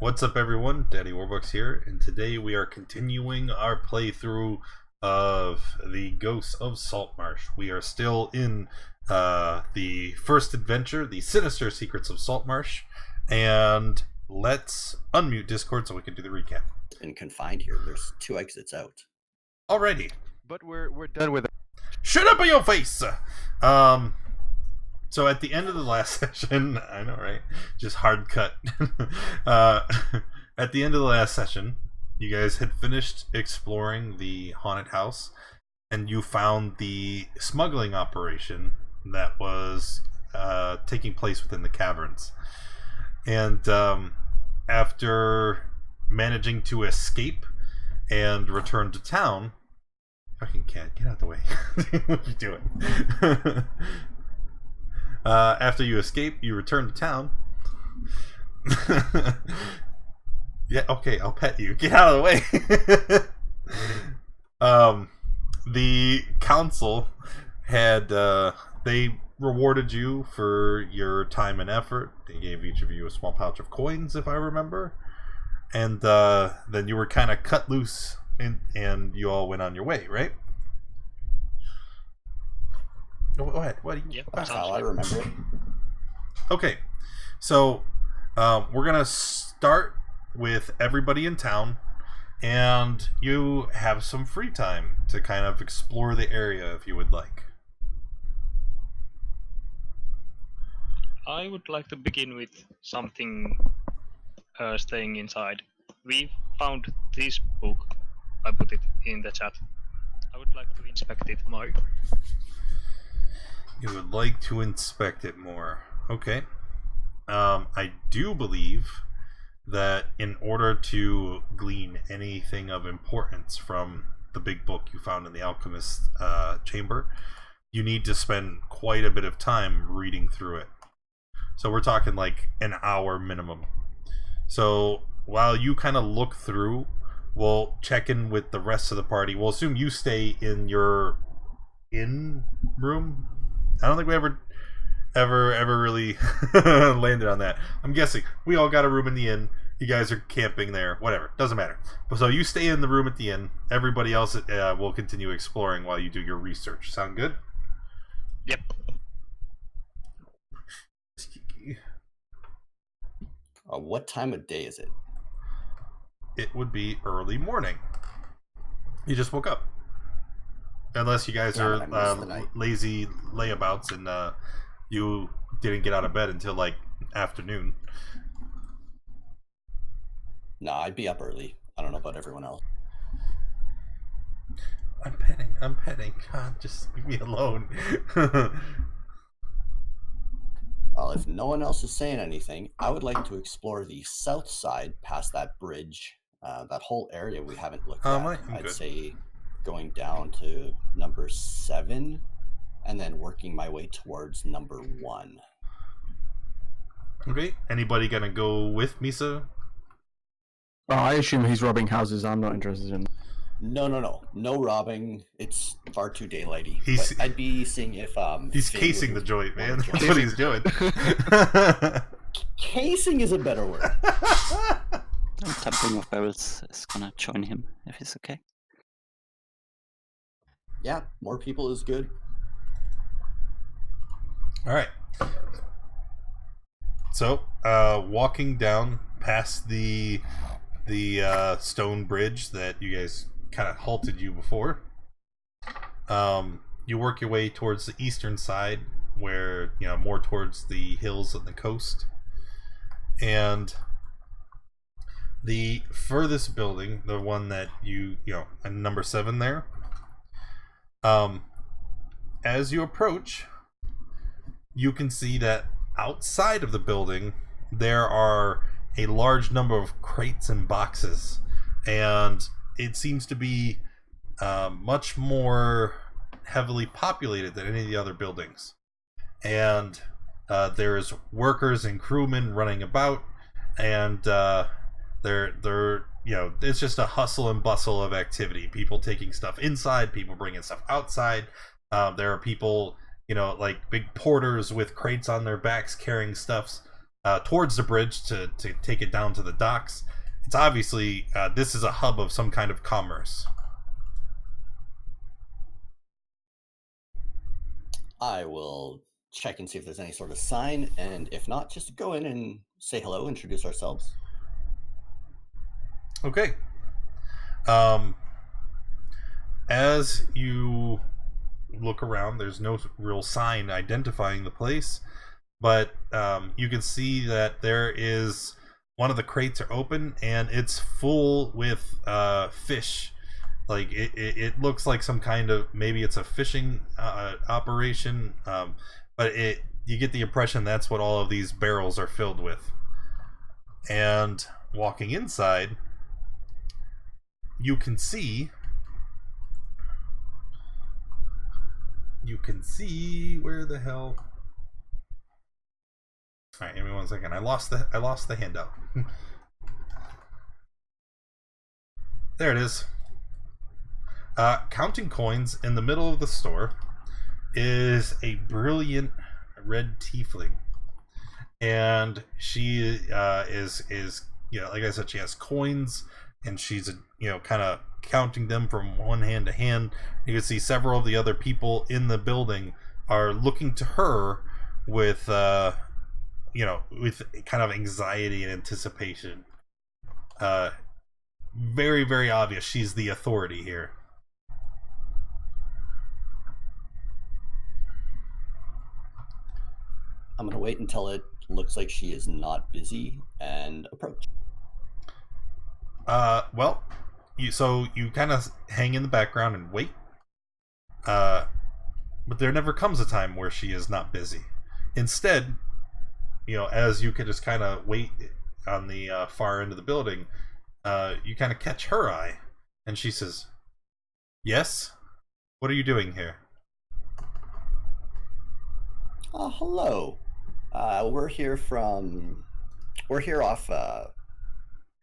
What's up, everyone? Daddy Warbucks here, and today we are continuing our playthrough of the Ghosts of Saltmarsh. We are still in the first adventure, the Sinister Secrets of Saltmarsh, and let's unmute Discord so we can do the recap. Been confined here. There's 2 exits out. Alrighty. But we're done with it. Shut up in your face! So at the end of the last session, I know, right? Just hard cut. At the end of the last session, you guys had finished exploring the haunted house, and you found the smuggling operation that was taking place within the caverns. And after managing to escape and return to town, fucking cat, get out the way! What are you doing? After you escape, you return to town. Yeah, okay, I'll pet you. Get out of the way. The council had, they rewarded you for your time and effort. They gave each of you a small pouch of coins, if I remember. And then you were kind of cut loose, and you all went on your way, right? What? Yep, That's how I remember it. Okay, so we're gonna start with everybody in town, and you have some free time to kind of explore the area if you would like. I would like to begin with something staying inside. We found this book. I put it in the chat. I would like to inspect it more. You would like to inspect it more. Okay. I do believe that in order to glean anything of importance from the big book you found in the alchemist's chamber, you need to spend quite a bit of time reading through it. So we're talking like an hour minimum. So while you kind of look through, we'll check in with the rest of the party. We'll assume you stay in your inn room. I don't think we ever really landed on that. I'm guessing we all got a room in the inn. You guys are camping there. Whatever, doesn't matter. So you stay in the room at the inn. Everybody else will continue exploring while you do your research. Sound good? Yep. What time of day is it? It would be early morning. You just woke up. Unless you guys are lazy layabouts and you didn't get out of bed until like afternoon. Nah, I'd be up early. I don't know about everyone else. I'm petting. God, just leave me alone. Well, if no one else is saying anything, I would like to explore the south side past that bridge. That whole area we haven't looked at. I'd say going down to number 7 and then working my way towards number 1. Okay, anybody gonna go with Misa? Oh, I assume he's robbing houses. I'm not interested in. No robbing. It's far too daylighty. He's- But I'd be seeing if He's Finn casing would- the joint, man. That's what he's doing. Casing is a better word. Tapping of barrels is gonna join him if he's okay. Yeah, more people is good. All right. So, walking down past the stone bridge that you guys kind of halted you before, you work your way towards the eastern side, where more towards the hills and the coast, and the furthest building, the one that you number 7 there. As you approach, you can see that outside of the building there are a large number of crates and boxes, and it seems to be much more heavily populated than any of the other buildings. And there's workers and crewmen running about, and they're it's just a hustle and bustle of activity. People taking stuff inside, people bringing stuff outside. There are people, like big porters with crates on their backs carrying stuffs. towards the bridge to take it down to the docks. It's obviously this is a hub of some kind of commerce. I will check and see if there's any sort of sign, and if not, just go in and say hello, introduce ourselves. Okay. As you look around, there's no real sign identifying the place, but you can see that there is one of the crates are open and it's full with fish. Like it looks like some kind of, maybe it's a fishing operation, but you get the impression that's what all of these barrels are filled with. And walking inside, you can see where the hell. All right, give me 1 second. I lost the handout. There it is. Counting coins in the middle of the store is a brilliant red tiefling, and she is like I said, she has coins, and she's kind of counting them from one hand to hand. You can see several of the other people in the building are looking to her with with kind of anxiety and anticipation. Very, very obvious she's the authority here. I'm going to wait until it looks like she is not busy and approach. Well, you kind of hang in the background and wait. But there never comes a time where she is not busy. Instead, as you can just kind of wait on the far end of the building, you kind of catch her eye, and she says, "Yes? What are you doing here?" Hello. We're here off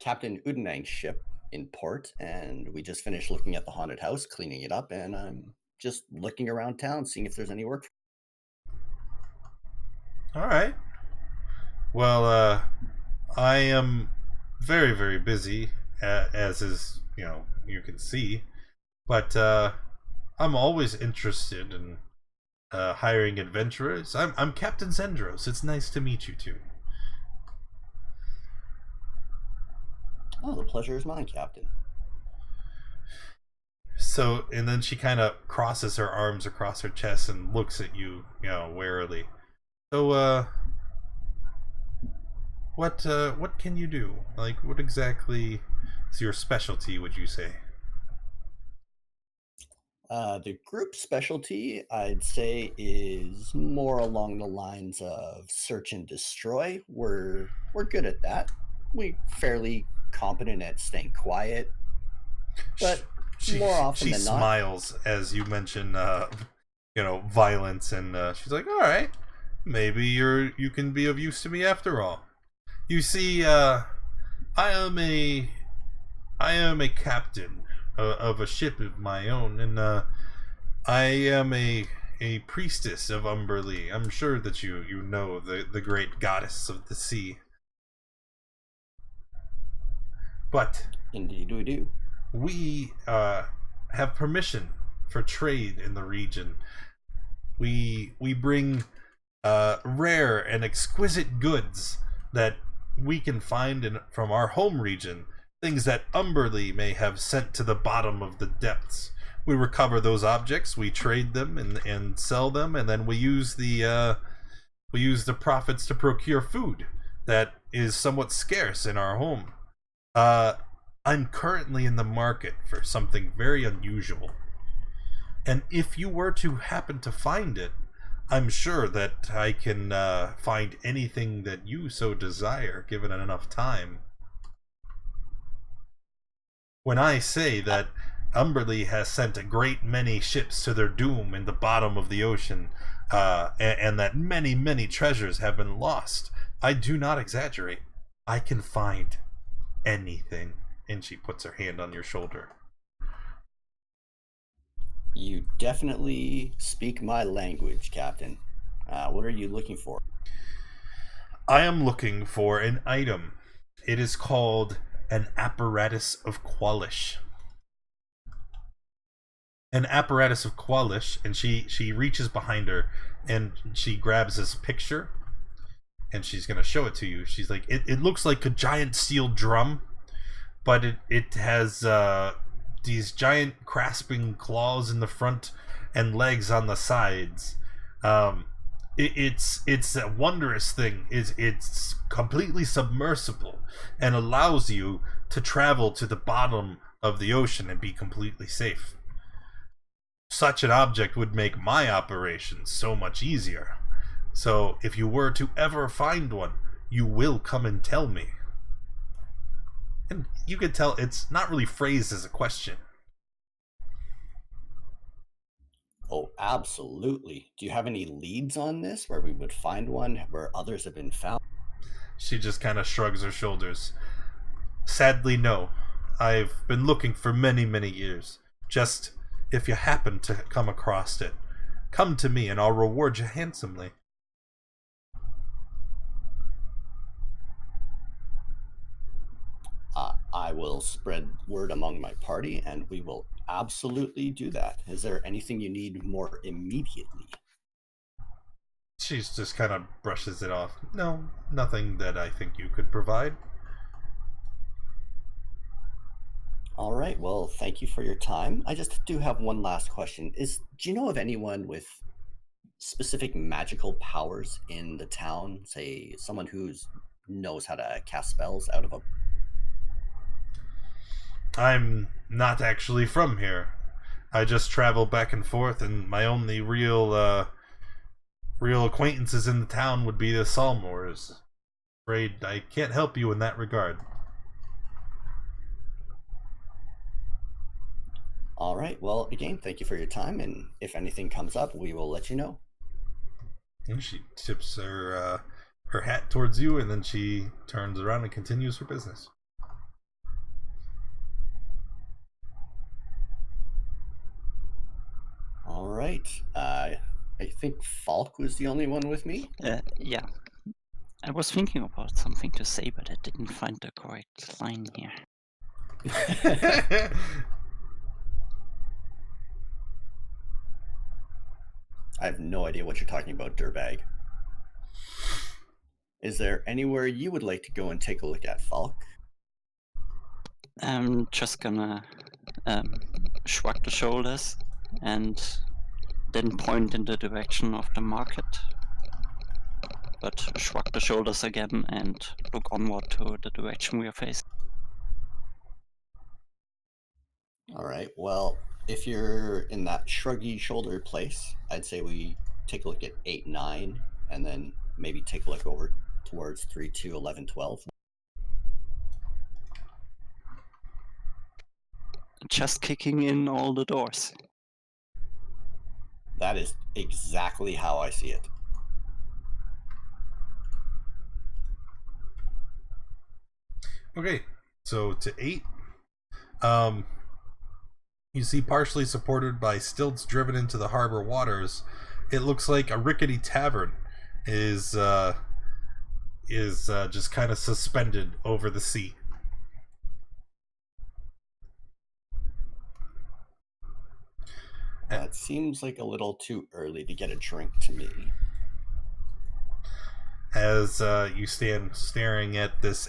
Captain Udenang's ship in port, and we just finished looking at the haunted house, cleaning it up, and I'm just looking around town, seeing if there's any work. All right. Well, I am very, very busy, as is, you can see, but I'm always interested in hiring adventurers. I'm Captain Zendros. It's nice to meet you too. Oh, the pleasure is mine, Captain. So, and then she kind of crosses her arms across her chest and looks at you, warily. So, what can you do? Like, what exactly is your specialty, would you say? The group specialty, I'd say, is more along the lines of search and destroy. We're good at that. We're fairly competent at staying quiet, but more often she than not, smiles as you mention, violence, and she's like, "All right, maybe you can be of use to me after all. You see, I am a captain of a ship of my own, and I am a priestess of Umberlee. I'm sure that you know the great goddess of the sea. But indeed we do. We have permission for trade in the region. We bring rare and exquisite goods that we can find from our home region, things that Umberlee may have sent to the bottom of the depths. We recover those objects, we trade them and sell them, and then we use the profits to procure food that is somewhat scarce in our home. I'm currently in the market for something very unusual, and if you were to happen to find it, I'm sure that I can find anything that you so desire, given enough time. When I say that Umberlee has sent a great many ships to their doom in the bottom of the ocean, and that many, many treasures have been lost, I do not exaggerate. I can find anything. And she puts her hand on your shoulder. You definitely speak my language, Captain. What are you looking for? I am looking for an item. It is called an apparatus of Qualish. An apparatus of Qualish, and she reaches behind her and she grabs this picture and she's gonna show it to you. She's like, it looks like a giant steel drum, but it has these giant grasping claws in the front and legs on the sides. It's a wondrous thing. It's completely submersible and allows you to travel to the bottom of the ocean and be completely safe. Such an object would make my operation so much easier. So if you were to ever find one, you will come and tell me. And you can tell it's not really phrased as a question. Oh, absolutely. Do you have any leads on this where we would find one where others have been found? She just kind of shrugs her shoulders. Sadly, no. I've been looking for many, many years. Just if you happen to come across it, come to me and I'll reward you handsomely. I will spread word among my party, and we will absolutely do that. Is there anything you need more immediately? She just kind of brushes it off. No, nothing that I think you could provide. All right, well, thank you for your time. I just do have one last question. Do you know of anyone with specific magical powers in the town? Say, someone who knows how to cast spells out of a... I'm not actually from here. I just travel back and forth, and my only real acquaintances in the town would be the Saltmarsh. Afraid I can't help you in that regard. All right, well, again, thank you for your time, and if anything comes up, we will let you know. And she tips her hat towards you, and then she turns around and continues her business. All right. I think Falk was the only one with me. Yeah. I was thinking about something to say, but I didn't find the correct line here. I have no idea what you're talking about, Dirtbag. Is there anywhere you would like to go and take a look at, Falk? I'm just gonna shrug the shoulders and then point in the direction of the market. But shrug the shoulders again and look onward to the direction we are facing. All right, well, if you're in that shruggy shoulder place, I'd say we take a look at 8, 9, and then maybe take a look over towards 3, 2, 11, 12. Just kicking in all the doors. That is exactly how I see it. Okay, so to 8. You see, partially supported by stilts driven into the harbor waters, it looks like a rickety tavern is just kind of suspended over the sea. That seems like a little too early to get a drink to me. As you stand staring at this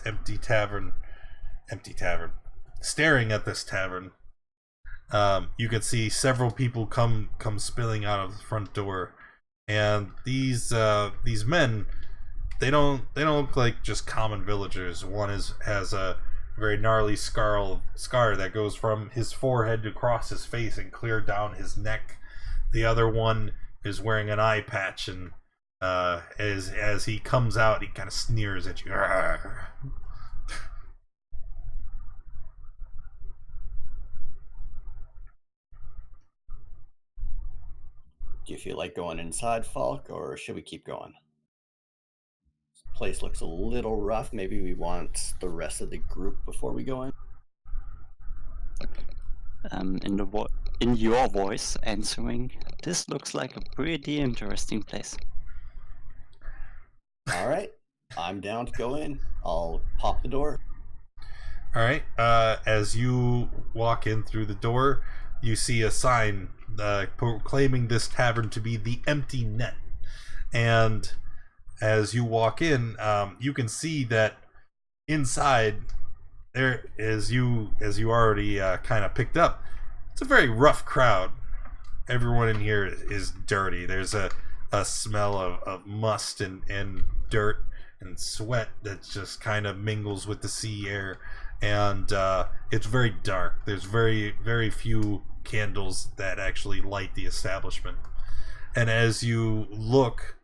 staring at this tavern, you can see several people come spilling out of the front door, and these men, they don't look like just common villagers. One has a very gnarly scar that goes from his forehead across his face and clear down his neck. The other one is wearing an eye patch, and as he comes out, he kind of sneers at you. Do you feel like going inside, Falk, or should we keep going? This place looks a little rough. Maybe we want the rest of the group before we go in. In your voice, answering, this looks like a pretty interesting place. All right. I'm down to go in. I'll pop the door. All right. As you walk in through the door, you see a sign proclaiming this tavern to be the Empty Net. And as you walk in, you can see that inside there, as you already kind of picked up, it's a very rough crowd. Everyone in here is dirty. There's a smell of must and dirt and sweat that just kind of mingles with the sea air, and it's very dark. There's very few candles that actually light the establishment. And as you look,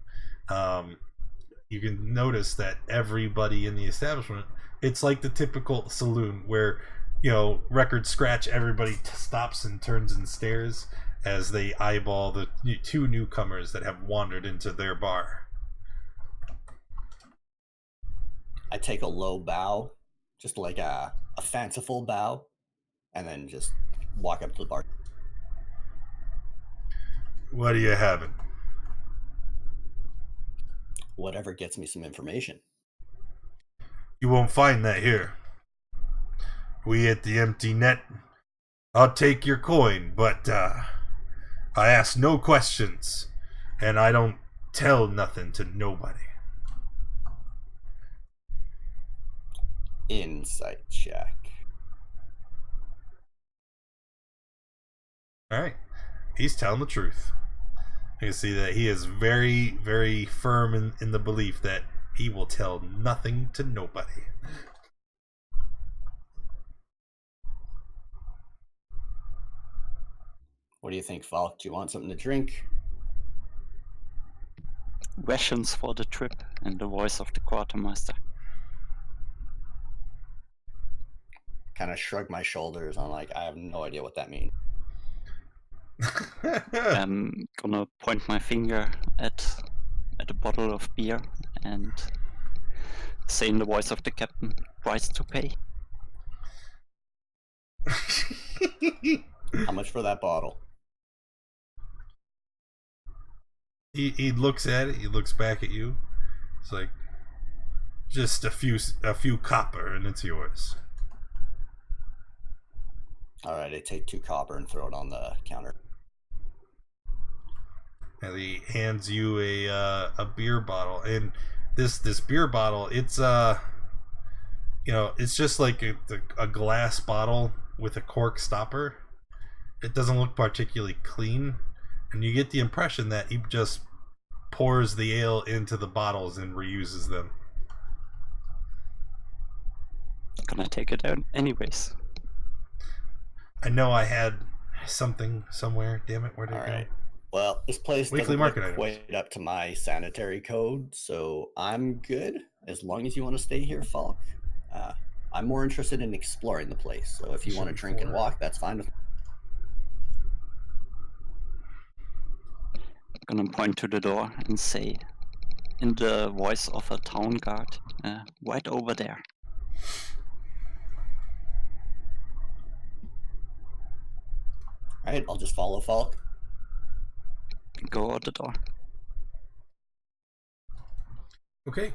you can notice that everybody in the establishment, it's like the typical saloon where, you know, records scratch, everybody stops and turns and stares as they eyeball the two newcomers that have wandered into their bar. I take a low bow, just like a fanciful bow, and then just walk up to the bar. What are you having? Whatever gets me some information. You won't find that here. We at the Empty Net, I'll take your coin, but I ask no questions, and I don't tell nothing to nobody. Insight check. Alright. He's telling the truth. You can see that he is very, very firm in the belief that he will tell nothing to nobody. What do you think, Falk? Do you want something to drink? Rations for the trip, in the voice of the quartermaster. Kind of shrug my shoulders. I'm like, I have no idea what that means. I'm gonna point my finger at a bottle of beer and say in the voice of the captain, price to pay. How much for that bottle? He looks at it, he looks back at you. It's like, just a few copper and it's yours. Alright, I take 2 copper and throw it on the counter. And he hands you a beer bottle, and this beer bottle, it's you know, it's just like a glass bottle with a cork stopper. It doesn't look particularly clean, and you get the impression that he just pours the ale into the bottles and reuses them. Gonna take it out anyways. I know I had something somewhere. Damn it, where did it go? Well, this place Weekly doesn't market look items. quite up to my sanitary code, so I'm good as long as you want to stay here, Falk. I'm more interested in exploring the place, so if you want to drink and walk, that's fine with me. I'm gonna point to the door and say, in the voice of a town guard, right over there. Alright, I'll just follow Falk. Go out the door. Okay.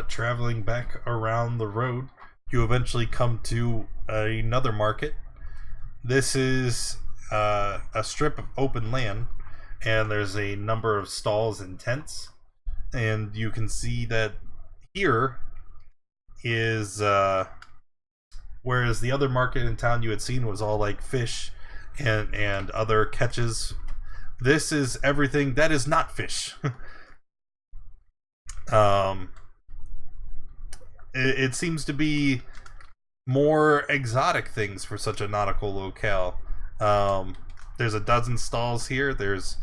Traveling back around the road, you eventually come to another market. This is a strip of open land, and there's a number of stalls and tents. And you can see that here is, whereas the other market in town you had seen was all like fish and other catches, this is everything that is not fish. It seems to be more exotic things for such a nautical locale. There's a dozen stalls here. There's,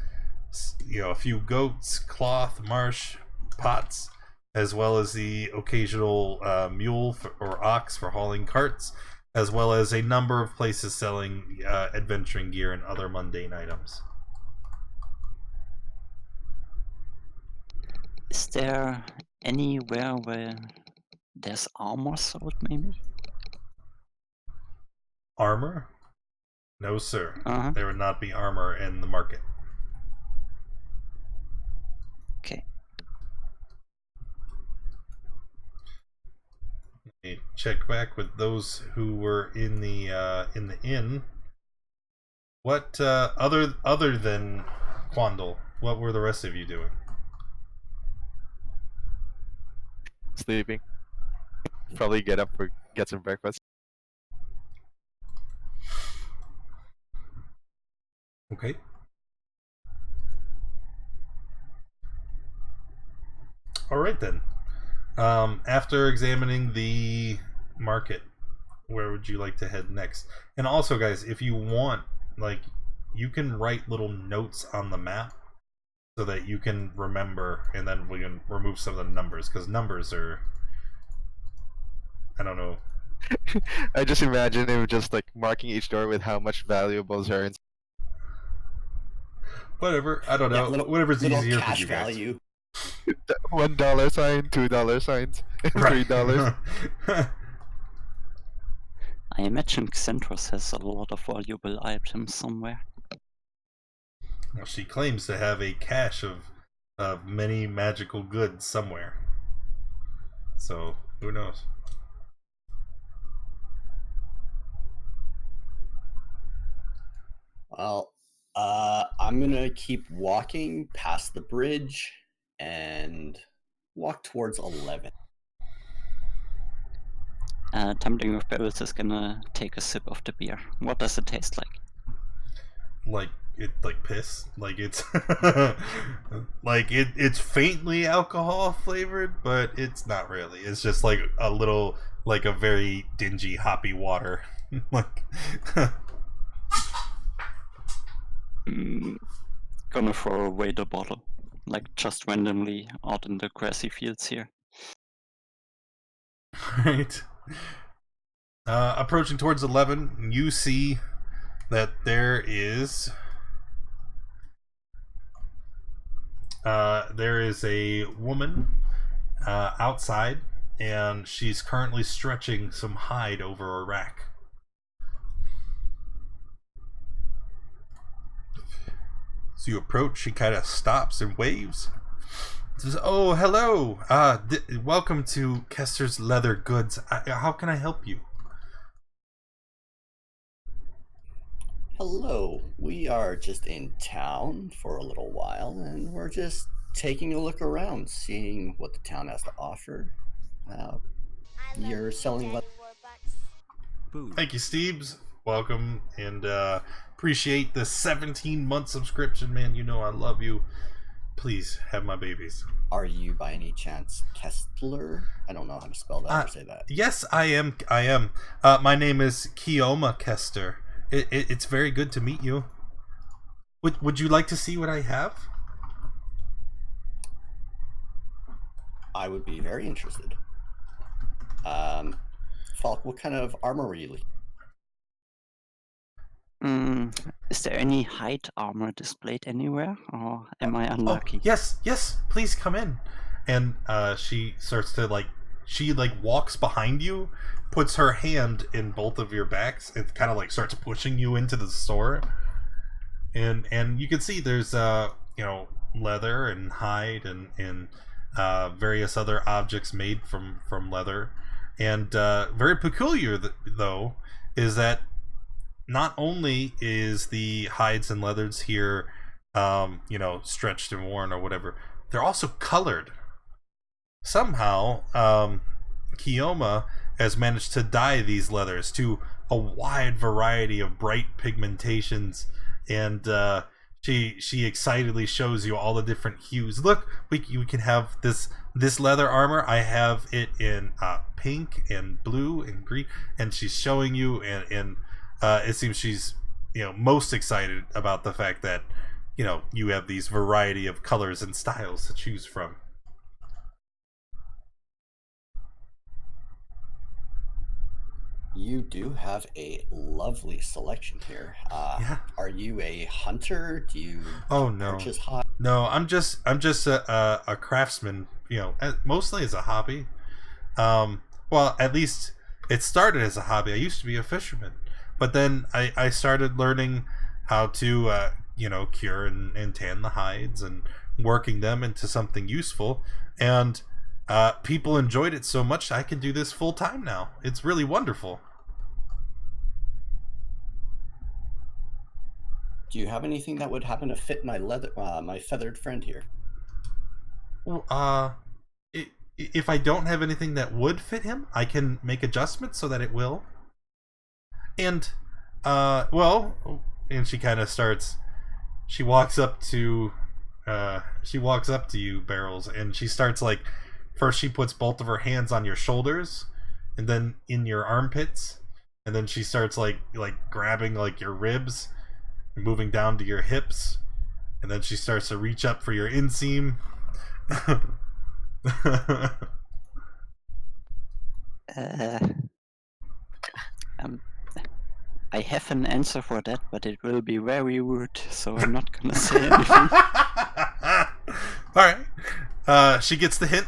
you know, a few goats, cloth, marsh, pots, as well as the occasional mule or ox for hauling carts, as well as a number of places selling adventuring gear and other mundane items. Is there anywhere where there's armor sold, maybe? Armor? No, sir. Uh-huh. There would not be armor in the market. Okay. check back with those who were in the inn. What other than Quandle, what were the rest of you doing? Sleeping. Probably get some breakfast. Okay. All right then. After examining the market, where would you like to head next? And also, guys, if you want, like, you can write little notes on the map so that you can remember, and then we can remove some of the numbers, because numbers are, I don't know. I just imagine him just like marking each door with how much valuables are in. Whatever, I don't know. Whatever's easier for you guys. Value. $1 sign, $2 signs, $3. I imagine Xentros has a lot of valuable items somewhere. Well, she claims to have a cache of many magical goods somewhere. So, who knows? Well, I'm gonna keep walking past the bridge and walk towards 11. Tumbling with Barrels is gonna take a sip of the beer. What does it taste like? Like piss. Like it's it's faintly alcohol flavored, but it's not really. It's just like a very dingy hoppy water. Like Gonna throw away the bottle, like just randomly out in the grassy fields here. Right. Approaching towards 11, you see that there is a woman outside, and she's currently stretching some hide over a rack. So you approach, she kind of stops and waves. Says, "Oh, hello. Welcome to Kester's Leather Goods. How can I help you?" Hello. We are just in town for a little while, and we're just taking a look around, seeing what the town has to offer. You're selling leather. Thank you, Steebs. Welcome, and appreciate the 17-month subscription, man. You know I love you. Please have my babies. Are you by any chance Kestler? I don't know how to spell that or say that. Yes, I am. My name is Kioma Kester. It's very good to meet you. Would you like to see what I have? I would be very interested. Falk, what kind of armor were you looking? Is there any hide armor displayed anywhere, or am I unlucky? Oh, yes, please come in. And she starts to she walks behind you, puts her hand in both of your backs, and kind of starts pushing you into the store. And you can see there's leather and hide and various other objects made from leather. And very peculiar though is that not only is the hides and leathers here, stretched and worn or whatever, they're also colored. Somehow, Kioma has managed to dye these leathers to a wide variety of bright pigmentations, and she excitedly shows you all the different hues. Look, we can have this leather armor. I have it in pink and blue and green, and she's showing you, and it seems she's most excited about the fact that you have these variety of colors and styles to choose from. You do have a lovely selection here. Yeah. Are you a hunter? Do you purchase hide? No, I'm just a craftsman, mostly as a hobby. Well, at least it started as a hobby. I used to be a fisherman, but then I started learning how to cure and tan the hides and working them into something useful. And people enjoyed it so much I can do this full time now. It's really wonderful. Do you have anything that would happen to fit my my feathered friend here? Well, if I don't have anything that would fit him, I can make adjustments so that it will. And, and she kind of starts. She walks up to you, Barrels, and she starts like. First, she puts both of her hands on your shoulders, and then in your armpits, and then she starts like grabbing like your ribs, and moving down to your hips, and then she starts to reach up for your inseam. I have an answer for that, but it will be very rude, so I'm not gonna say anything. Alright. She gets the hint.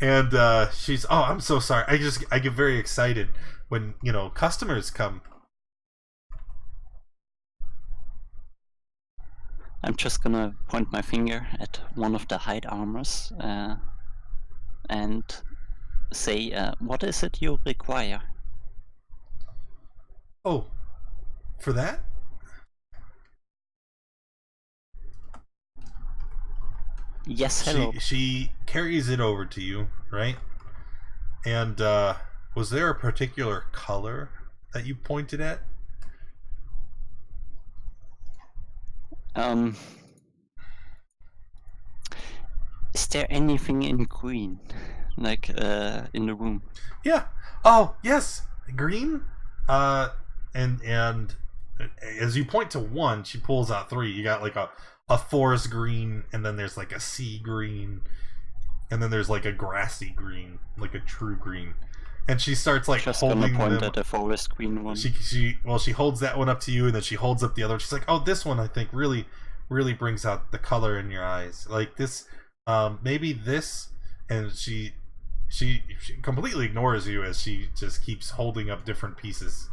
And she's, oh, I'm so sorry. I get very excited when, customers come. I'm just gonna point my finger at one of the hide armors and say, what is it you require? Oh, for that? Yes, hello. She carries it over to you, right? And was there a particular color that you pointed at? Is there anything in green, like in the room? Yeah. Oh, yes, green. And as you point to one, she pulls out three. You got like a forest green, and then there's like a sea green, and then there's like a grassy green, like a true green. And she starts like just holding gonna point them. at the forest green one. She holds that one up to you, and then she holds up the other. She's like, "Oh, this one I think really brings out the color in your eyes. Like this, maybe this." And she completely ignores you as she just keeps holding up different pieces.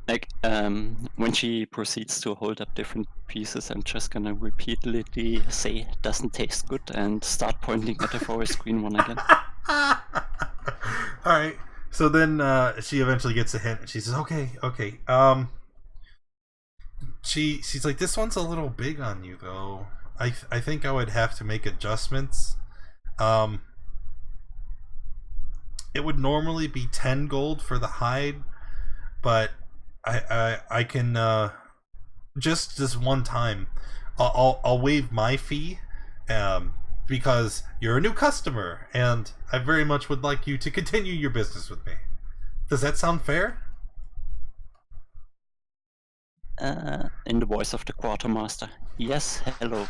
Like, when she proceeds to hold up different pieces, I'm just gonna repeatedly say, doesn't taste good, and start pointing at the forest green one again. Alright, so then she eventually gets a hint, and she says, okay. She's like, this one's a little big on you, though. I think I would have to make adjustments. It would normally be 10 gold for the hide, but I can just this one time I'll waive my fee because you're a new customer and I very much would like you to continue your business with me. Does that sound fair? In the voice of the quartermaster. Yes, hello.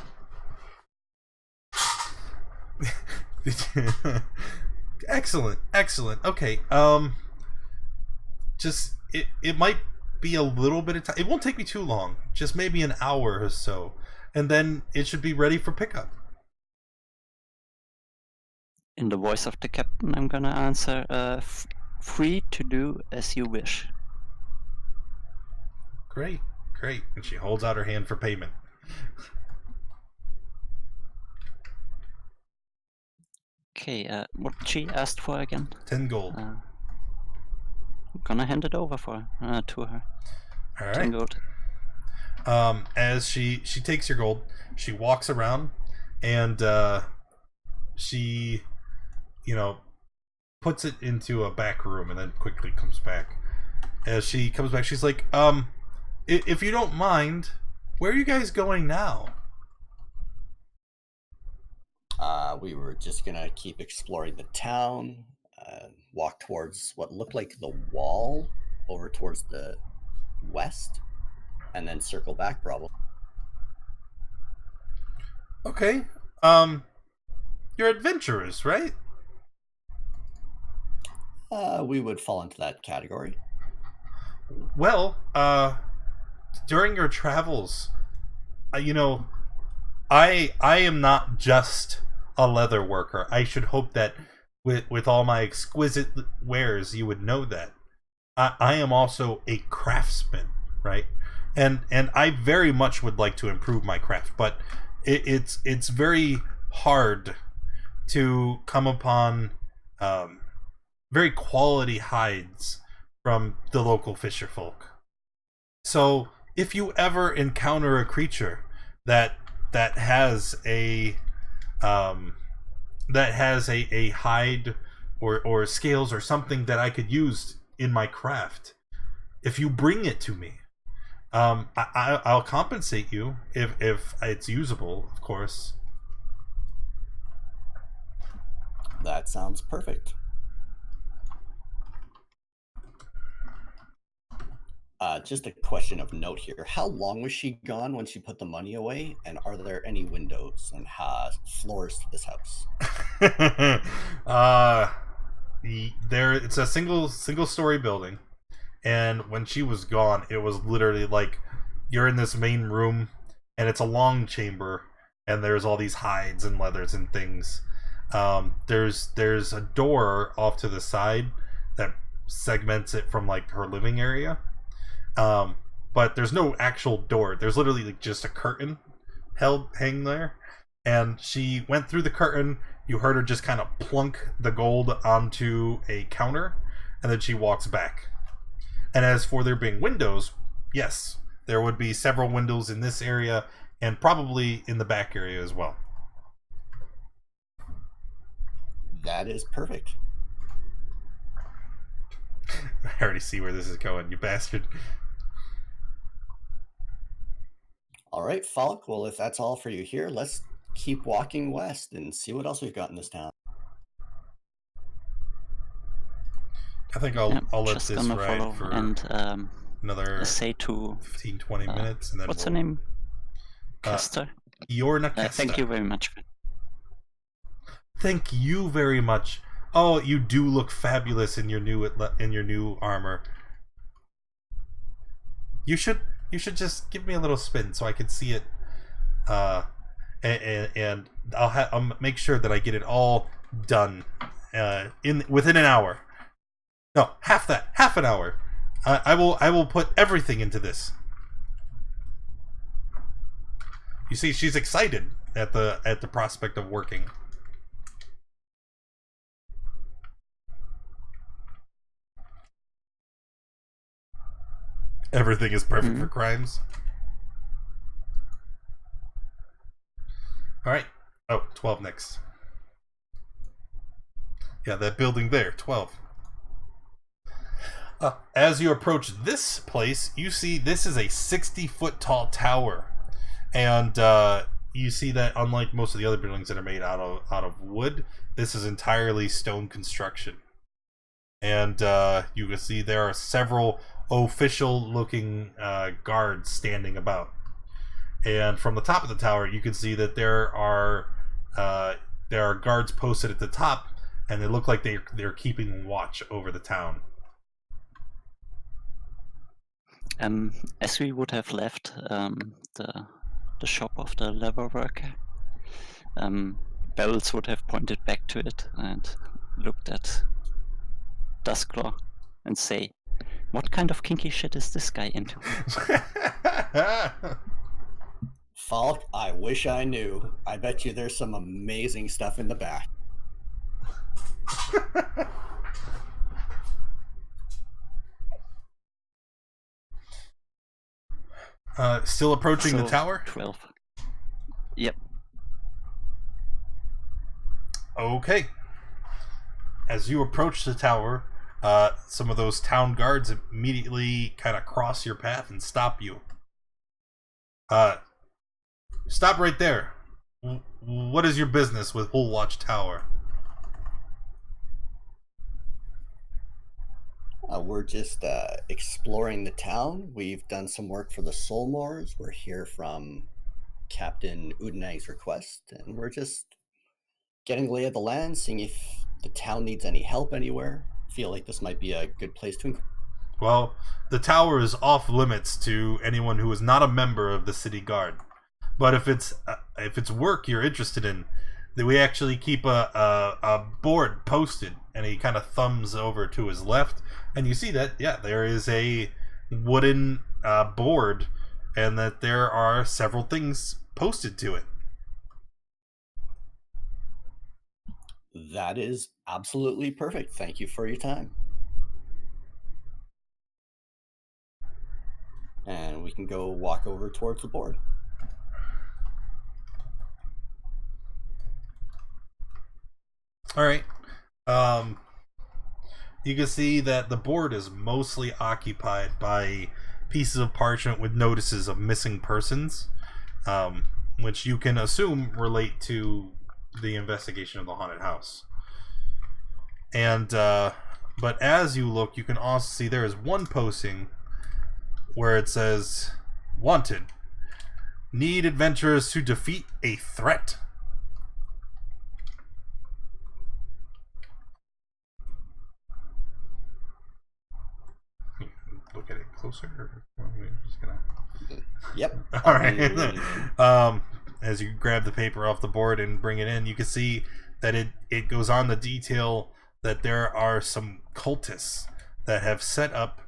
Excellent. Okay. Just it might be a little bit of time. It won't take me too long. Just maybe an hour or so, and then it should be ready for pickup. In the voice of the captain, I'm gonna answer, free to do as you wish. Great. And she holds out her hand for payment. Okay, what she asked for again? 10 gold. I'm gonna hand it over to her. All right. 10 gold. As she takes your gold, she walks around and she, puts it into a back room and then quickly comes back. As she comes back, she's like, if you don't mind, where are you guys going now? We were just gonna keep exploring the town, walk towards what looked like the wall over towards the west, and then circle back probably. Okay. You're adventurers, right? We would fall into that category. Well, during your travels, I am not just a leather worker. I should hope that with all my exquisite wares, you would know that. I am also a craftsman, right? and I very much would like to improve my craft, but it's very hard to come upon very quality hides from the local fisher folk. So if you ever encounter a creature that has a hide or scales or something that I could use in my craft, if you bring it to me, I'll compensate you if it's usable, of course. That sounds perfect. Just a question of note here. How long was she gone when she put the money away? And are there any windows and floors to this house? It's a single story building, and when she was gone, it was literally like you're in this main room, and it's a long chamber, and there's all these hides and leathers and things. There's a door off to the side that segments it from like her living area. But there's no actual door. There's literally like just a curtain hanging there. And she went through the curtain. You heard her just kind of plunk the gold onto a counter, and then she walks back. And as for there being windows, yes, there would be several windows in this area and probably in the back area as well. That is perfect. I already see where this is going, you bastard. All right, Falk. Well, if that's all for you here, let's keep walking west and see what else we've got in this town. I think I'll let this ride for another say to 15-20 minutes, and then what's her name? Kester. Yorna Kester. Thank you very much. Thank you very much. Oh, you do look fabulous in your new armor. You should just give me a little spin so I can see it, and I'll make sure that I get it all done within an hour. No, half an hour. I will put everything into this. You see, she's excited at the prospect of working. Everything is perfect for crimes. Alright. Oh, 12 next. Yeah, that building there, 12. As you approach this place, you see this is a 60-foot tall tower. And you see that unlike most of the other buildings that are made out of wood, this is entirely stone construction. And you can see there are several official-looking guards standing about. And from the top of the tower, you can see that there are guards posted at the top, and they look like they're keeping watch over the town. As we would have left the shop of the leather worker, Bells would have pointed back to it and looked at Duskclaw and say, "What kind of kinky shit is this guy into?" Falk, I wish I knew. I bet you there's some amazing stuff in the back. Still approaching the tower? 12. Yep. Okay. As you approach the tower, some of those town guards immediately kind of cross your path and stop you. Stop right there. What is your business with Hull Watch Tower? We're just exploring the town. We've done some work for the Saltmarsh. We're here from Captain Udenag's request, and we're just getting the lay of the land, seeing if the town needs any help anywhere. Feel like this might be a good place to. Well, the tower is off limits to anyone who is not a member of the city guard. But if it's work you're interested in, then we actually keep a board posted, and he kind of thumbs over to his left, and you see that there is a wooden board and that there are several things posted to it. That is absolutely perfect. Thank you for your time. And we can go walk over towards the board. All right. You can see that the board is mostly occupied by pieces of parchment with notices of missing persons, which you can assume relate to the investigation of the haunted house. And but as you look, you can also see there is one posting where it says, "Wanted. Need adventurers to defeat a threat." Look at it closer. Or we're just gonna... Yep. All right. As you grab the paper off the board and bring it in, you can see that it goes on to detail that there are some cultists that have set up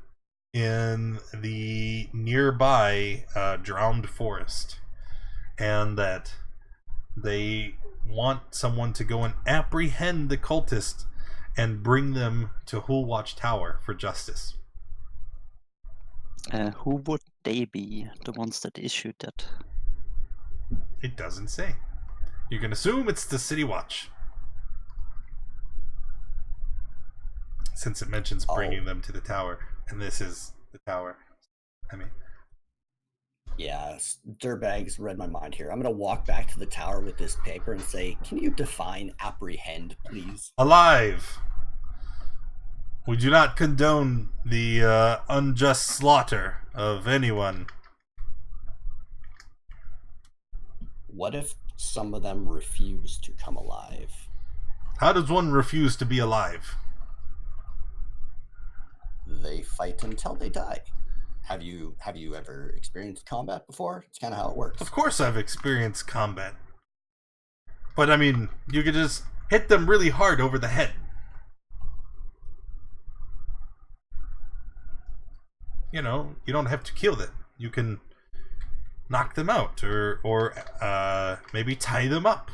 in the nearby drowned forest, and that they want someone to go and apprehend the cultists and bring them to Hullwatch Tower for justice. Who would they be? The ones that issued that? It doesn't say. You can assume it's the City Watch, since it mentions bringing them to the tower, and this is the tower. I mean, yeah, Dirtbags read my mind here. I'm going to walk back to the tower with this paper and say, "Can you define apprehend, please?" Alive. We do not condone the unjust slaughter of anyone. What if some of them refuse to come alive? How does one refuse to be alive? They fight until they die. Have you ever experienced combat before? It's kind of how it works. Of course I've experienced combat. But I mean, you could just hit them really hard over the head. You know, you don't have to kill them. You can knock them out, or maybe tie them up.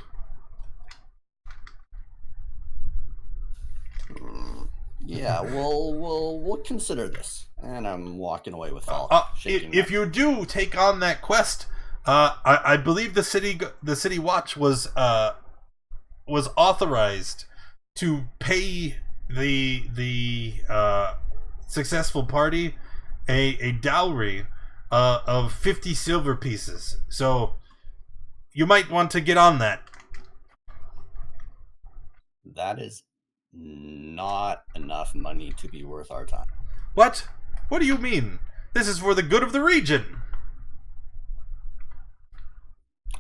Yeah, we'll consider this. And I'm walking away with all. If you do take on that quest, I believe the city watch was authorized to pay the successful party a dowry of 50 silver pieces. So you might want to get on that. That is not enough money to be worth our time. What? What do you mean? This is for the good of the region.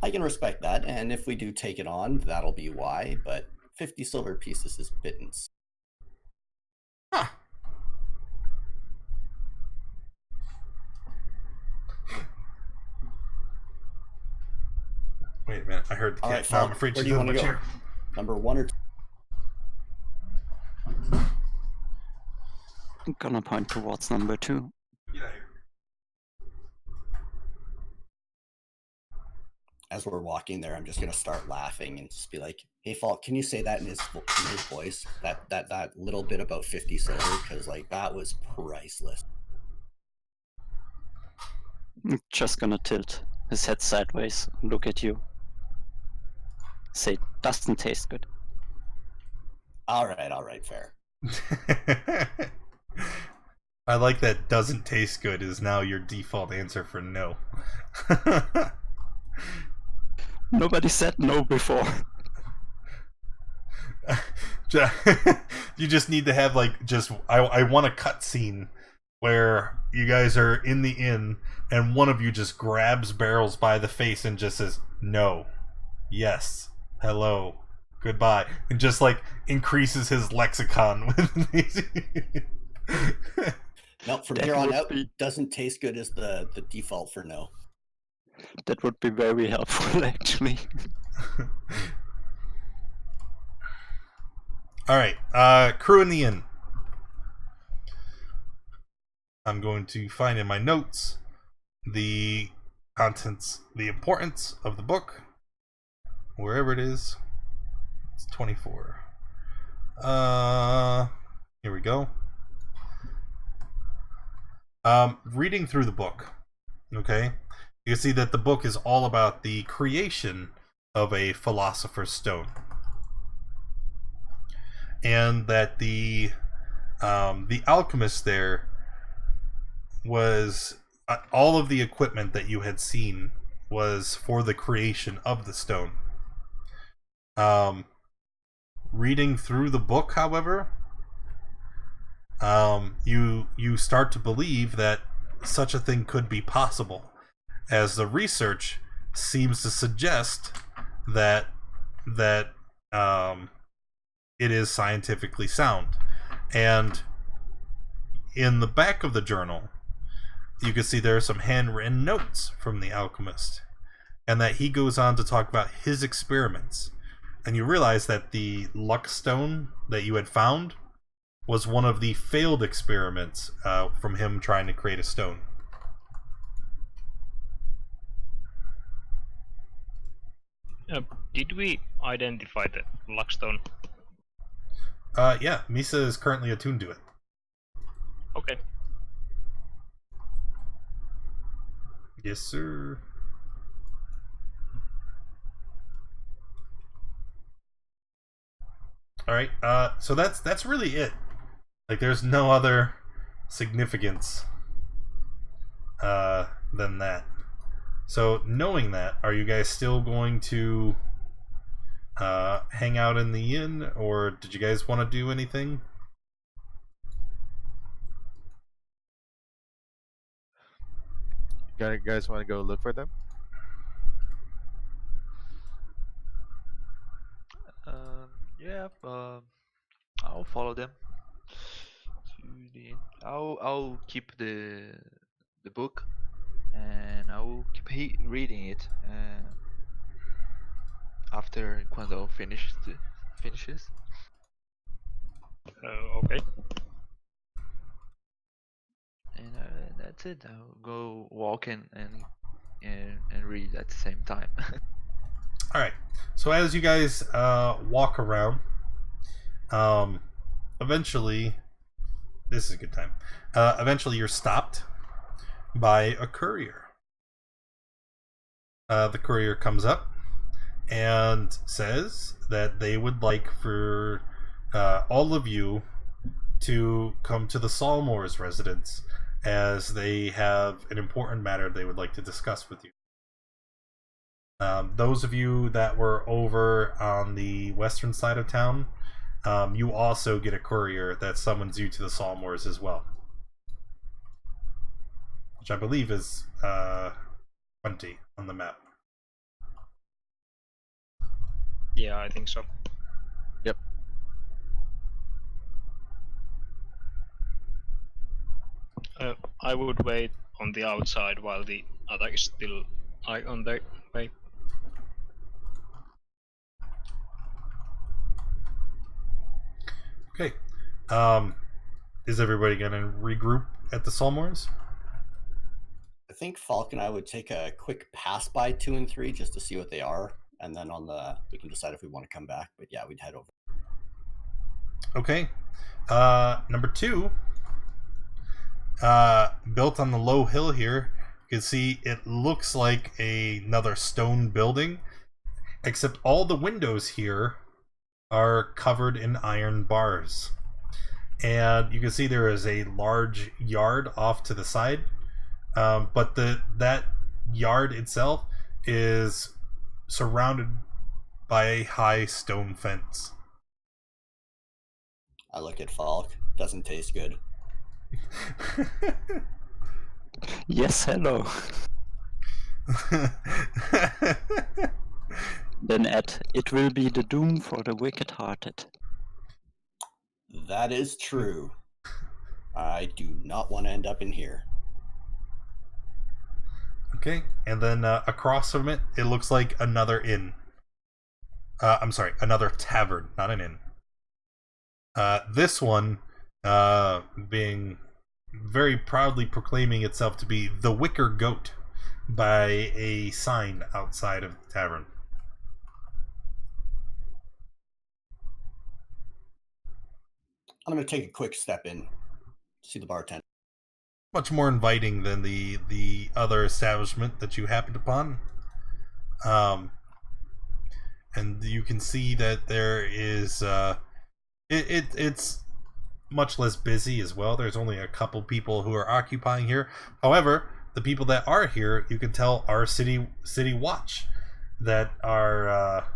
I can respect that, and if we do take it on, that'll be why, but 50 silver pieces is pittance. Huh. Wait a minute, I heard the cat. Right, Now I'm afraid where to do you want to go? chair. Number 1 or 2? I'm gonna point towards number 2. Get out of here. As we're walking there, I'm just gonna start laughing and just be like, "Hey, Falk, can you say that in his voice? That little bit about 50 silver, because like that was priceless." I'm just gonna tilt his head sideways, look at you, say, "Doesn't taste good." All right, fair. I like that. Doesn't taste good is now your default answer for no. Nobody said no before. You just need to have like I want a cutscene where you guys are in the inn and one of you just grabs Barrels by the face and just says no, yes, hello, goodbye, and just like increases his lexicon with these. No, from here on out, doesn't taste good is the default for no. That would be very helpful, actually. Alright, crew in the inn. I'm going to find in my notes the contents, the importance of the book, wherever it is. It's 24. Here we go. Reading through the book, okay, you see that the book is all about the creation of a philosopher's stone, and that the alchemist there was all of the equipment that you had seen was for the creation of the stone. Reading through the book, however, you start to believe that such a thing could be possible, as the research seems to suggest that it is scientifically sound. And in the back of the journal, you can see there are some handwritten notes from the alchemist, and that he goes on to talk about his experiments. And you realize that the luck stone that you had found was one of the failed experiments from him trying to create a stone. Did we identify the luck stone? Yeah, Misa is currently attuned to it. Okay. Yes, sir. All right. So that's really it. Like, there's no other significance than that. So, knowing that, are you guys still going to hang out in the inn, or did you guys want to do anything? You guys want to go look for them? Yeah, I'll follow them to the end. I'll keep the book, and I'll keep reading it. After Quando finishes. Okay. And that's it. I'll go walk and read at the same time. Alright, so as you guys walk around, eventually, this is a good time, eventually you're stopped by a courier. The courier comes up and says that they would like for all of you to come to the Saltmarsh residence, as they have an important matter they would like to discuss with you. Those of you that were over on the western side of town, you also get a courier that summons you to the Saltmarsh as well, which I believe is 20 on the map. Yeah, I think so. Yep. I would wait on the outside while the other is still on their way. Okay. Is everybody gonna regroup at the Saltmarsh? I think Falk and I would take a quick pass by 2 and 3 just to see what they are, and then we can decide if we want to come back. But yeah, we'd head over. Okay. Number 2, built on the low hill here, you can see it looks like another stone building, except all the windows here are covered in iron bars. And you can see there is a large yard off to the side, but that yard itself is surrounded by a high stone fence. I look at Falk. Doesn't taste good. Yes, hello. Then add, it will be the doom for the wicked-hearted. That is true. I do not want to end up in here. Okay, and then across from it, it looks like another inn. I'm sorry, another tavern, not an inn. This one being very proudly proclaiming itself to be the Wicker Goat, by a sign outside of the tavern. I'm going to take a quick step in, see the bartender. Much more inviting than the other establishment that you happened upon. And you can see that there is it's much less busy as well. There's only a couple people who are occupying here. However, the people that are here, you can tell, are city watch that are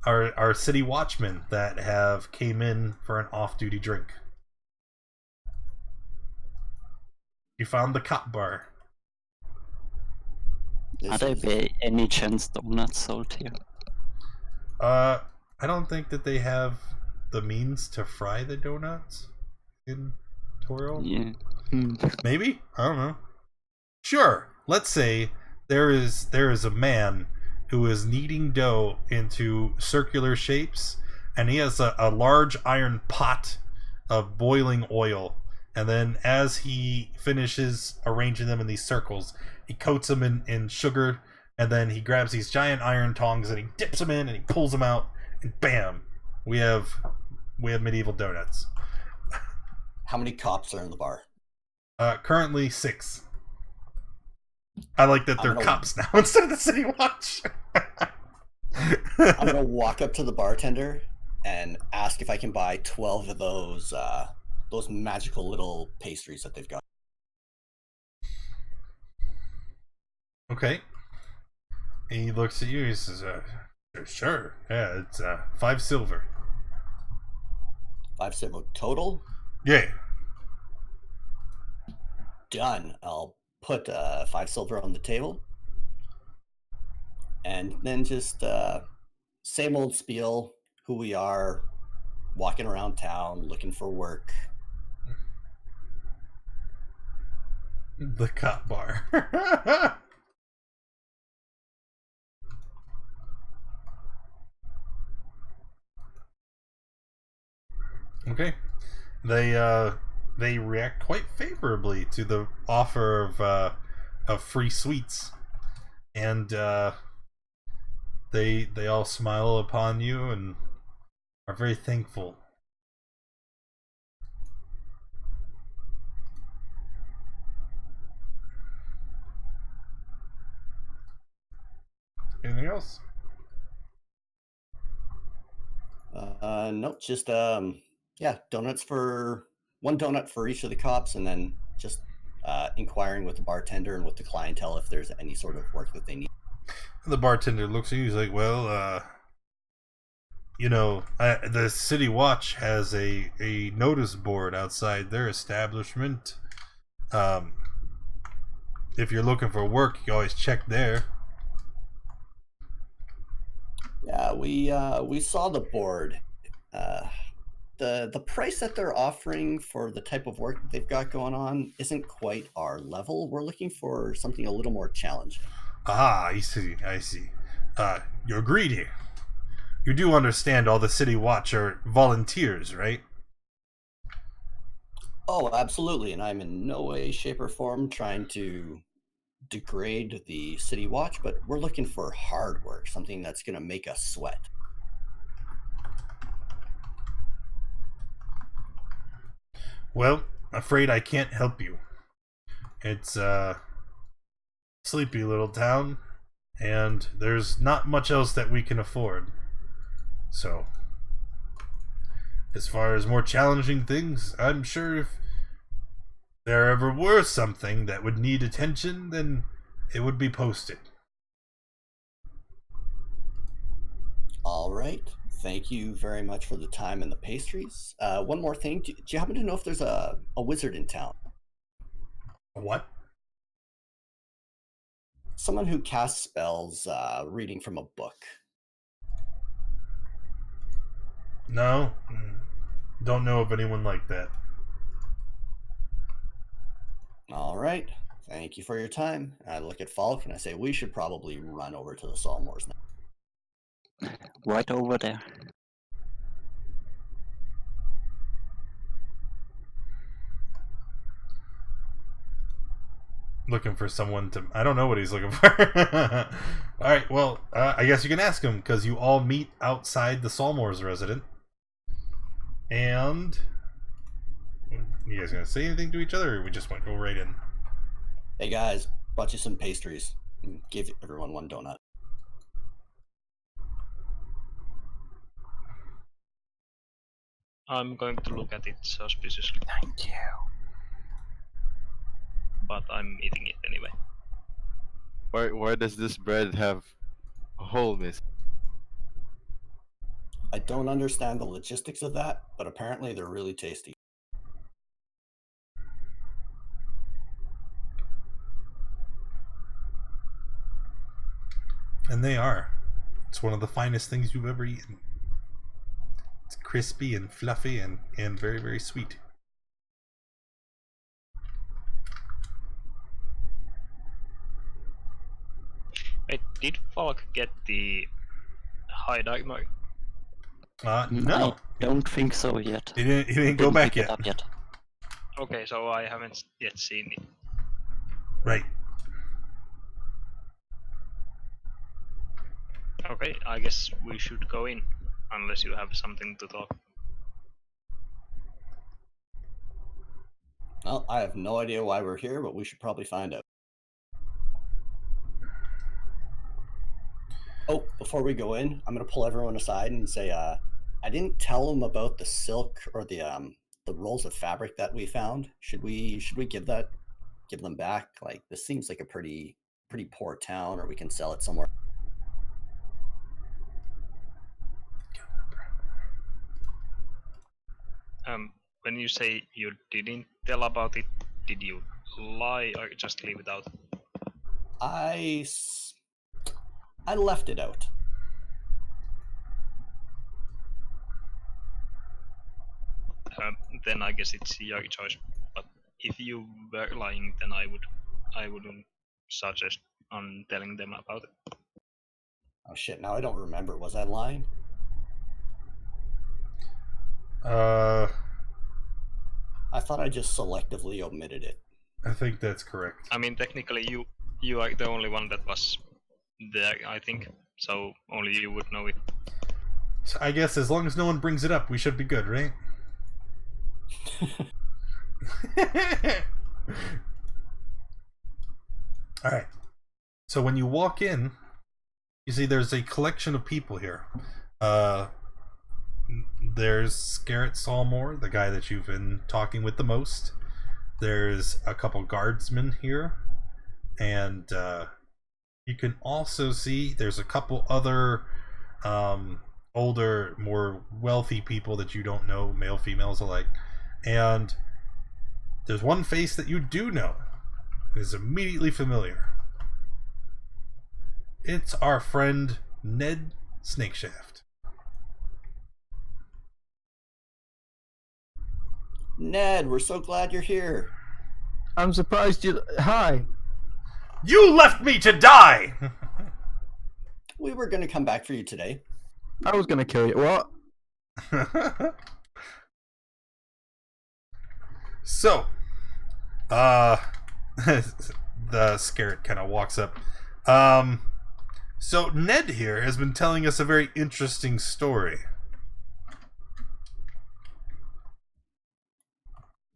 are city watchmen that have came in for an off-duty drink. You found the cop bar. Are there by any chance donuts sold here? I don't think that they have the means to fry the donuts in Toro. Yeah. Maybe? I don't know. Sure. Let's say there is a man who is kneading dough into circular shapes, and he has a large iron pot of boiling oil. And then as he finishes arranging them in these circles, he coats them in sugar, and then he grabs these giant iron tongs and he dips them in and he pulls them out, and bam, we have medieval donuts. How many cops are in the bar? Currently 6. I like that they're cops now instead of the city watch. I'm gonna walk up to the bartender and ask if I can buy 12 of those magical little pastries that they've got. Okay. He looks at you. He says, "Sure. Yeah, it's 5 silver." 5 silver total? Yeah. Done. I'll put 5 silver on the table, and then just same old spiel. Who we are, walking around town, looking for work. The cop bar. Okay. They react quite favorably to the offer of free sweets, and they all smile upon you and are very thankful. Anything else? Nope, just donuts for 1 donut for each of the cops, and then just inquiring with the bartender and with the clientele if there's any sort of work that they need. The bartender looks at you. He's like, "Well, the City Watch has a notice board outside their establishment. If you're looking for work, you always check there." Yeah, we saw the board. The price that they're offering for the type of work that they've got going on isn't quite our level. We're looking for something a little more challenging. Ah, I see. You're greedy. You do understand all the City Watch are volunteers, right? Oh, absolutely. And I'm in no way, shape, or form trying to degrade the City Watch, but we're looking for hard work, something that's going to make us sweat. Well, afraid I can't help you. It's a sleepy little town, and there's not much else that we can afford. So, as far as more challenging things, I'm sure if there ever were something that would need attention, then it would be posted. All right. Thank you very much for the time and the pastries. One more thing. Do you happen to know if there's a wizard in town? A what? Someone who casts spells reading from a book. No. Don't know of anyone like that. All right. Thank you for your time. I look at Falk and I say, we should probably run over to the Saltmarsh now. Right over there. looking for someone to... I don't know what he's looking for. Alright, well, I guess you can ask him, because you all meet outside the Saltmarsh residence. And... You guys gonna say anything to each other, or we just want to go right in? Hey guys, bought you some pastries. Give everyone one donut. I'm going to look at it suspiciously. Thank you. But I'm eating it anyway. Why does this bread have a hole missing? I don't understand the logistics of that, but apparently they're really tasty. And they are. It's one of the finest things you've ever eaten. It's crispy and fluffy and very, very sweet. Wait, did Falk get the high dynamo? No. I don't think so yet. He didn't go back pick it yet. up yet. Okay, so I haven't yet seen it. Right. Okay, I guess we should go in, unless you have something to talk. Well, I have no idea why we're here, but we should probably find out. Oh, before we go in, I'm going to pull everyone aside and say, I didn't tell them about the silk or the rolls of fabric that we found. Should we give them back? Like, this seems like a pretty poor town, or we can sell it somewhere. When you say you didn't tell about it, did you lie or just leave it out? I left it out. Then I guess it's your choice. But if you were lying, then I wouldn't suggest on telling them about it. Oh shit! Now I don't remember. Was I lying? I thought I just selectively omitted it. I think that's correct. I mean, technically, you are the only one that was there, I think. So only you would know it. So I guess as long as no one brings it up, we should be good, right? Alright. So when you walk in, you see there's a collection of people here. There's Scarrett Saltmarsh, the guy that you've been talking with the most. There's a couple guardsmen here. And you can also see there's a couple other older, more wealthy people that you don't know, male, females alike. And there's one face that you do know. It is immediately familiar. It's our friend Ned Snakeshaft. Ned, we're so glad you're here. I'm surprised you... Hi. You left me to die! We were going to come back for you today. I was going to kill you. What? So, the Scarrett kind of walks up. So Ned here has been telling us a very interesting story.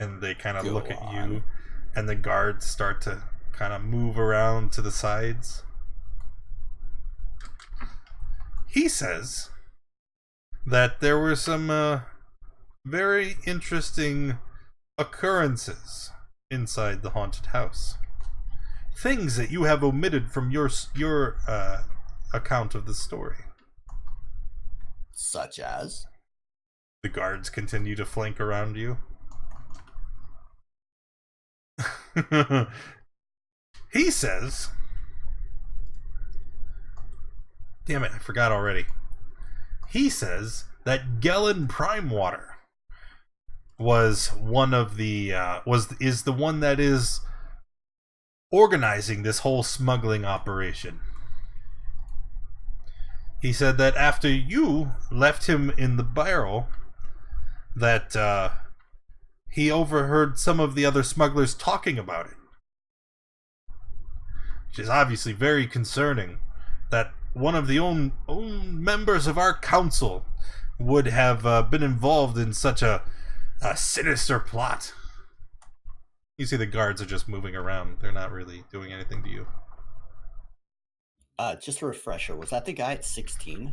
And they kind of look at you, and the guards start to kind of move around to the sides. He says that there were some very interesting occurrences inside the haunted house. Things that you have omitted from your account of the story. Such as? The guards continue to flank around you. He says... Damn it, I forgot already. He says that Gellin Primewater was one of the is the one that is organizing this whole smuggling operation. He said that after you left him in the barrel, that he overheard some of the other smugglers talking about it. which is obviously very concerning that one of the own members of our council would have been involved in such a sinister plot. You see the guards are just moving around. They're not really doing anything to you. Just a refresher, was that the guy at 16?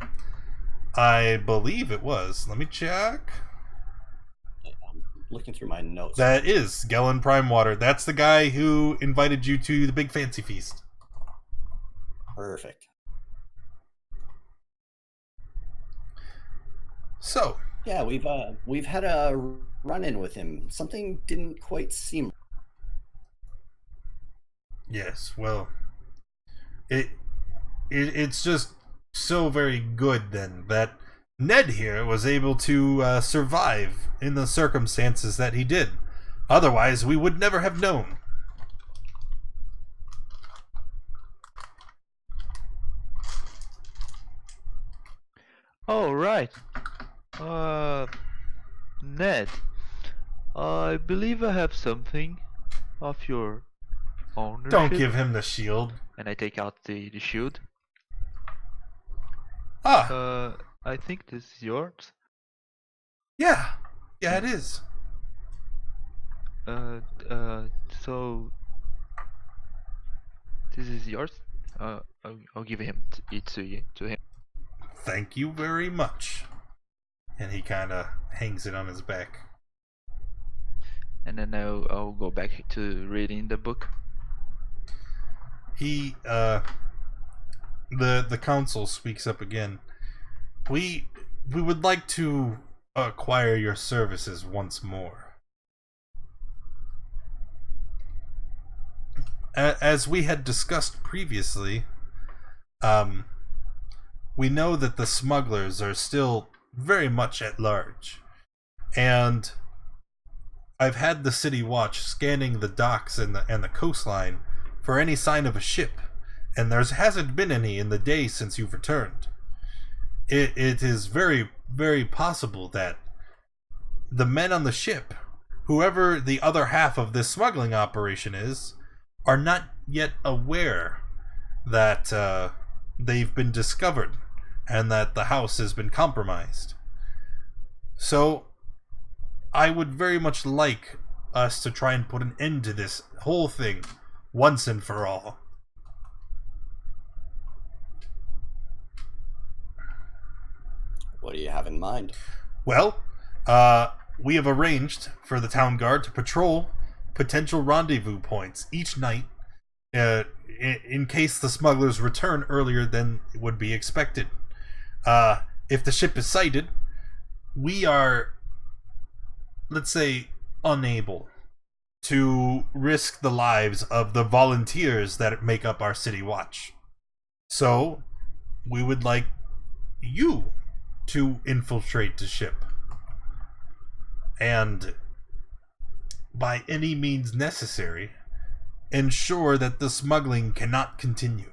I believe it was. Let me check. I'm looking through my notes. That is Gellin Primewater. That's the guy who invited you to the big fancy feast. Perfect. So. Yeah, we've had a run-in with him. Something didn't quite seem. Yes, well, it's just so very good then that Ned here was able to survive in the circumstances that he did. Otherwise, we would never have known. Oh, right. Ned, I believe I have something of your ownership. Don't give him the shield. And I take out the shield. Ah. I think this is yours. Yeah, it is. So this is yours. I'll give it to him. Thank you very much. And he kind of hangs it on his back. And then I'll go back to reading the book. He, the council speaks up again. We would like to acquire your services once more. As we had discussed previously, we know that the smugglers are still very much at large, and I've had the city watch scanning the docks and the coastline for any sign of a ship, and there hasn't been any in the day since you've returned. It is very, very possible that the men on the ship, whoever the other half of this smuggling operation is, are not yet aware that they've been discovered and that the house has been compromised. So I would very much like us to try and put an end to this whole thing once and for all. What do you have in mind? Well, we have arranged for the town guard to patrol potential rendezvous points each night in case the smugglers return earlier than would be expected. If the ship is sighted, we are, let's say, unable to risk the lives of the volunteers that make up our city watch. So, we would like you to infiltrate the ship and, by any means necessary, ensure that the smuggling cannot continue.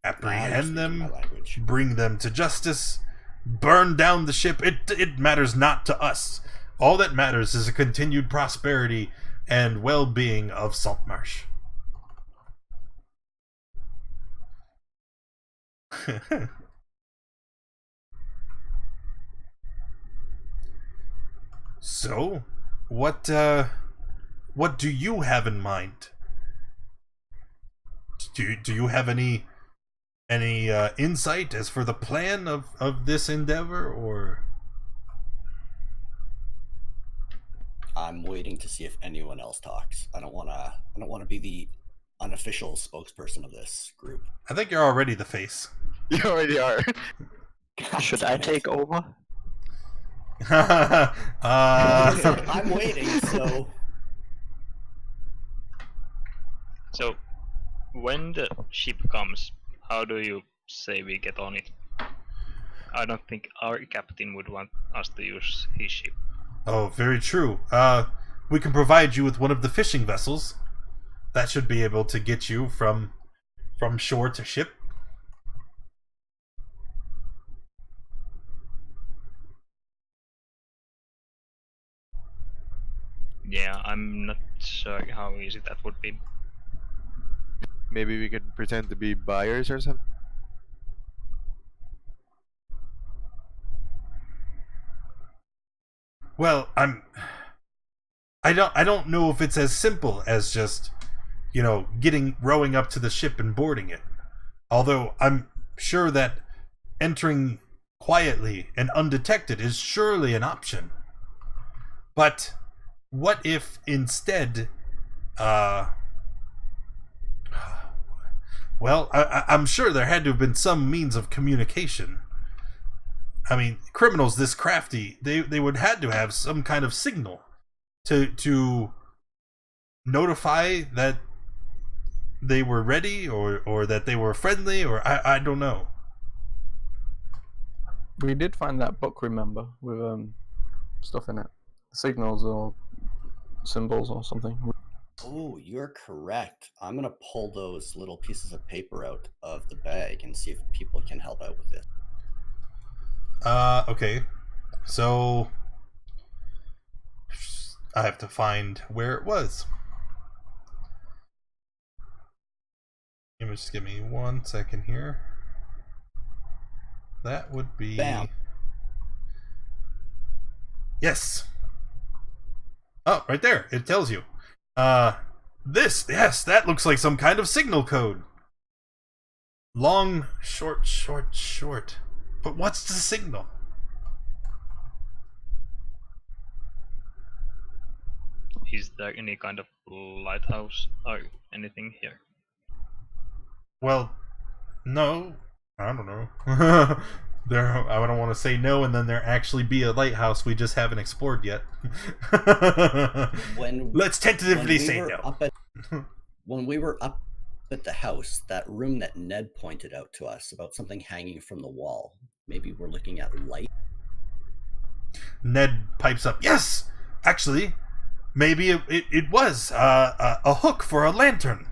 Apprehend them, bring them to justice, burn down the ship. It matters not to us. All that matters is the continued prosperity and well-being of Saltmarsh. So, what do you have in mind? Do you have any insight as for the plan of this endeavor, or? I'm waiting to see if anyone else talks. I don't want to be the unofficial spokesperson of this group. I think you're already the face. You already are. Should I take over? I'm waiting, so. So, when the ship comes, how do you say we get on it? I don't think our captain would want us to use his ship. Oh, very true. We can provide you with one of the fishing vessels. That should be able to get you from shore to ship. Yeah, I'm not sure how easy that would be. maybe we could pretend to be buyers or something. Well, I don't know if it's as simple as just, rowing up to the ship and boarding it. Although I'm sure that entering quietly and undetected is surely an option. But what if instead, well, I'm sure there had to have been some means of communication. I mean, criminals this crafty, they would had to have some kind of signal to notify that they were ready or that they were friendly, or I don't know. We did find that book, remember, with stuff in it. Signals or symbols or something. Oh, you're correct. I'm going to pull those little pieces of paper out of the bag and see if people can help out with it. Okay. So I have to find where it was. Just give me 1 second here. That would be... Bam. Yes. Oh, right there. It tells you. Yes, that looks like some kind of signal code. Long, short, short, short. But what's the signal? Is there any kind of lighthouse or anything here? Well, no. I don't know. I don't want to say no and then there actually be a lighthouse we just haven't explored yet. Let's tentatively say no. When we were up at the house, that room that Ned pointed out to us about something hanging from the wall, maybe we're looking at light? Ned pipes up, yes! Actually, maybe it was a hook for a lantern.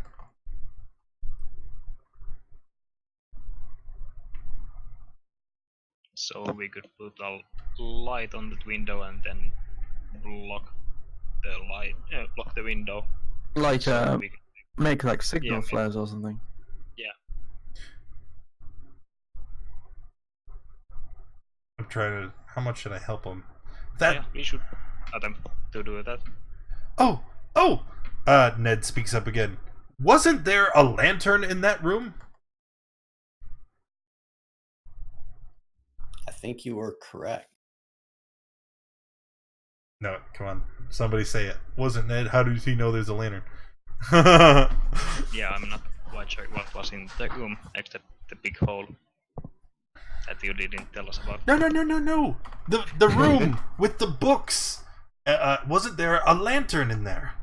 So we could put a light on that window and then block the window. Like So make like signal Yeah, flares or something. I'm trying to... How much should I help him? Yeah, we should attempt to do that. Oh! Ned speaks up again. Wasn't there a lantern in that room? I think you were correct. No, come on. Somebody say it. Wasn't Ned? How does he know there's a lantern? Yeah, I'm not quite sure what was in the room except the big hole that you didn't tell us about. No. The room with the books. Wasn't there a lantern in there?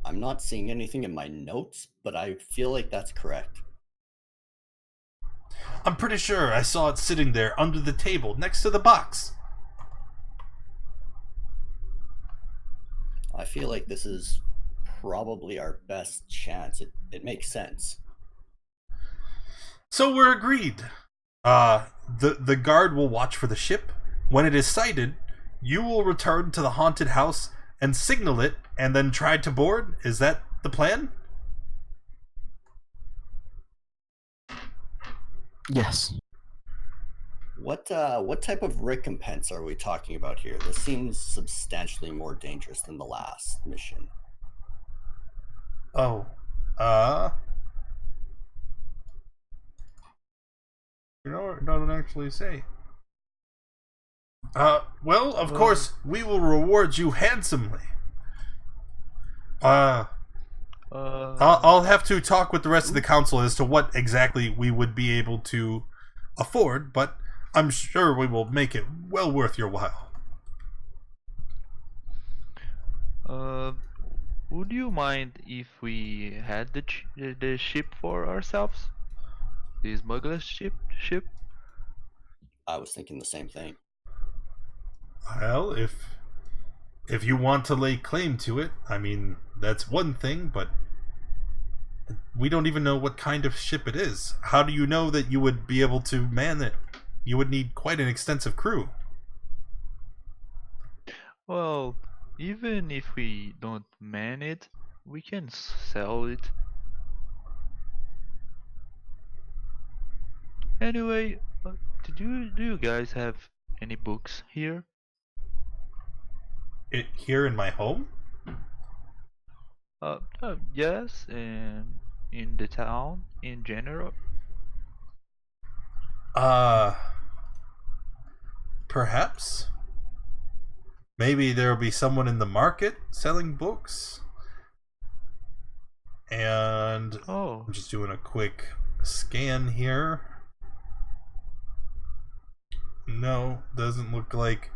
I'm not seeing anything in my notes, but I feel like that's correct. I'm pretty sure I saw it sitting there under the table next to the box. I feel like this is probably our best chance. It makes sense. So we're agreed. The guard will watch for the ship. When it is sighted, you will return to the haunted house and signal it and then try to board? Is that the plan? Yes. What type of recompense are we talking about here? This seems substantially more dangerous than the last mission. Oh. It doesn't actually say. Well, of course, we will reward you handsomely. I'll have to talk with the rest of the council as to what exactly we would be able to afford, but I'm sure we will make it well worth your while. Would you mind if we had the ship for ourselves? The smuggler's ship? I was thinking the same thing. Well, if you want to lay claim to it, I mean, that's one thing, but we don't even know what kind of ship it is. How do you know that you would be able to man it? You would need quite an extensive crew. Well, even if we don't man it, we can sell it. Anyway, do you guys have any books here? Here in my home? Yes, and in the town in general. Perhaps. Maybe there'll be someone in the market selling books. And Oh, I'm just doing a quick scan here. No, doesn't look like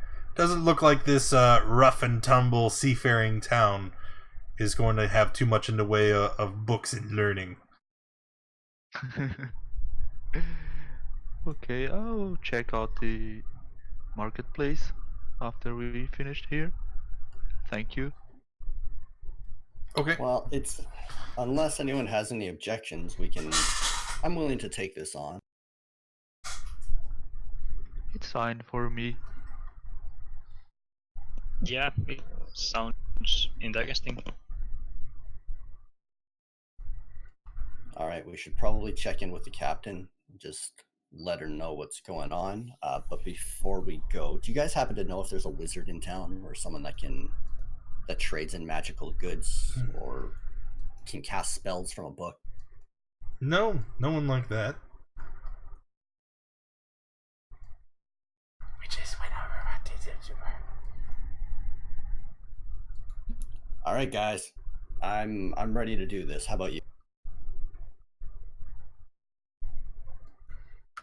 this rough and tumble seafaring town is going to have too much in the way of books and learning. okay. I'll check out the marketplace after we finished here. Thank you. Okay. Well, it's unless anyone has any objections, I'm willing to take this on. It's fine for me. Yeah, it sounds interesting. All right, we should probably check in with the captain, just let her know what's going on. But before we go, do you guys happen to know if there's a wizard in town or someone that trades in magical goods or can cast spells from a book? No one like that. We just went over what they did to her. All right, guys, I'm ready to do this. How about you?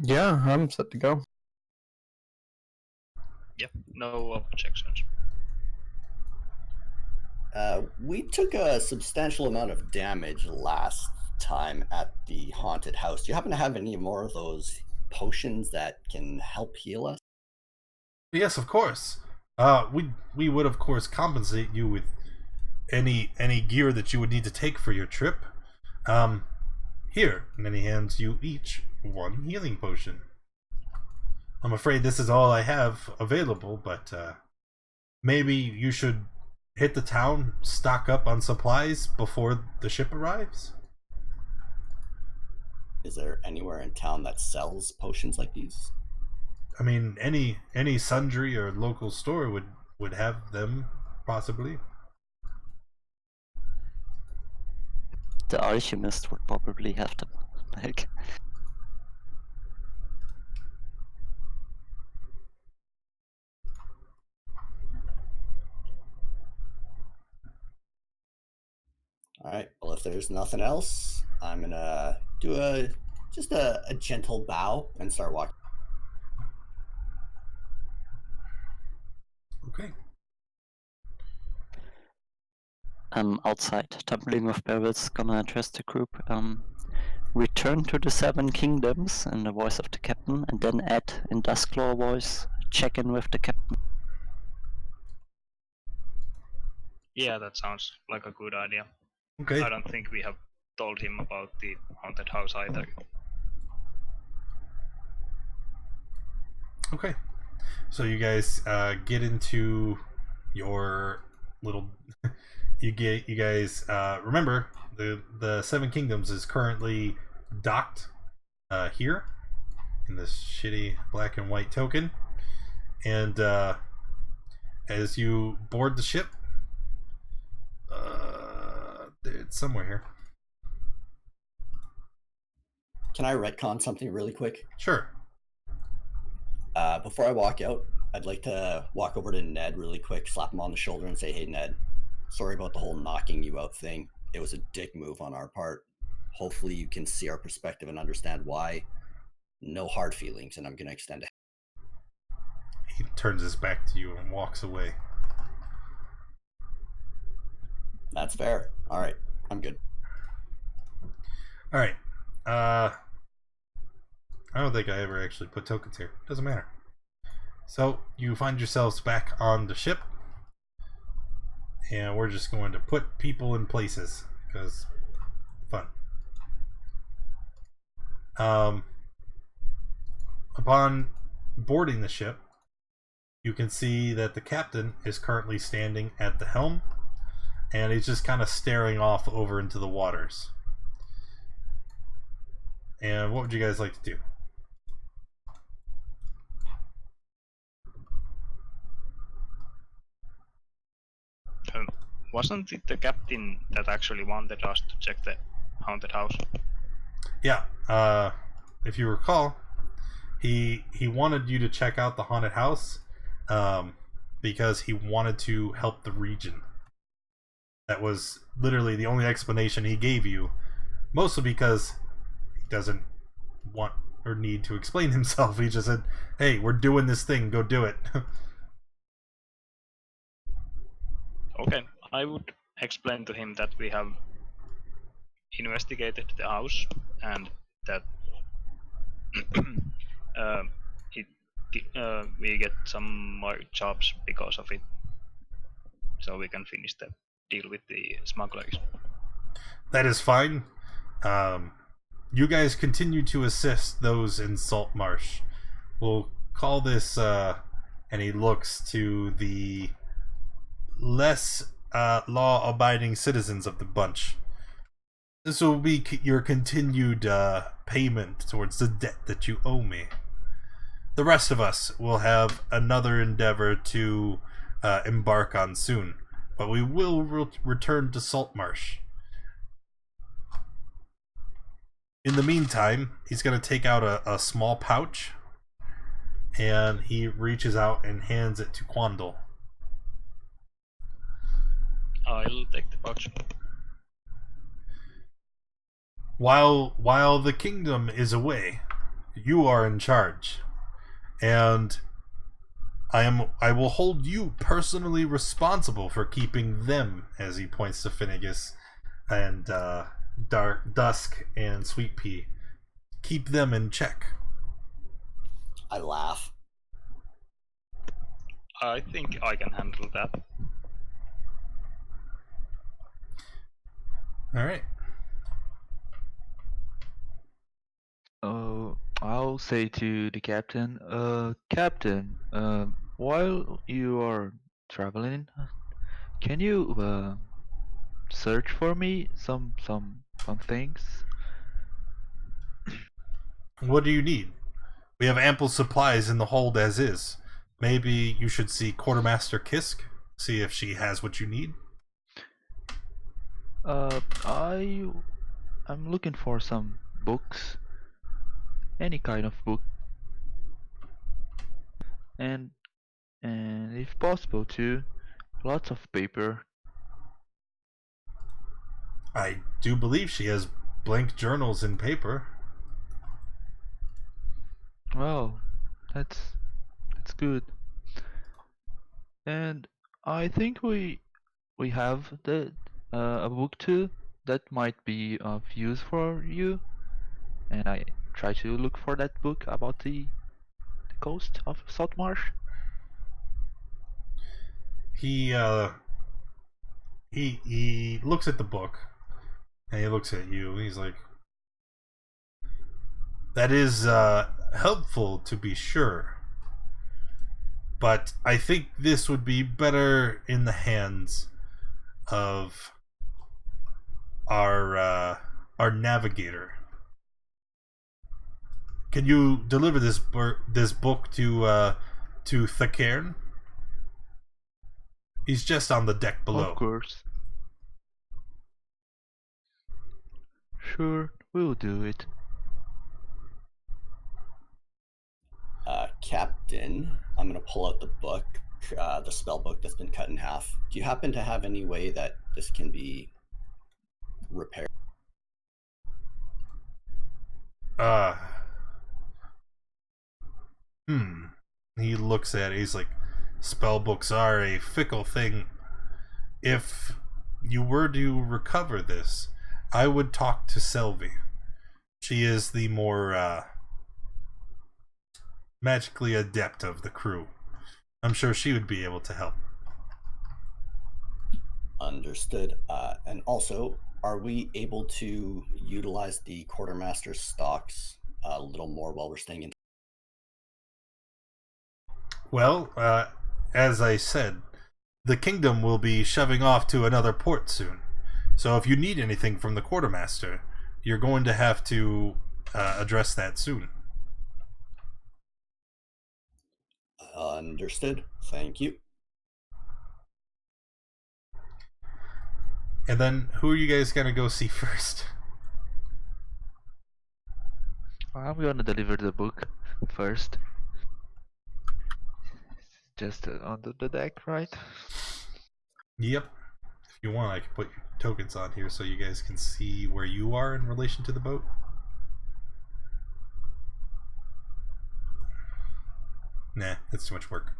Yeah, I'm set to go. Yep, no objections. We took a substantial amount of damage last time at the haunted house. Do you happen to have any more of those potions that can help heal us? Yes, of course. We would of course compensate you with any gear that you would need to take for your trip. Here, and then he hands you each one healing potion. I'm afraid this is all I have available, but maybe you should hit the town, stock up on supplies before the ship arrives. Is there anywhere in town that sells potions like these? I mean, any sundry or local store would have them, possibly. The alchemist would probably have them. Like, All right. Well, if there's nothing else, I'm gonna do a gentle bow and start walking. Okay. outside, Tumbling of Barrels gonna address the group. Return to the Seven Kingdoms in the voice of the captain, and then add in Duskclaw voice, check in with the captain. Yeah, that sounds like a good idea. Okay. I don't think we have told him about the haunted house either. Okay. So you guys get into your little. You guys remember the Seven Kingdoms is currently docked here in this shitty black and white token, and as you board the ship, it's somewhere here. Can I retcon something really quick? Sure. Before I walk out, I'd like to walk over to Ned really quick, slap him on the shoulder, and say, "Hey, Ned, sorry about the whole knocking you out thing. It was a dick move on our part. Hopefully you can see our perspective and understand why. No hard feelings, and I'm going to extend it." He turns his back to you and walks away. That's fair. All right, I'm good. All right. I don't think I ever actually put tokens here. Doesn't matter. So you find yourselves back on the ship, and we're just going to put people in places because fun. Upon boarding the ship, you can see that the captain is currently standing at the helm, and he's just kind of staring off over into the waters. And what would you guys like to do? Wasn't it the captain that actually wanted us to check the haunted house? Yeah, if you recall, he wanted you to check out the haunted house because he wanted to help the region. That was literally the only explanation he gave you, mostly because he doesn't want or need to explain himself. He just said, hey, we're doing this thing, go do it. Okay, I would explain to him that we have investigated the house and that we get some more jobs because of it, so we can finish the deal with the smugglers. That is fine. You guys continue to assist those in Saltmarsh. We'll call this, and he looks to the less law-abiding citizens of the bunch. This will be your continued payment towards the debt that you owe me. The rest of us will have another endeavor to embark on soon, but we will return to Saltmarsh. In the meantime, he's going to take out a small pouch, and he reaches out and hands it to Quandle. I'll take the pouch. While the kingdom is away, you are in charge, and I will hold you personally responsible for keeping them, as he points to Finnegas and Dusk and Sweet Pea. Keep them in check. I laugh. I think I can handle that. All right. I'll say to the captain, Captain, while you are traveling, can you search for me some things? What do you need? We have ample supplies in the hold as is. Maybe you should see Quartermaster Kisk, see if she has what you need. I'm looking for some books, any kind of book, and if possible too, lots of paper. I do believe she has blank journals in paper. Well, that's good. And I think we have a book too that might be of use for you. And I try to look for that book about the coast of Saltmarsh. He looks at the book, and he looks at you, and he's like, that is helpful to be sure, but I think this would be better in the hands of our navigator. Can you deliver this book to Thacairn? He's just on the deck below. Of course. Sure, we'll do it. Captain, I'm going to pull out the book, the spell book that's been cut in half. Do you happen to have any way that this can be repaired? He looks at it, he's like, spell books are a fickle thing. If you were to recover this, I would talk to Selvi. She is the more magically adept of the crew. I'm sure she would be able to help. Understood. And also, are we able to utilize the quartermaster's stocks a little more while we're staying in? Well, as I said, the kingdom will be shoving off to another port soon. So if you need anything from the quartermaster, you're going to have to address that soon. Understood. Thank you. And then, who are you guys going to go see first? I'm gonna deliver the book first. Just onto the deck, right? Yep. If you want, I can put your tokens on here so you guys can see where you are in relation to the boat. Nah, it's too much work.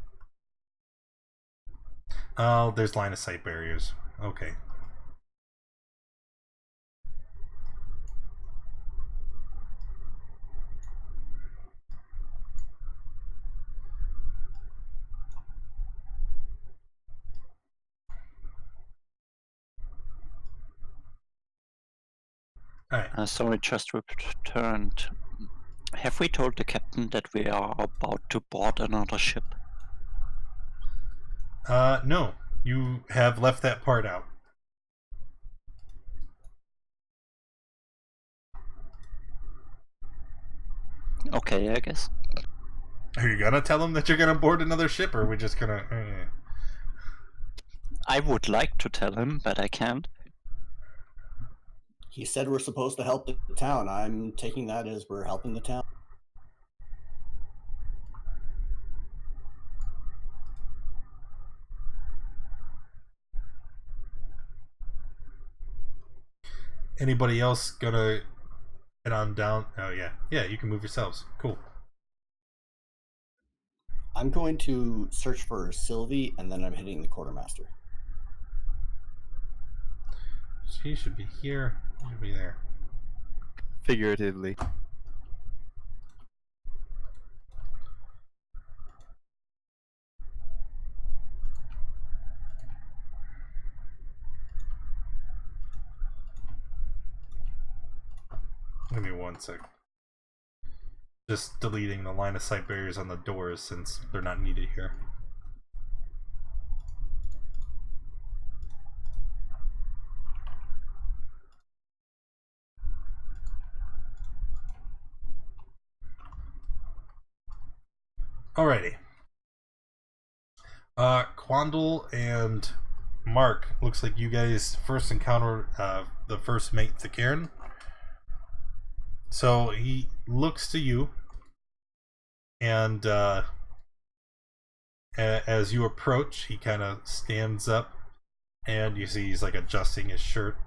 Oh, there's line of sight barriers. Okay. Alright. Sorry, just returned. Have we told the captain that we are about to board another ship? No. You have left that part out. Okay, I guess. Are you gonna tell him that you're gonna board another ship, or are we just gonna... I would like to tell him, but I can't. He said we're supposed to help the town. I'm taking that as we're helping the town. Anybody else gonna head on down? Oh, yeah. Yeah, you can move yourselves. Cool. I'm going to search for Sylvie, and then I'm hitting the quartermaster. She should be here. She should be there. Figuratively. Give me one sec. Just deleting the line of sight barriers on the doors since they're not needed here. Alrighty. Quandle and Mark, looks like you guys first encountered the first mate, the Cairn. So he looks to you, and as you approach, he kind of stands up, and you see he's like adjusting his shirt.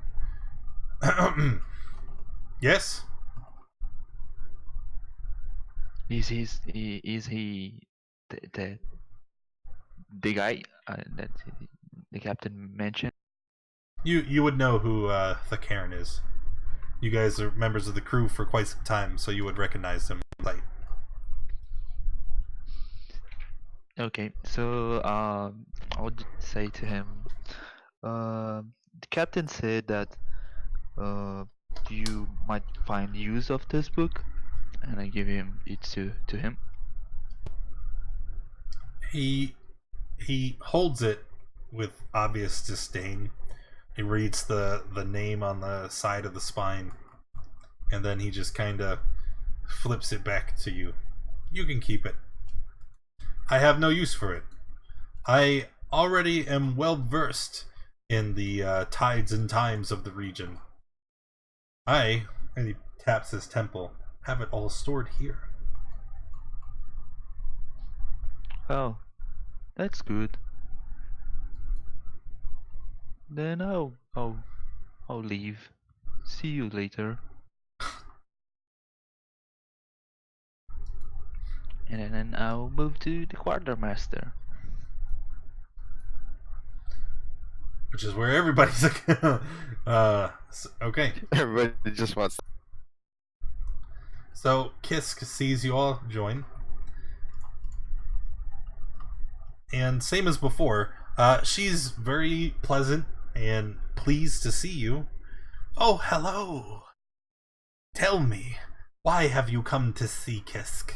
Yes? Is he the guy that the captain mentioned? You would know who the Cairn is. You guys are members of the crew for quite some time, so you would recognize him. Like, Okay, so I would say to him, the captain said that you might find use of this book, and I give him it to him. he holds it with obvious disdain. He reads the name on the side of the spine, and then he just kind of flips it back to you. You can keep it. I have no use for it. I already am well versed in the tides and times of the region. And he taps his temple, have it all stored here. Oh, that's good. Then I'll leave. See you later. And then I'll move to the quartermaster. Which is where everybody's okay. Everybody just wants. So Kisk sees you all join, and same as before, she's very pleasant and pleased to see you. Oh, hello. Tell me, why have you come to see Kisk?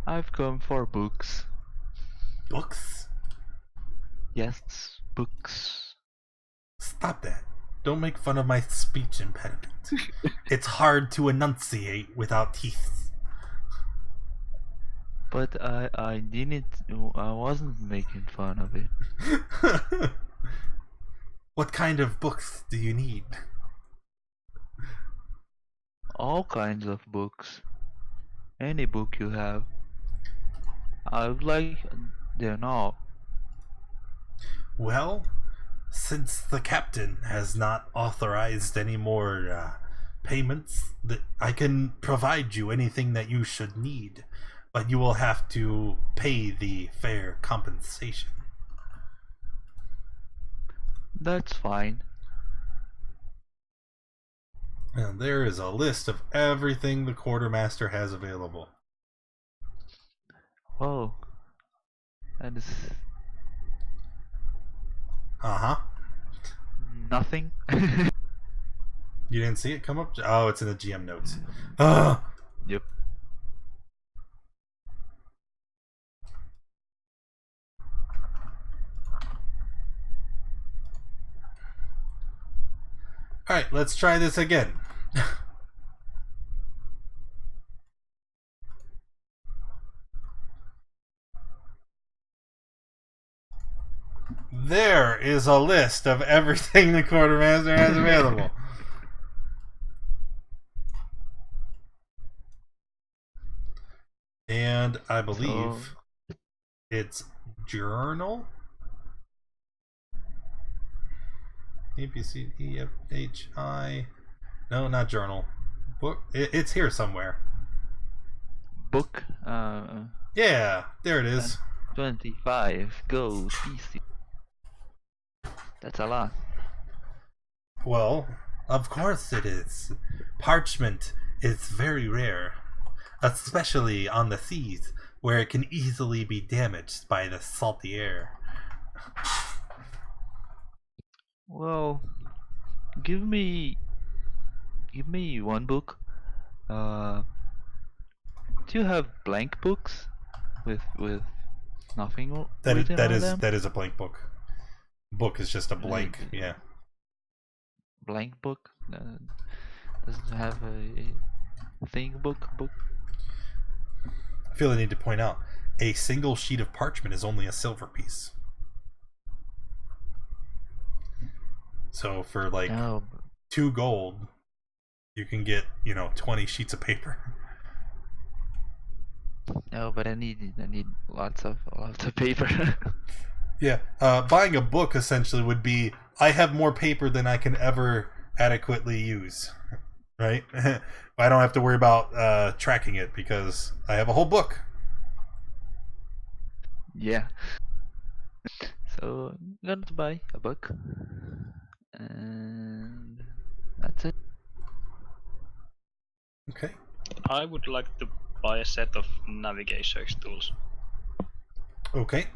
I've come for books. Books? Yes, books. Stop that. Don't make fun of my speech impediment. It's hard to enunciate without teeth. But I didn't. I wasn't making fun of it. What kind of books do you need? All kinds of books. Any book you have. I would like them all. Well, since the captain has not authorized any more payments, that I can provide you anything that you should need, but you will have to pay the fair compensation. That's fine. And there is a list of everything the quartermaster has available. Whoa. That is Uh-huh. nothing. You didn't see it come up? Oh, it's in the GM notes. Ugh. Yep. Alright, let's try this again. There is a list of everything the quartermaster has available. And I believe it's journal. A, B, C, D, F, H, I. No, not journal. Book. It's here somewhere. Book. Yeah, there it is. 25 gold pieces. That's a lot. Well, of course it is. Parchment is very rare, especially on the seas, where it can easily be damaged by the salty air. Well, give me one book. Do you have blank books with nothing written on them? That is a blank book. Book is just a blank, yeah. Blank book? Doesn't have a thing book? I feel the need to point out, a single sheet of parchment is only a silver piece. So for like 2 gold, you can get, 20 sheets of paper. No, but I need lots of paper. Yeah, buying a book essentially would be, I have more paper than I can ever adequately use, right? I don't have to worry about tracking it because I have a whole book. Yeah. So I'm going to buy a book, and that's it. Okay. I would like to buy a set of navigation tools. Okay.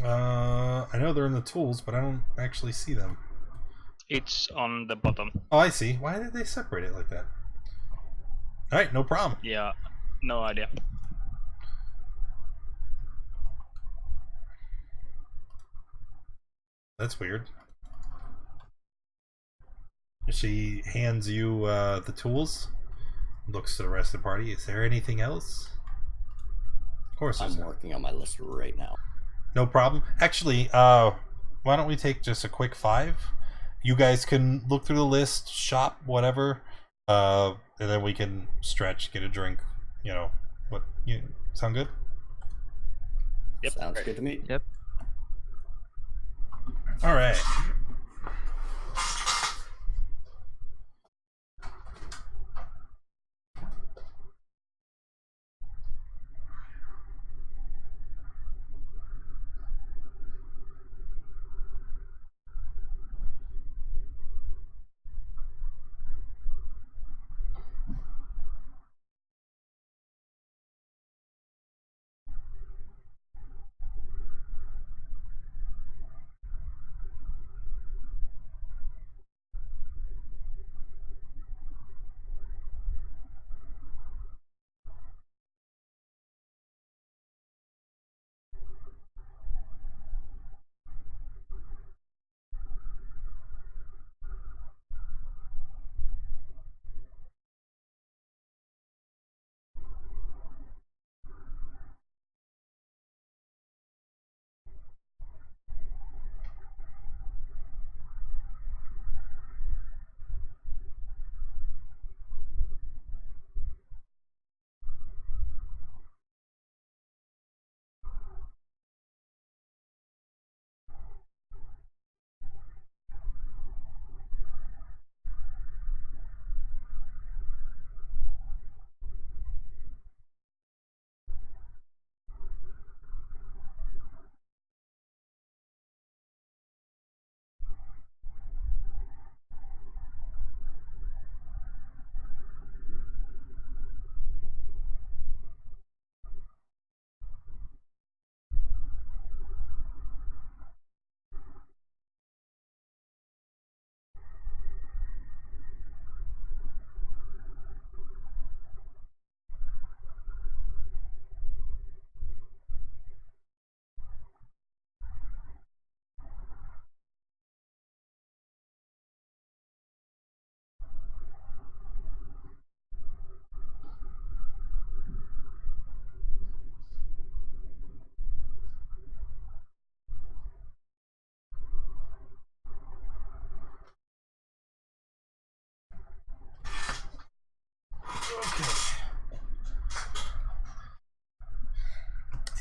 I know they're in the tools, but I don't actually see them. It's on the bottom. Oh, I see. Why did they separate it like that? Alright, no problem. Yeah, no idea. That's weird. She hands you the tools, looks to the rest of the party. Is there anything else? Of course. I'm working on my list right now. No problem. Actually, why don't we take just a quick 5? You guys can look through the list, shop, whatever, and then we can stretch, get a drink. What? Sound good? Yep. Sounds good to me. Yep. All right.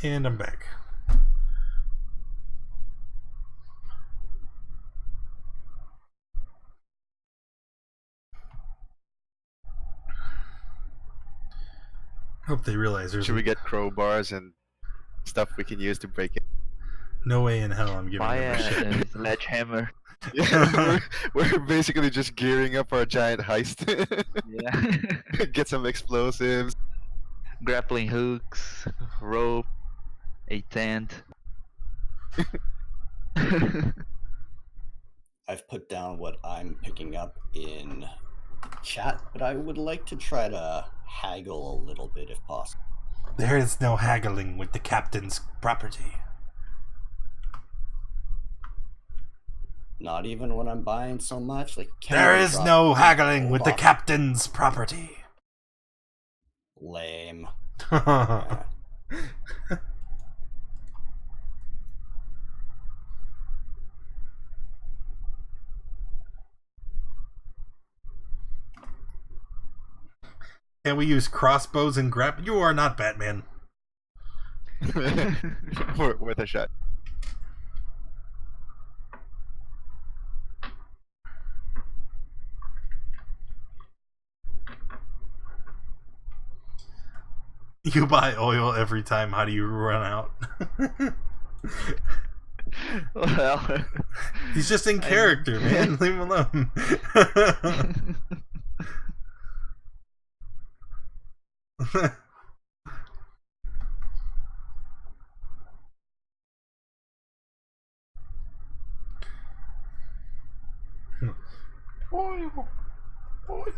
And I'm back. Hope they realize there's. Should we get crowbars and stuff we can use to break it? No way in hell I'm giving Buy them a shit. a sledgehammer. Yeah, we're basically just gearing up our giant heist. Yeah. Get some explosives. Grappling hooks, rope, a tent. I've put down what I'm picking up in chat, but I would like to try to haggle a little bit if possible. There is no haggling with the captain's property. Not even when I'm buying so much. Like, There is no haggling with the captain's property. Lame. Can we use crossbows and grab? You are not Batman. Worth a shot. You buy oil every time. How do you run out? Well, He's just in character, man. Leave him alone.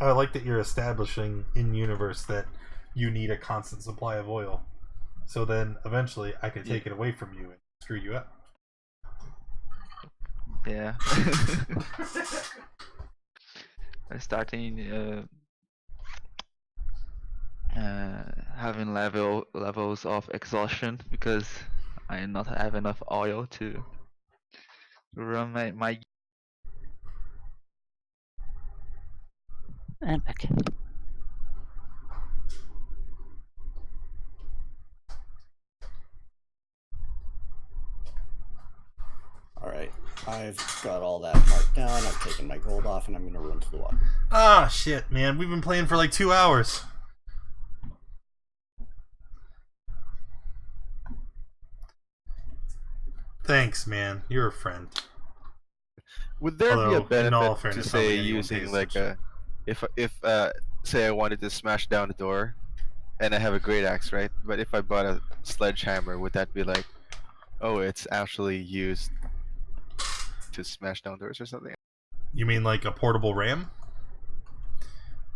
I like that you're establishing in universe that you need a constant supply of oil. So then eventually I can take it away from you and screw you up. yeah. I'm starting having levels of exhaustion because I not have enough oil to run my And back. Alright, I've got all that marked down. I've taken my gold off, and I'm going to run to the water. Ah, shit, man. We've been playing for like 2 hours. Thanks, man. You're a friend. Would there be Although, a in all benefit fairness, to I don't say think anyone using pays like attention. if say I wanted to smash down the door, and I have a great axe, right? But if I bought a sledgehammer, would that be like, oh, it's actually used to smash down doors or something? You mean like a portable ram?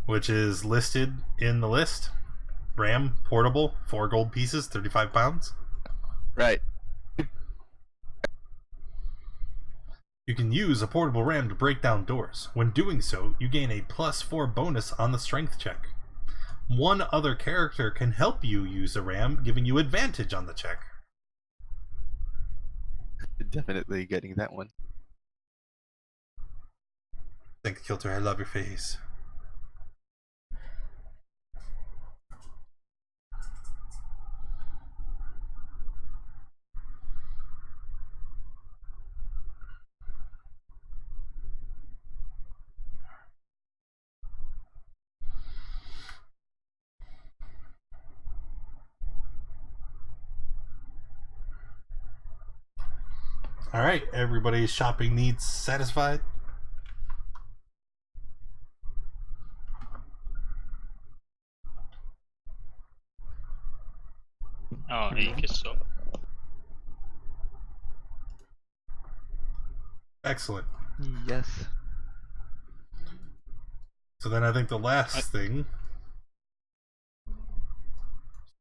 Which is listed in the list. Ram, portable, 4 gold pieces, 35 pounds. Right. You can use a portable ram to break down doors. When doing so, you gain a +4 bonus on the strength check. One other character can help you use a ram, giving you advantage on the check. Definitely getting that one. Thanks, Kilter. I love your face. Alright, everybody's shopping needs satisfied. Ja, det gick så. Excellent. yes. So then I think the last thing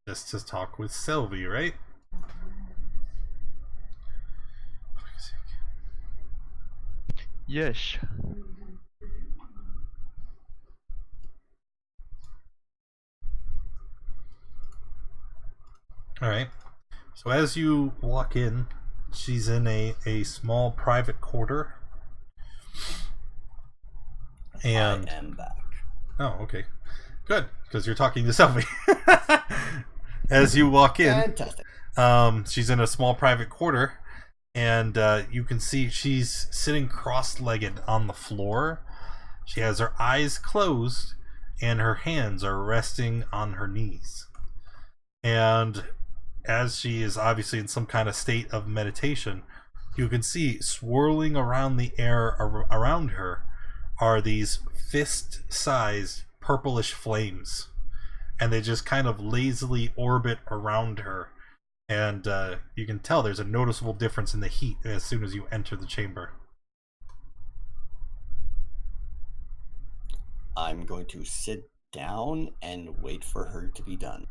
is to talk with Sylvie, right? Yes. Alright. So as you walk in, she's in a small private quarter. And I am back. oh, okay. Good, because you're talking to Sylvie. As you walk in, Fantastic. She's in a small private quarter, and you can see she's sitting cross-legged on the floor. She has her eyes closed, and her hands are resting on her knees. And as she is obviously in some kind of state of meditation, you can see swirling around the air around her are these fist-sized purplish flames, and they just kind of lazily orbit around her. And you can tell there's a noticeable difference in the heat as soon as you enter the chamber. I'm going to sit down and wait for her to be done.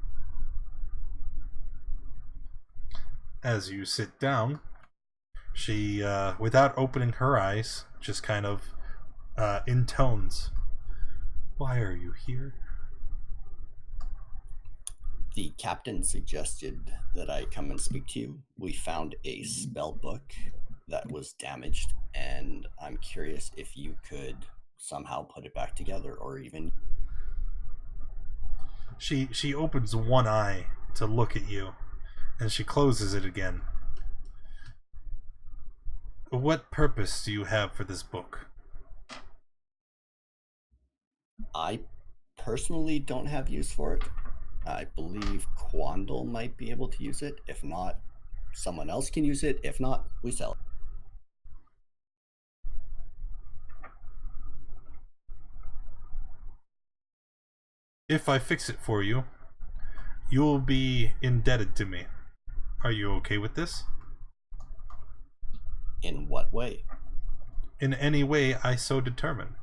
As you sit down, she, without opening her eyes, just kind of intones, "Why are you here?" The captain suggested that I come and speak to you. We found a spell book that was damaged, and I'm curious if you could somehow put it back together, or even... She opens one eye to look at you, and she closes it again. "What purpose do you have for this book?" I personally don't have use for it. I believe Quandle might be able to use it. If not, someone else can use it. If not, we sell it. "If I fix it for you, you will be indebted to me. Are you okay with this?" In what way? "In any way I so determine."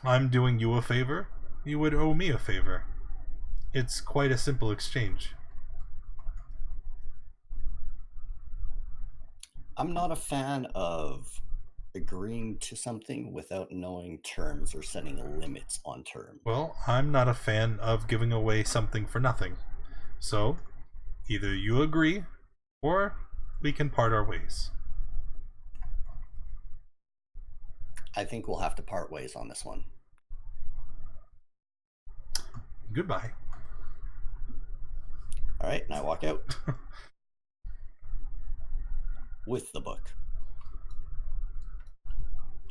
"I'm doing you a favor. You would owe me a favor. It's quite a simple exchange." I'm not a fan of agreeing to something without knowing terms or setting limits on terms. "Well, I'm not a fan of giving away something for nothing. So, either you agree, or we can part our ways." I think we'll have to part ways on this one. "Goodbye." All right, and I walk out with the book.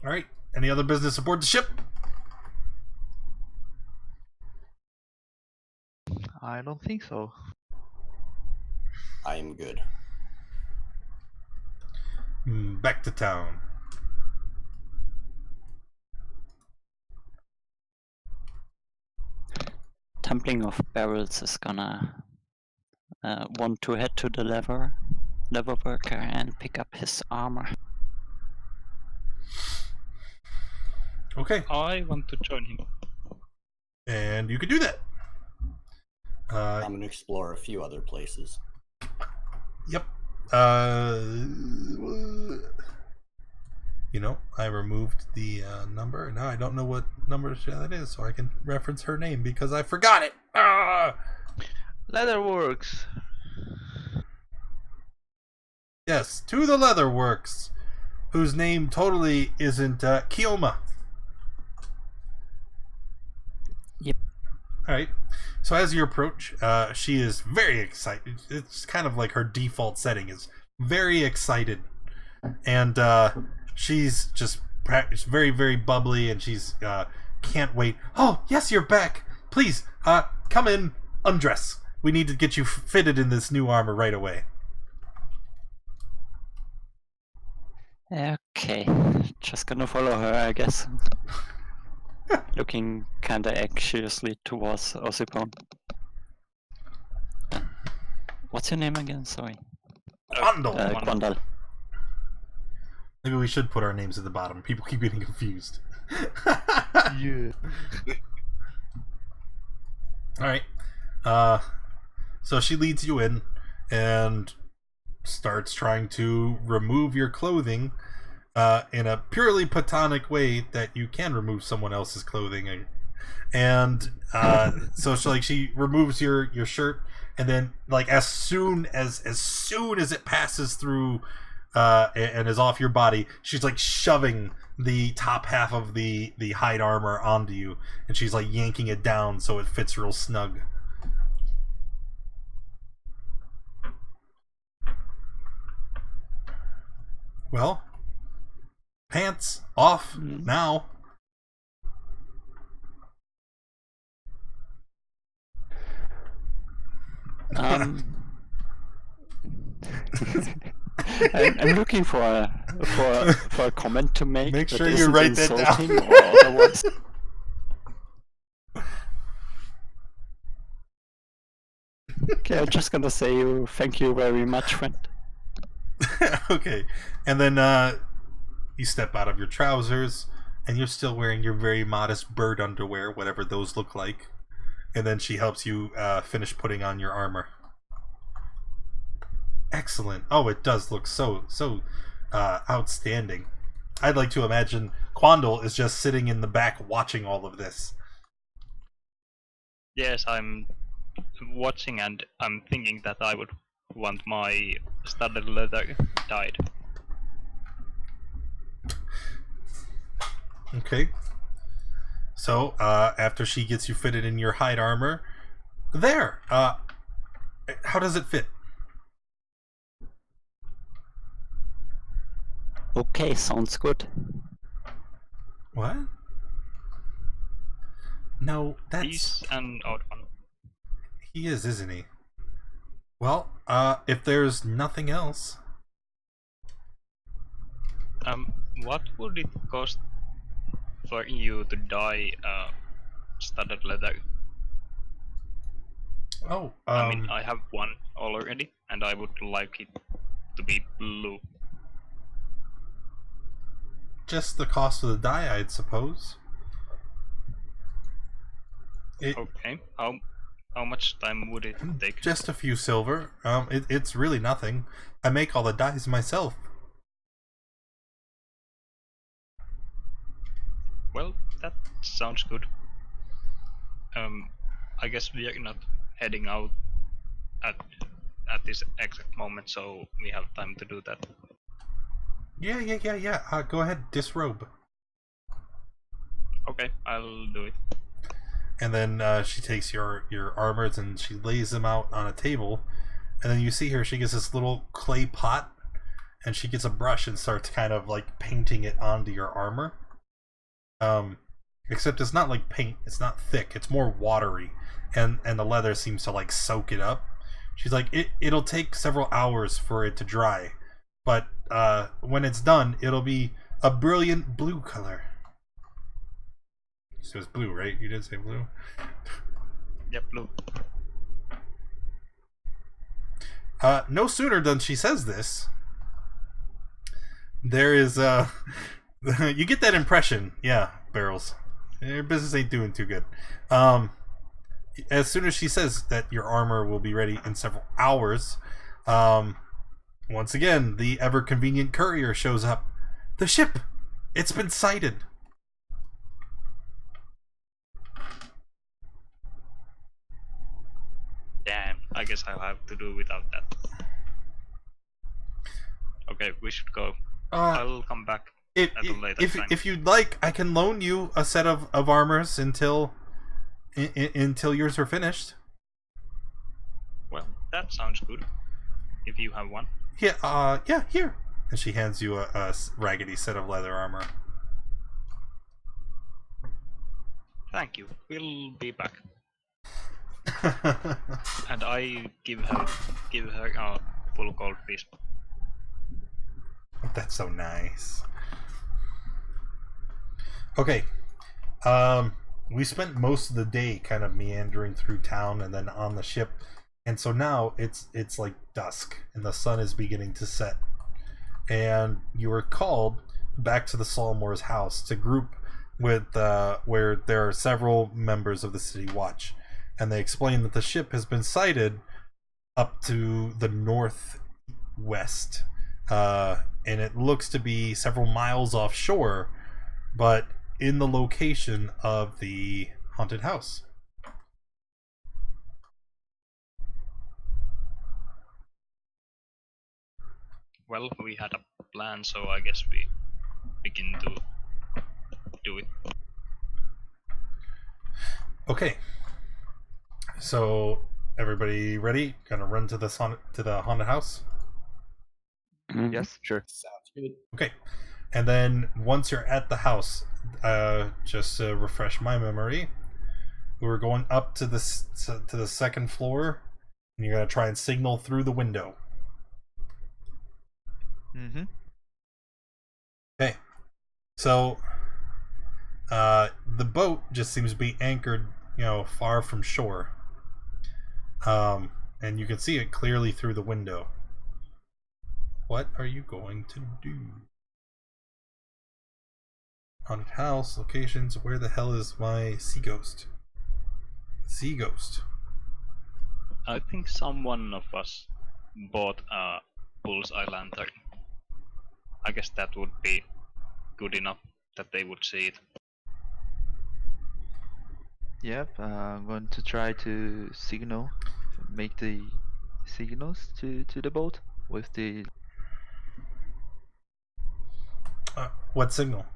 All right. Any other business aboard the ship? I don't think so. I am good. Back to town. Tumbling of Barrels is gonna want to head to the leather worker and pick up his armor. Okay. I want to join him. And you can do that. I'm going to explore a few other places. Yep. You know, I removed the number. Now I don't know what number that is, so I can reference her name because I forgot it. Leatherworks. Yes, to the Leatherworks, whose name totally isn't Kioma. Yep. All right. So as you approach, she is very excited. It's kind of like her default setting is very excited, and she's just very, very bubbly, and she's can't wait. "Oh, yes, you're back. Please, come in, undress. We need to get you fitted in this new armor right away." Okay, just gonna follow her, I guess. Looking kinda anxiously towards Ossipon. What's your name again? Sorry. Quandle. Quandle. Maybe we should put our names at the bottom. People keep getting confused. Yeah. Alright. So she leads you in and starts trying to remove your clothing in a purely platonic way that you can remove someone else's clothing. And so she removes your shirt, and then like as soon as it passes through and is off your body. She's like shoving the top half of the hide armor onto you, and she's like yanking it down so it fits real snug. Well, pants off now. I'm looking for a comment to make. Make sure that you isn't write that insulting down. or otherwise. Okay, I'm just gonna say thank you very much, friend. Okay, and then you step out of your trousers, and you're still wearing your very modest bird underwear, whatever those look like. And then she helps you finish putting on your armor. Excellent. Oh, it does look so outstanding. I'd like to imagine Quandle is just sitting in the back watching all of this. Yes, I'm watching and I'm thinking that I would want my studded leather dyed. Okay. So, after she gets you fitted in your hide armor, there! How does it fit? Okay, sounds good. What? No, that's... He's an odd one. He is, isn't he? Well, if there's nothing else... What would it cost for you to dye studded leather? Oh, I mean, I have one already, and I would like it to be blue. just the cost of the dye, I'd suppose. Okay. How much time would it take? Just a few silver. It's really nothing. I make all the dyes myself. Well, that sounds good. I guess we are not heading out at this exact moment, so we have time to do that. Yeah. Go ahead, disrobe. Okay, I'll do it. And then she takes your armors and she lays them out on a table. And then you see her, she gets this little clay pot, and she gets a brush and starts kind of like painting it onto your armor. Except it's not like paint, it's not thick, it's more watery, and the leather seems to like soak it up. She's like, it'll take several hours for it to dry, but when it's done, it'll be a brilliant blue color. So it's blue, right? You did say blue? Yep, blue. No sooner than she says this, there is you get that impression, yeah, Barrels. Your business ain't doing too good. As soon as she says that your armor will be ready in several hours, once again, the ever-convenient courier shows up. The ship! It's been sighted! Damn, I guess I'll have to do without that. Okay, we should go. I'll come back at a later time. If you'd like, I can loan you a set of armors until yours are finished. Well, that sounds good. If you have one. Yeah, here. And she hands you a raggedy set of leather armor. Thank you. We'll be back. And I give her a full gold piece. That's so nice. Okay. We spent most of the day kind of meandering through town and then on the ship, and so now it's like dusk and the sun is beginning to set, and you were called back to the Saltmarsh house to group with where there are several members of the city watch, and they explain that the ship has been sighted up to the northwest, and it looks to be several miles offshore, but in the location of the haunted house. Well, we had a plan, so I guess we begin to do it. Okay. So everybody ready? Gonna run to the haunted house? Mhm. Yes, sure. Sounds good. Okay. And then once you're at the house, just to refresh my memory, we're going up to the second floor, and you're gonna try and signal through the window. Mm-hmm. Okay. So the boat just seems to be anchored, far from shore. And you can see it clearly through the window. What are you going to do? Haunted house, locations, where the hell is my sea ghost? Sea ghost. I think someone of us bought a bullseye lantern. I guess that would be good enough that they would see it. Yep, I'm going to try to make the signals to the boat with the... What signal?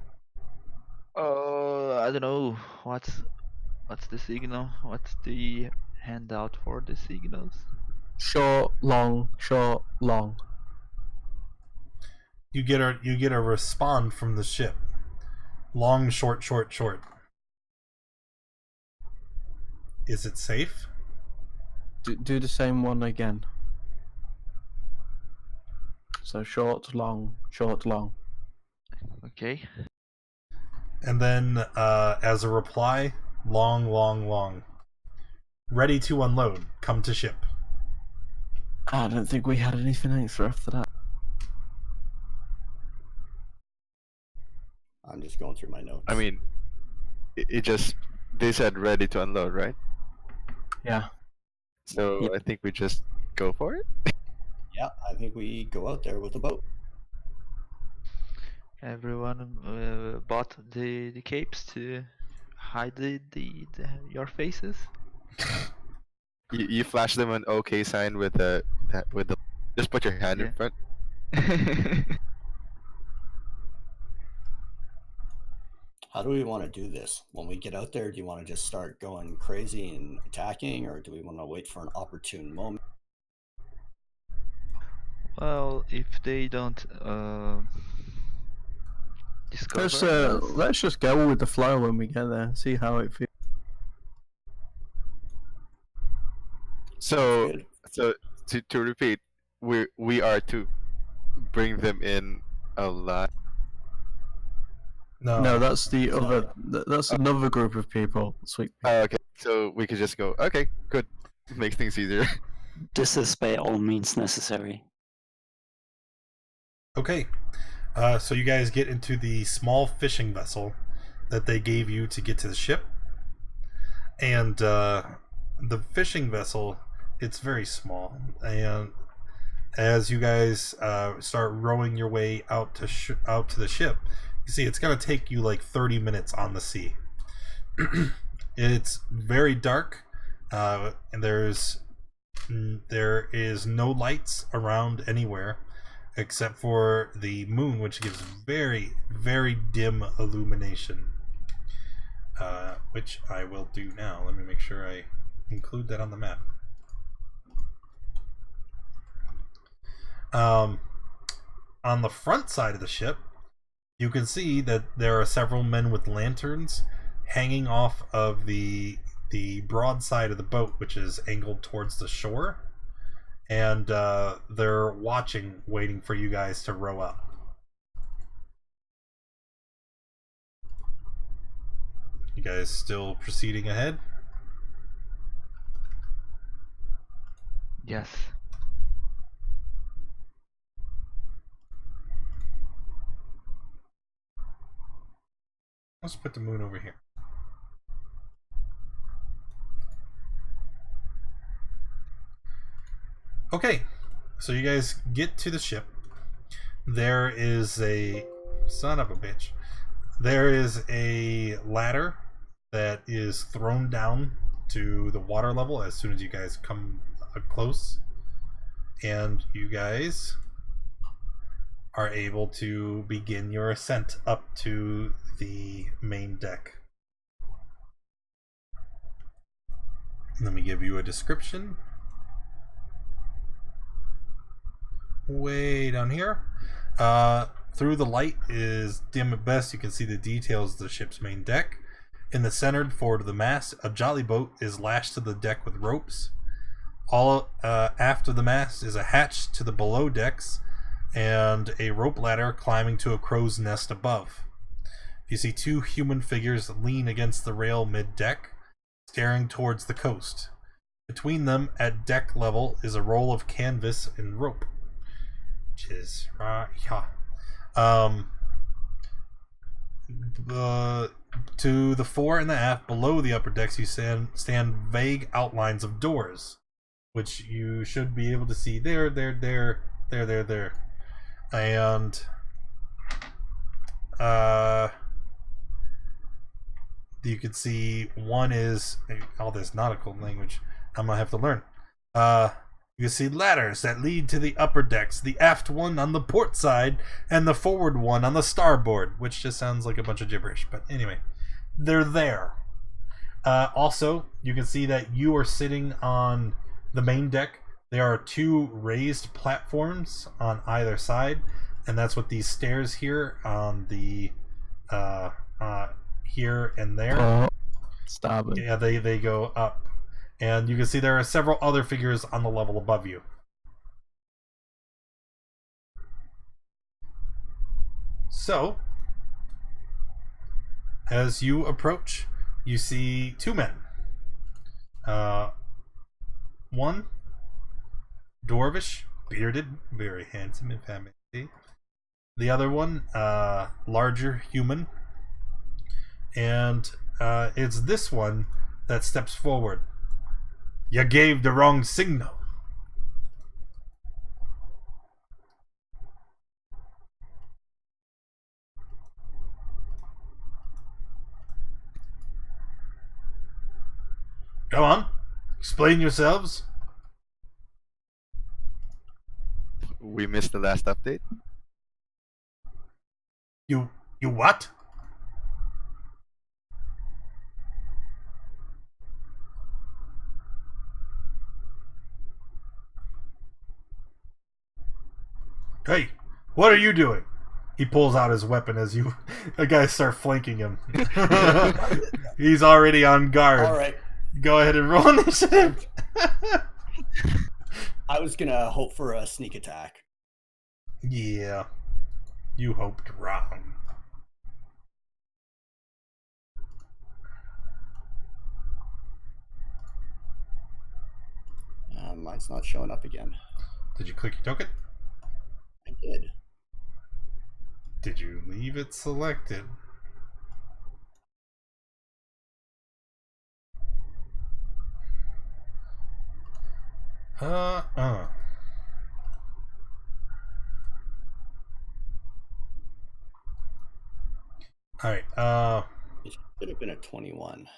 I don't know, what's the signal? What's the handout for the signals? Short, long, short, long. You get a respond from the ship. Long, short, short, short. Is it safe? Do the same one again. So short, long, short, long. Okay. And then, as a reply, long, long, long. Ready to unload. Come to ship. I don't think we had anything extra after that. I'm just going through my notes. I mean, they said ready to unload, right? Yeah. So Yep. I think we just go for it. Yeah, I think we go out there with the boat. Everyone bought the capes to hide your faces. You flash them an OK sign with the just put your hand in front. How do we want to do this? When we get out there, do you want to just start going crazy and attacking, or do we want to wait for an opportune moment? Well, if they don't discover us, Let's just go with the flow when we get there. See how it feels. So Good. to repeat, we are to bring them in alive. No, that's the other. That's another group of people. Sweet. Oh, okay, so we could just go. Okay, good. Makes things easier. This is by all means necessary. Okay. So you guys get into the small fishing vessel that they gave you to get to the ship. And the fishing vessel, it's very small. And as you guys start rowing your way out to the ship, you see it's going to take you like 30 minutes on the sea. It's very dark, and there is no lights around anywhere except for the moon, which gives very, very dim illumination, which I will do now. Let me make sure I include that on the map. On the front side of the ship, you can see that there are several men with lanterns hanging off of the broadside of the boat, which is angled towards the shore, and they're watching, waiting for you guys to row up. You guys still proceeding ahead? yes. Let's put the moon over here. Okay, so you guys get to the ship. There is a son of a bitch. There is a ladder that is thrown down to the water level as soon as you guys come close, and you guys are able to begin your ascent up to the main deck. Let me give you a description. Way down here. Through the light is dim at best. You can see the details of the ship's main deck. In the center, forward of the mast, a jolly boat is lashed to the deck with ropes. All after the mast is a hatch to the below decks and a rope ladder climbing to a crow's nest above. You see two human figures lean against the rail mid-deck, staring towards the coast. Between them, at deck level, is a roll of canvas and rope. Which is to the fore and the aft, below the upper decks, you stand vague outlines of doors, which you should be able to see there, and you can see one is all this nautical language I'm gonna have to learn. You can see ladders that lead to the upper decks, the aft one on the port side, and the forward one on the starboard, which just sounds like a bunch of gibberish, but anyway, they're there. Also, you can see that you are sitting on the main deck. There are two raised platforms on either side, and that's what these stairs here on the here and there. Oh, stop it. Yeah, they go up. And you can see there are several other figures on the level above you. So, as you approach, you see two men. One, dwarvish, bearded, very handsome if I may say. The other one, larger human. And it's this one that steps forward. You gave the wrong signal. Come on, explain yourselves. We missed the last update. You what? Hey, what are you doing? He pulls out his weapon as you guys start flanking him. He's already on guard. All right. Go ahead and roll initiative. I was gonna hope for a sneak attack. Yeah, you hoped wrong. Mine's not showing up again. Did you click your token? I did. Did you leave it selected? Alright, It should have been a 21.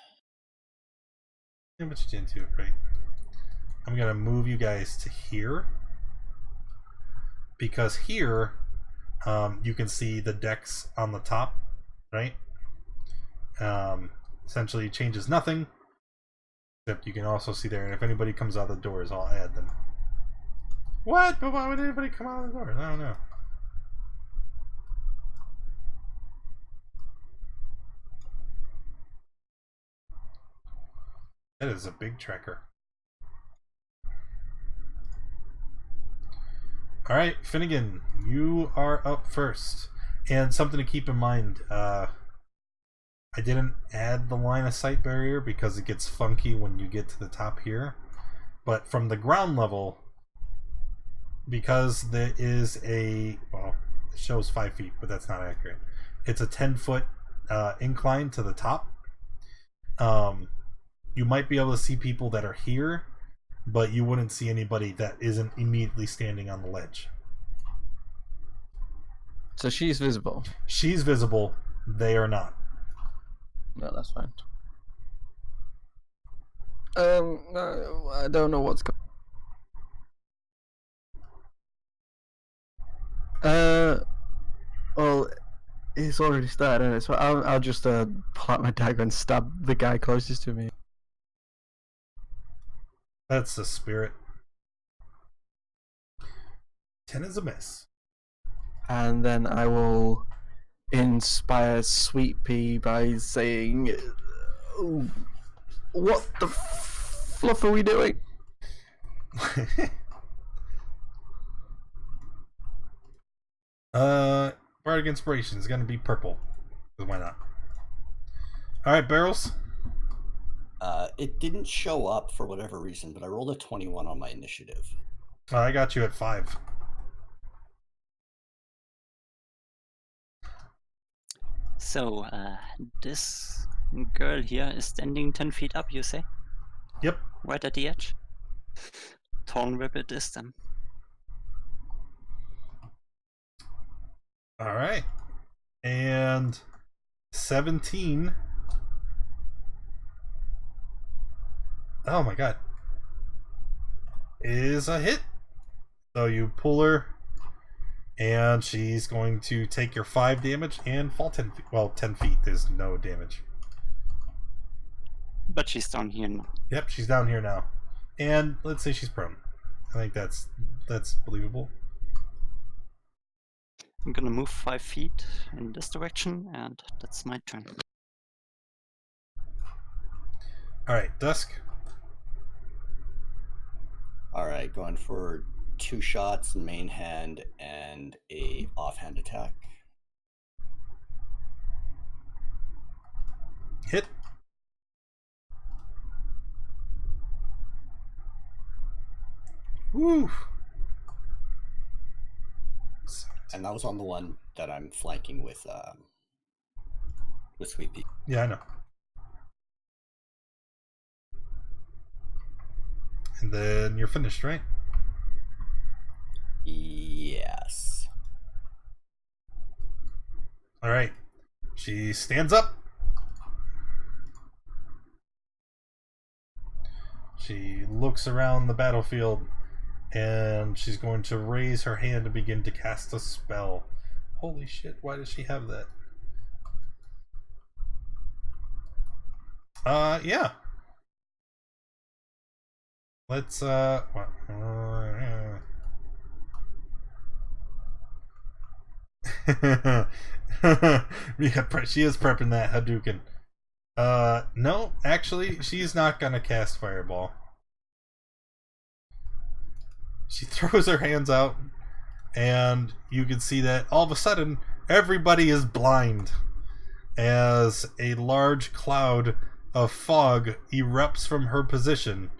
yeah, but you didn't do it right. I'm gonna move you guys to here. Because here, you can see the decks on the top, right? Essentially it changes nothing. Except you can also see there, and if anybody comes out of the doors, I'll add them. What? But why would anybody come out of the doors? I don't know. That is a big tracker. Alright, Finnegan, you are up first. And something to keep in mind, I didn't add the line of sight barrier because it gets funky when you get to the top here. But from the ground level, because there is a, well, it shows 5 feet, but that's not accurate. It's a 10-foot incline to the top. You might be able to see people that are here, but you wouldn't see anybody that isn't immediately standing on the ledge. So she's visible. She's visible, they are not. No, that's fine. I don't know what's going. it's already started, isn't it? So I'll just pull out my dagger and stab the guy closest to me. That's the spirit. 10 is a miss. And then I will inspire Sweet Pea by saying, "What the fluff are we doing?" Bardic Inspiration is going to be purple. Why not? Alright, Barrels. It didn't show up for whatever reason, but I rolled a 21 on my initiative. I got you at 5. So, this girl here is standing 10 feet up, you say? Yep. Right at the edge? Torn Whip it is then. Alright. And 17. Oh my god. Is a hit. So you pull her, and she's going to take your 5 damage and fall 10 feet. Well, 10 feet, there's no damage. But she's down here now. Yep, she's down here now. And let's say she's prone. I think that's believable. I'm gonna move 5 feet in this direction, and that's my turn. Alright, Dusk. Alright, going for 2 shots, main hand, and a offhand attack. Hit. Woo! And that was on the one that I'm flanking with Sweet Pea. Yeah, I know. And then you're finished, right? Yes. Alright. She stands up. She looks around the battlefield, and she's going to raise her hand to begin to cast a spell. Holy shit, why does she have that? Yeah. Let's, she is prepping that Hadouken. No, actually, she's not gonna cast Fireball. She throws her hands out, and you can see that all of a sudden, everybody is blind as a large cloud of fog erupts from her position,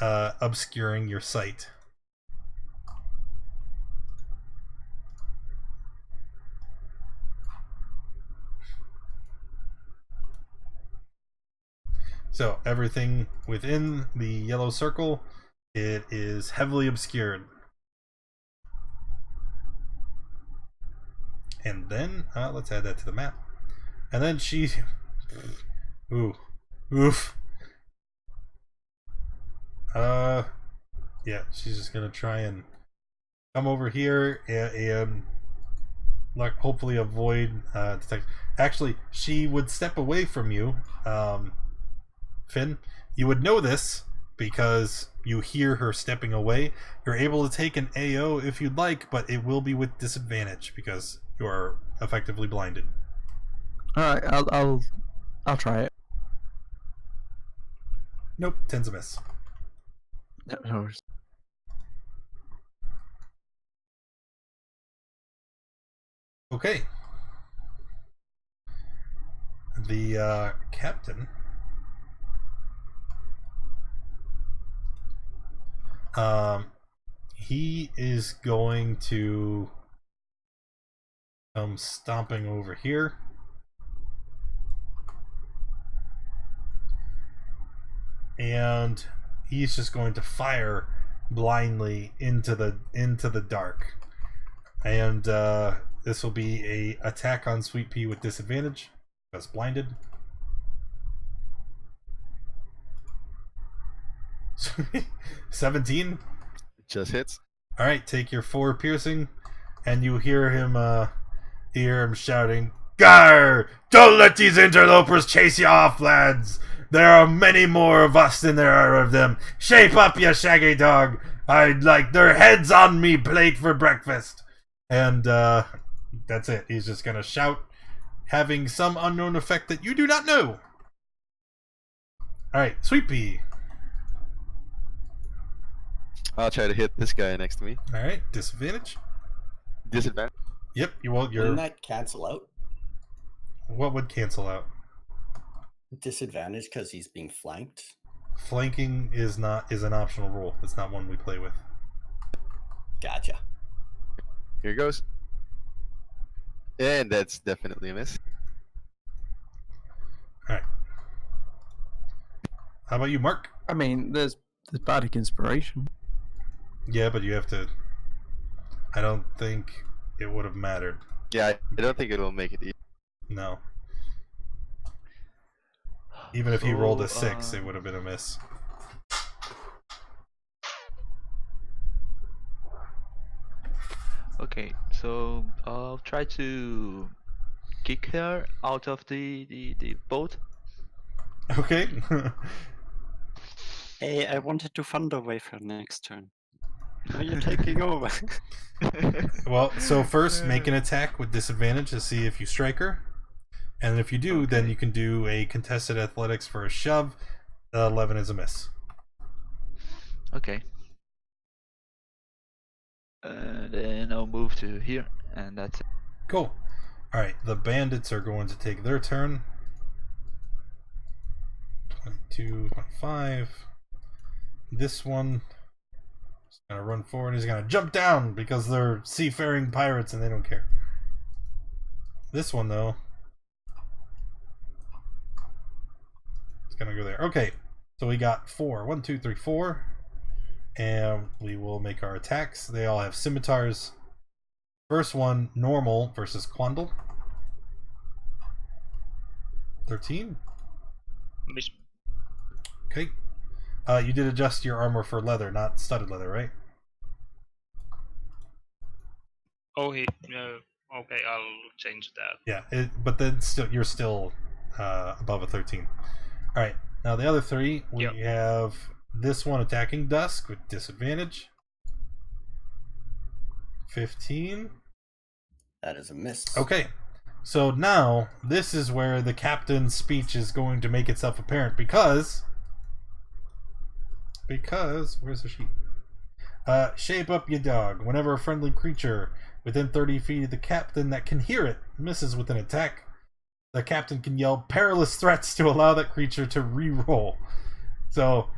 obscuring your sight. So everything within the yellow circle, it is heavily obscured. And then, let's add that to the map. And then she... Ooh. Oof. Yeah, she's just gonna try and come over here and like hopefully avoid detect. Actually, she would step away from you, Finn. You would know this because you hear her stepping away. You're able to take an AO if you'd like, but it will be with disadvantage because you are effectively blinded. All right, I'll try it. Nope, 10's a miss. No. Okay. The captain he is going to come stomping over here. And he's just going to fire blindly into the dark. And this will be a attack on Sweet Pea with disadvantage. That's blinded. $17. Just hits. Alright, take your 4 piercing, and you hear him shouting, Gar! Don't let these interlopers chase you off, lads! There are many more of us than there are of them. Shape up, you shaggy dog! I'd like their heads on me plate for breakfast. And that's it. He's just gonna shout, having some unknown effect that you do not know. Alright, Sweet Pea. I'll try to hit this guy next to me. Alright, disadvantage. Disadvantage. Yep, you're. Wouldn't that cancel out? What would cancel out? Disadvantage because he's being flanked. Flanking is an optional rule. It's not one we play with. Gotcha. Here goes. And that's definitely a miss. Alright. How about you, Mark? I mean, there's bardic inspiration. Yeah, but you have to... I don't think it would have mattered. Yeah, I don't think it'll make it easy. No. Even if he rolled a 6, it would have been a miss. Okay, so I'll try to kick her out of the boat. Okay. Hey, I wanted to Thunder Wave her next turn. Are you taking over? Well, so first, make an attack with disadvantage to see if you strike her. And if you do, then you can do a contested athletics for a shove. 11 is a miss. Okay. Then I'll move to here, and that's it. Cool. Alright, the bandits are going to take their turn. 22, 25. This one is going to run forward. He's going to jump down because they're seafaring pirates and they don't care. This one, though, it's going to go there. Okay, so we got 4. 1, 2, 3, 4. And we will make our attacks. They all have scimitars. First one, normal versus Quandle. 13. Miss. Okay. You did adjust your armor for leather, not studded leather, right? Oh, okay, I'll change that. Yeah, but then you're still above a 13. All right. Now the other 3, we have this one attacking Dusk with disadvantage. 15. That is a miss. Okay. So now this is where the captain's speech is going to make itself apparent because where's the sheet? Shape up, you dog. Whenever a friendly creature within 30 feet of the captain that can hear it misses with an attack, the captain can yell perilous threats to allow that creature to re-roll. So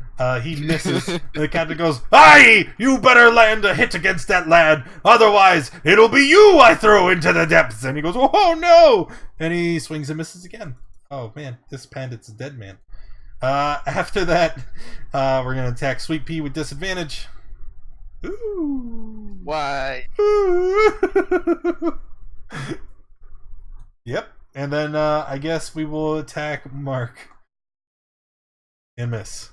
he misses, and the captain goes, "Aye, you better land a hit against that lad, otherwise it'll be you I throw into the depths." And he goes, "Oh no!" And he swings and misses again. Oh man, this bandit's a dead man. After that, we're gonna attack Sweet Pea with disadvantage. Ooh. Why? Ooh. Yep. And then I guess we will attack Mark. And miss.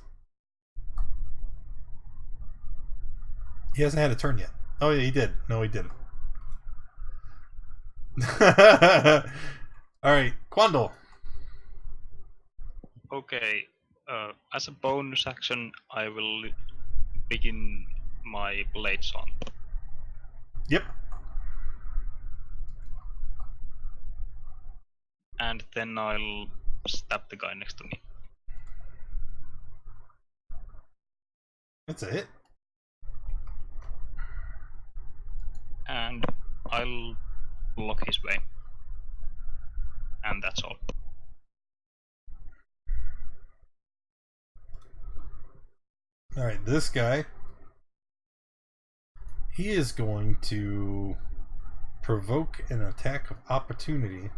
He hasn't had a turn yet. Oh yeah, he did. No, he didn't. Alright, Quandle. Okay, as a bonus action, I will begin my blades on. Yep. And then I'll stab the guy next to me. That's a hit. And I'll block his way. And that's all. Alright, this guy, he is going to provoke an attack of opportunity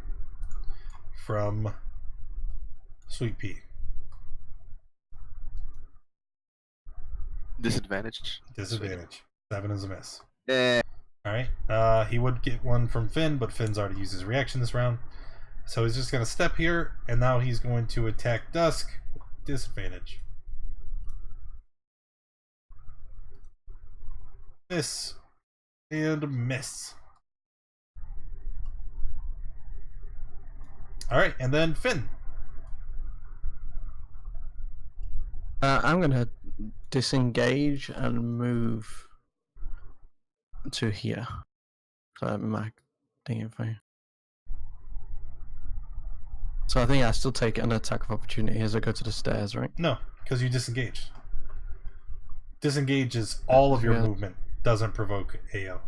from Sweet Pea. Disadvantage. Disadvantage. 7 is a miss. Yeah. Alright, he would get one from Finn, but Finn's already used his reaction this round. So he's just going to step here, and now he's going to attack Dusk. Disadvantage. Miss. And miss. All right, and then Finn. I'm gonna disengage and move to here. So I'm marking it for you. So I think I still take an attack of opportunity as I go to the stairs, right? No, because you disengaged. Disengage is all of your movement. Doesn't provoke AO.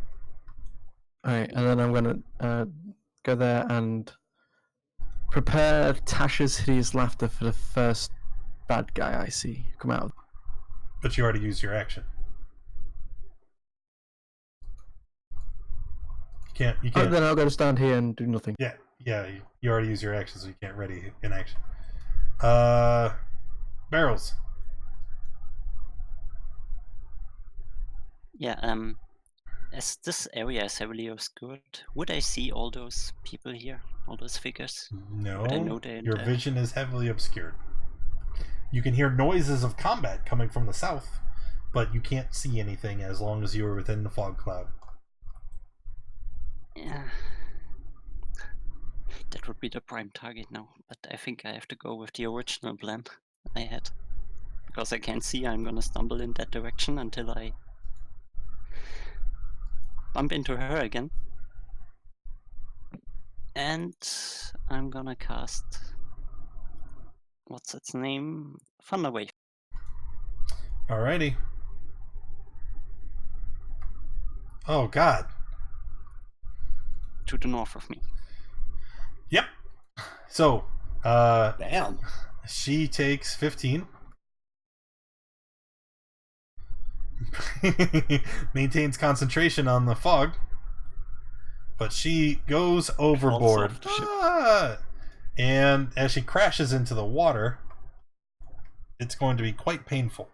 Alright, and then I'm gonna go there and prepare Tasha's hideous laughter for the first bad guy I see come out. But you already used your action. You can't. Oh, then I'll go to stand here and do nothing. Yeah. You already used your action, so you can't ready in action. Barrels. Yeah, as this area is heavily obscured, would I see all those people here? All those figures? No, Would I know your vision is heavily obscured. You can hear noises of combat coming from the south, but you can't see anything as long as you are within the fog cloud. Yeah. That would be the prime target now, but I think I have to go with the original plan I had. Because I can't see, I'm gonna stumble in that direction until I bump into her again. And I'm gonna cast... what's its name? Thunder Wave. Alrighty. Oh god. To the north of me. Yep. So, Damn. she takes 15. Maintains concentration on the fog. But she goes overboard. And as she crashes into the water, it's going to be quite painful.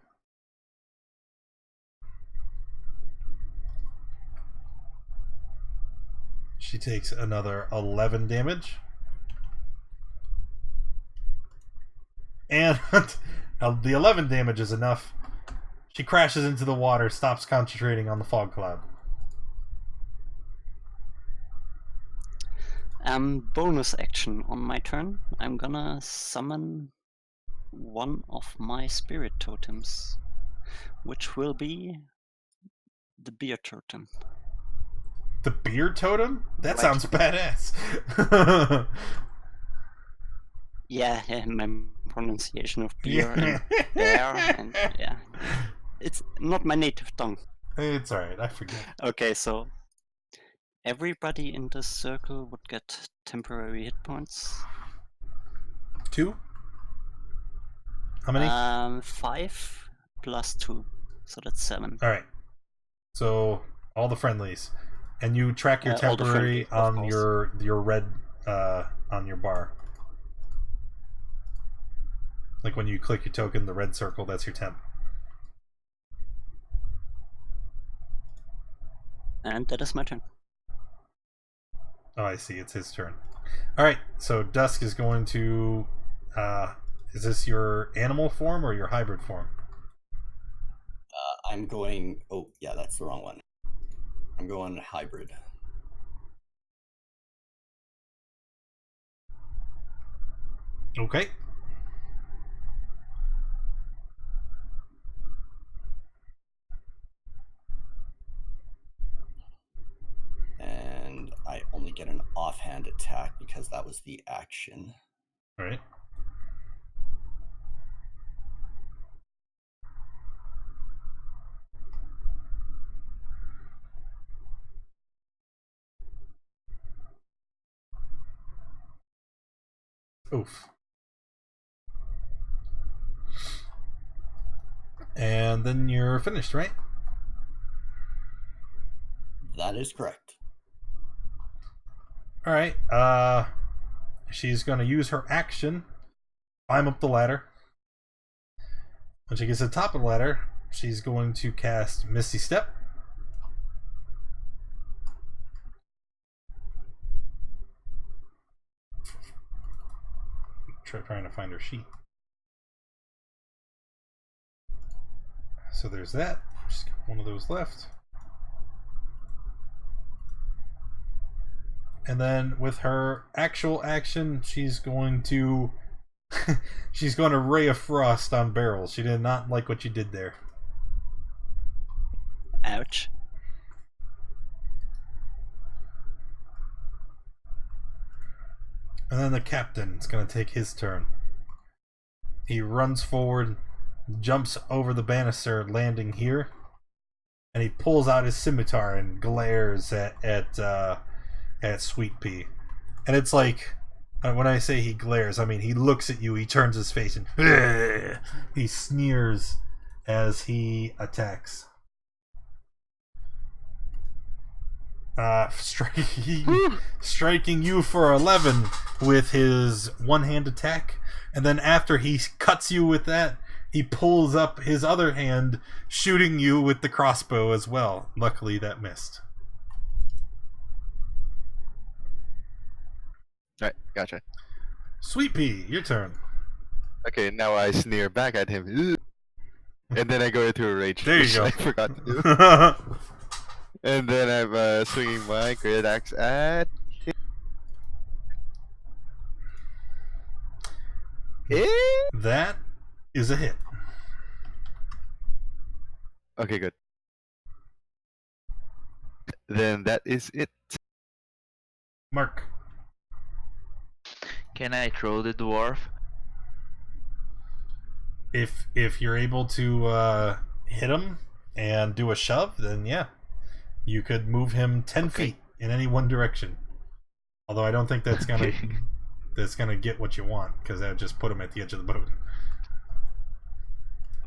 She takes another 11 damage. And the 11 damage is enough. She crashes into the water, stops concentrating on the fog cloud. Bonus action on my turn. I'm gonna summon one of my spirit totems, which will be the beer totem. The beer totem? That Right. sounds badass. Yeah, my pronunciation of beer and bear, and yeah. It's not my native tongue. It's alright, I forget. Okay, so everybody in this circle would get temporary hit points. 2? How many? 5 plus 2, so that's 7. Alright. So, all the friendlies. And you track your All the temporary friendlies, of on course. your red, on your bar. Like when you click your token, the red circle, that's your temp. And that is my turn. Oh, I see. It's his turn. Alright, so Dusk is going to... is this your animal form or your hybrid form? I'm going... Oh, yeah, that's the wrong one. I'm going hybrid. Okay. And I only get an offhand attack because that was the action. Alright. Oof. And then you're finished, right? That is correct. Alright, she's gonna use her action, climb up the ladder. When she gets to the top of the ladder, she's going to cast Misty Step. Trying to find her sheet. So there's that. Just got one of those left. And then with her actual action, she's going to she's going to Ray of Frost on Barrels. She did not like what you did there. Ouch. And then the captain is going to take his turn. He runs forward, jumps over the banister, landing here, and he pulls out his scimitar and glares at Sweet Pea. And it's like, when I say he glares, I mean he looks at you, he turns his face, and he sneers as he attacks. Striking you for 11 with his one-hand attack, and then after he cuts you with that, he pulls up his other hand, shooting you with the crossbow as well. Luckily that missed. Alright, gotcha. Sweet Pea, your turn. Okay, now I sneer back at him. And then I go into a rage. There you which go. I forgot to do. And then I'm swinging my great axe at him. That is a hit. Okay, good. Then that is it. Mark. Can I throw the dwarf? If you're able to hit him and do a shove, then yeah. You could move him 10 feet in any one direction. Although I don't think that's gonna get what you want, because that would just put him at the edge of the boat.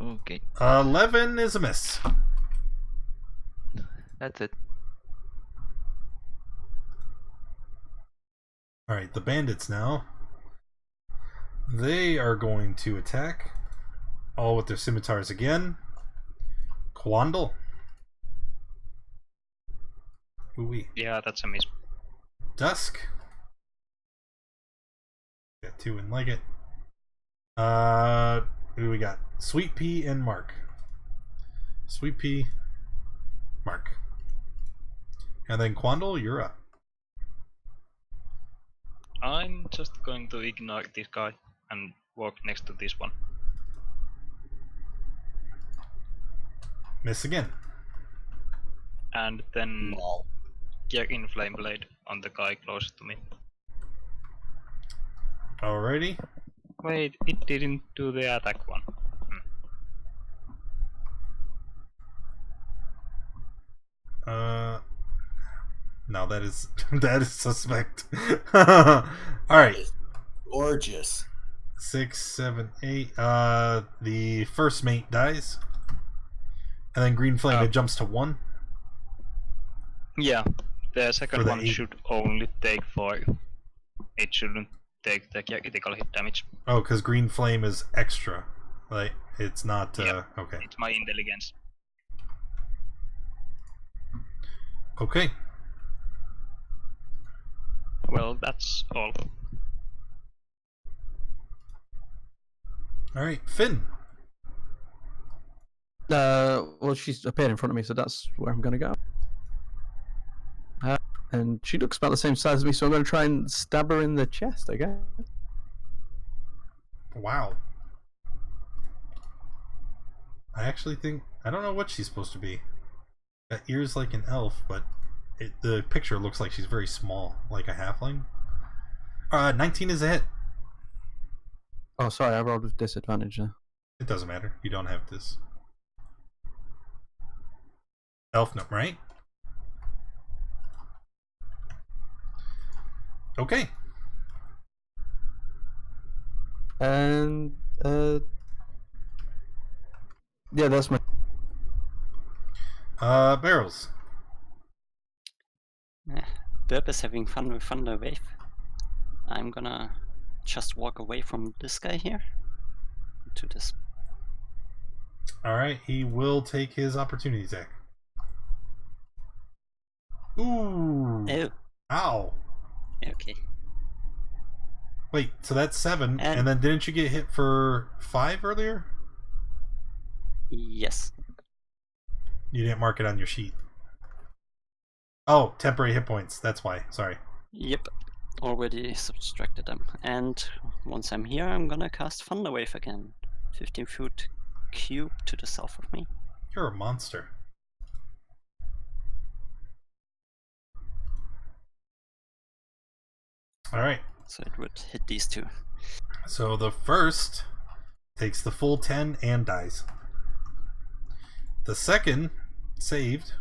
Okay. 11 is a miss. That's it. Alright, the bandits now. They are going to attack. All with their scimitars again. Quandle. Ooh-wee. Yeah, that's a miss. Dusk. Got two and like it. Who we got? Sweet Pea and Mark. Sweet Pea, Mark. And then Quandle, you're up. I'm just going to ignore this guy and walk next to this one. Miss again. And then Lol. get in Flame Blade on the guy closest to me. Alrighty. Wait, it didn't do the attack one. No, that is suspect. Alright. Gorgeous. 6, 7, 8. The first mate dies. And then Green Flame, it jumps to 1. Yeah, the second one 8. should only take 4. It shouldn't take the critical hit damage. Oh, because Green Flame is extra. Like, it's not, Yep. okay. It's my intelligence. Okay. Well, that's all. Alright, Finn. Well, she's appeared in front of me, so that's where I'm going to go. And she looks about the same size as me, so I'm going to try and stab her in the chest, I guess. Wow. I actually think... I don't know what she's supposed to be. Got ears like an elf, but the picture looks like she's very small, like a halfling. 19 is a hit. Oh, sorry, I rolled with disadvantage there. It doesn't matter. You don't have this. Elf note, right? Okay. And, yeah, that's my... Barrels. Burp is having fun with Thunder Wave. I'm gonna just walk away from this guy here to this. Alright, he will take his opportunity attack. Ooh. Oh, Ow. okay. Wait, so that's 7, and then didn't you get hit for 5 earlier? Yes. You didn't mark it on your sheet. Oh, temporary hit points. That's why. Sorry. Yep, already subtracted them. And once I'm here, I'm gonna cast Thunder Wave again. 15-foot cube to the south of me. You're a monster. Alright. So it would hit these two. So the first takes the full 10 and dies. The second saved.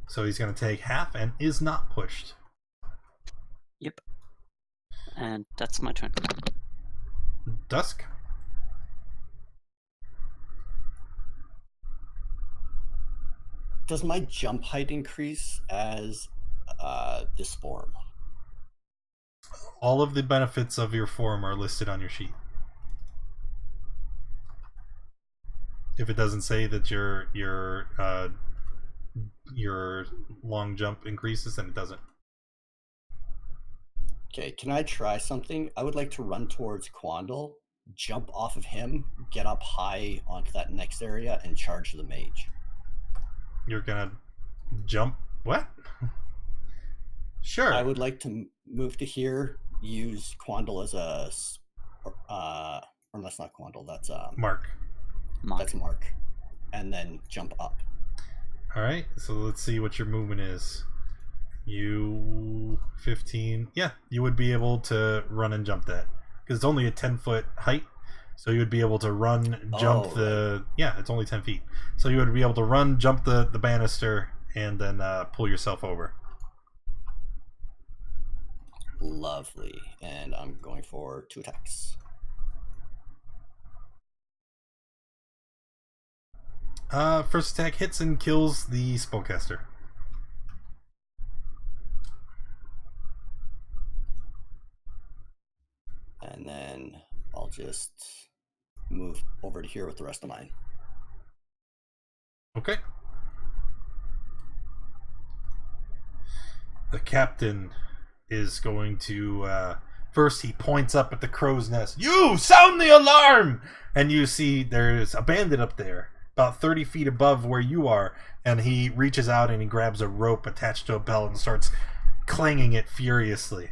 So he's going to take half and is not pushed. Yep. And that's my turn. Dusk. Does my jump height increase as this form? All of the benefits of your form are listed on your sheet. If it doesn't say that your long jump increases, then it doesn't. Okay, can I try something? I would like to run towards Quandle, jump off of him, get up high onto that next area, and charge the mage. You're gonna jump? What? Sure. I would like to move to here, use Quandle as a... or that's not Quandle, that's... Mark. That's Mark. And then jump up. Alright, so let's see what your movement is. You... 15... Yeah, you would be able to run and jump that. Because it's only a 10-foot height. So you would be able to run, jump the... Right. Yeah, it's only 10 feet. So you would be able to run, jump the banister, and then pull yourself over. Lovely. And I'm going for 2 attacks. First attack hits and kills the spellcaster. And then I'll just move over to here with the rest of mine. Okay. The captain is going to first he points up at the crow's nest. You sound the alarm! And you see there's a bandit up there, about 30 feet above where you are, and he reaches out and he grabs a rope attached to a belt and starts clanging it furiously.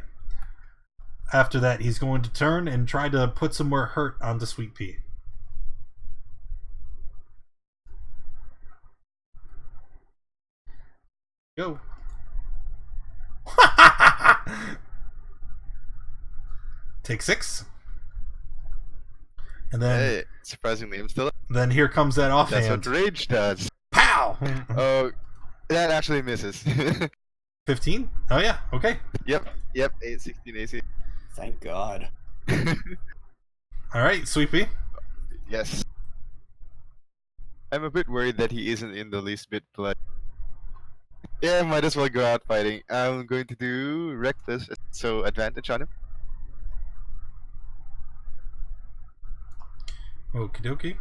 After that, he's going to turn and try to put some more hurt onto Sweet Pea. Go. Take 6. And then... Hey, surprisingly, I'm still... Then here comes that offhand. That's what rage does. Pow! Oh, that actually misses. 15? Oh yeah, okay. Yep, 816 AC. Thank God. Alright, Sweepy. Yes. I'm a bit worried that he isn't in the least bit blood. Yeah, might as well go out fighting. I'm going to do Reckless, so advantage on him. Okie dokie.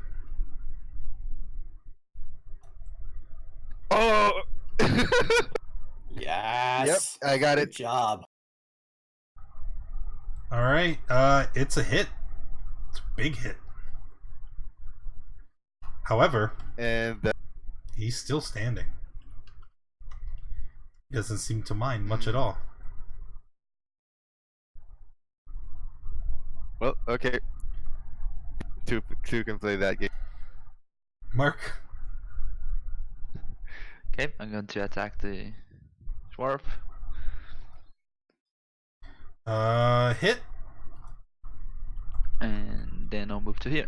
Oh! Yes! Yep, I got Good it. job. Alright, it's a hit. It's a big hit. However, And he's still standing. He doesn't seem to mind much at all. well, okay. Two can play that game. Mark. Okay, I'm going to attack the dwarf. Hit. And then I'll move to here.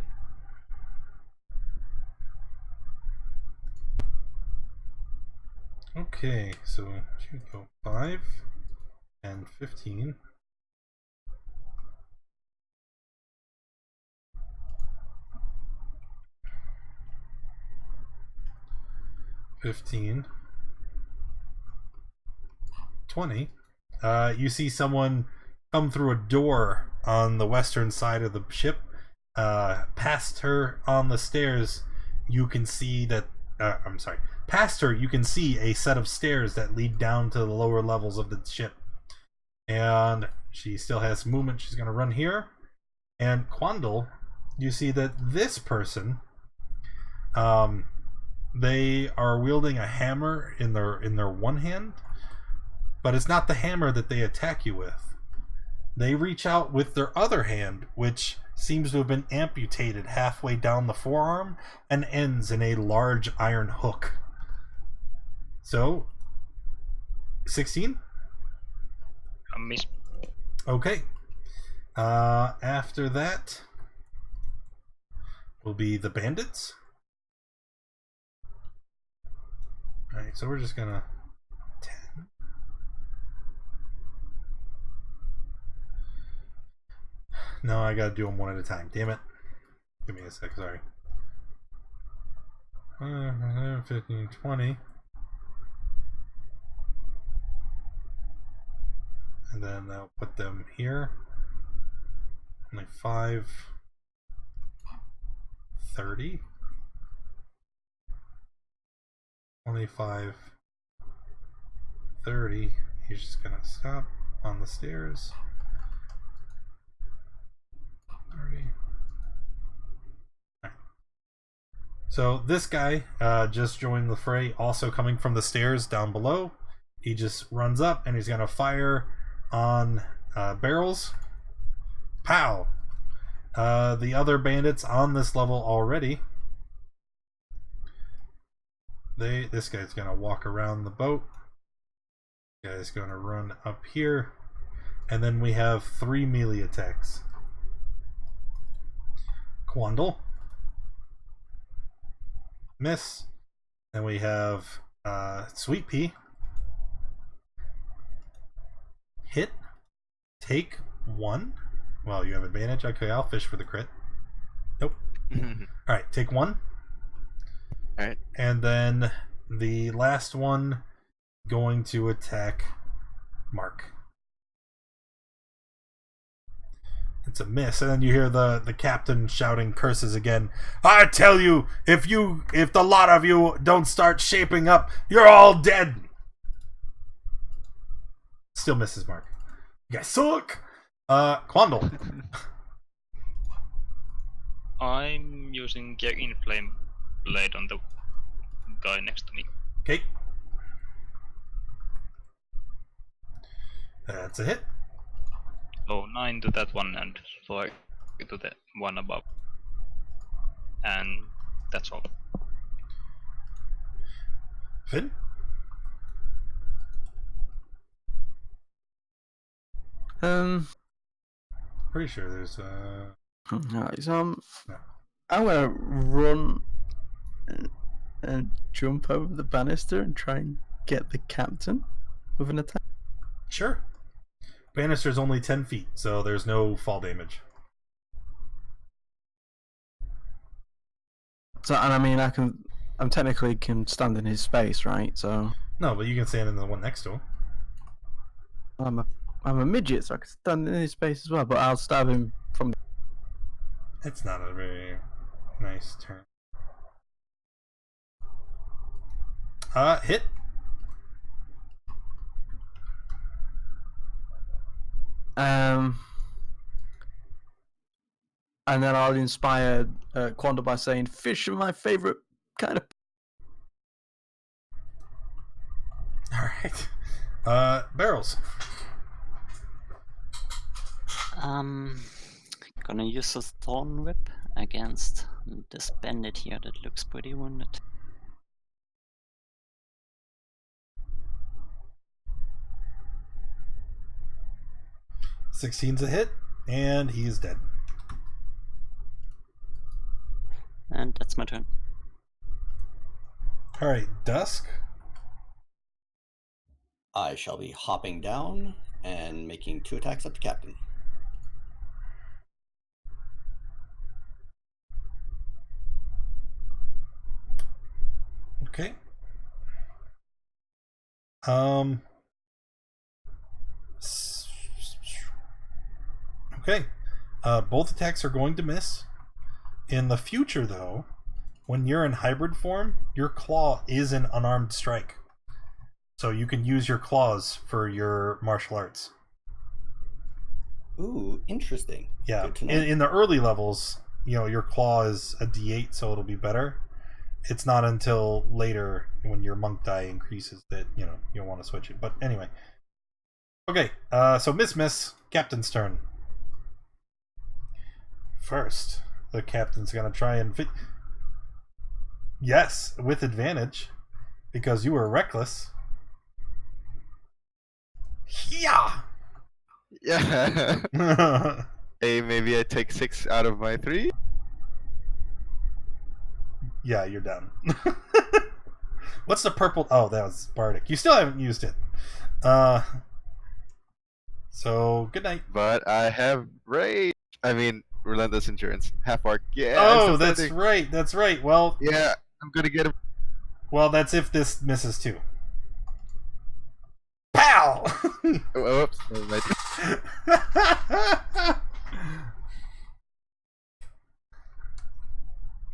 Okay, so you go 5 and 15. $15, $20. You see someone come through a door on the western side of the ship. Past her on the stairs, you can see that. Past her, you can see a set of stairs that lead down to the lower levels of the ship. And she still has movement. She's going to run here. And Quandle, you see that this person, they are wielding a hammer in their one hand, but it's not the hammer that they attack you with. They reach out with their other hand, which seems to have been amputated halfway down the forearm and ends in a large iron hook. So, 16? A miss. Okay. After that will be the bandits. Alright, so we're just gonna 10. No, I gotta do them one at a time. Damn it. Give me a sec, sorry. 15, 20. And then I'll put them here. Only 5, 30. 25, 30. He's just gonna stop on the stairs. 30. Right. So this guy just joined the fray, also coming from the stairs down below. He just runs up and he's gonna fire on barrels. Pow! The other bandits on this level already. This guy's gonna walk around the boat. This guy's gonna run up here, and then we have 3 melee attacks. Quandle, miss. Then we have Sweet Pea, hit, take 1. Well, you have advantage. Okay, I'll fish for the crit. Nope. Alright, take 1. Alright. And then the last one going to attack Mark. It's a miss, and then you hear the captain shouting curses again. I tell you, if the lot of you don't start shaping up, you're all dead. Still misses Mark. You guys suck. Quandle. I'm using Gear Inflame Blade on the guy next to me. Okay. That's a hit. So 9 to that one and 4 to the one above. And that's all. Finn? Pretty sure there's Alright, so no. I'm gonna run and jump over the banister and try and get the captain with an attack. Sure. Banister's only 10 feet, so there's no fall damage. So, and I mean, I'm technically can stand in his space, right? So No, but you can stand in the one next to him. I'm a midget, so I can stand in his space as well. But I'll stab him from. It's not a very nice turn. Hit. And then I'll inspire Quandle by saying, "Fish are my favorite kind of." All right. Barrels. Gonna use a Thorn Whip against this bandit here that looks pretty wounded. $16's a hit, and he is dead. And that's my turn. Alright, Dusk. I shall be hopping down and making 2 attacks at the captain. Okay. Okay. Both attacks are going to miss. In the future, though, when you're in hybrid form, your claw is an unarmed strike. So you can use your claws for your martial arts. Ooh, interesting. Yeah. Good to know. In the early levels, your claw is a D8, so it'll be better. It's not until later when your monk die increases that you'll want to switch it. But anyway, Okay, so Miss, Captain's turn. First, the Captain's gonna try and fit. Yes, with advantage, because you were reckless. Yeah. Yeah. Hey, maybe I take 6 out of my 3. Yeah, you're down. What's the purple? Oh, that was Bardic. You still haven't used it. So good night. But I have rage. I mean, relentless endurance. Half arc. Yeah. Oh, that's right. That's right. Well. Yeah, I'm gonna get him. Well, that's if this misses too. Pow! Oops.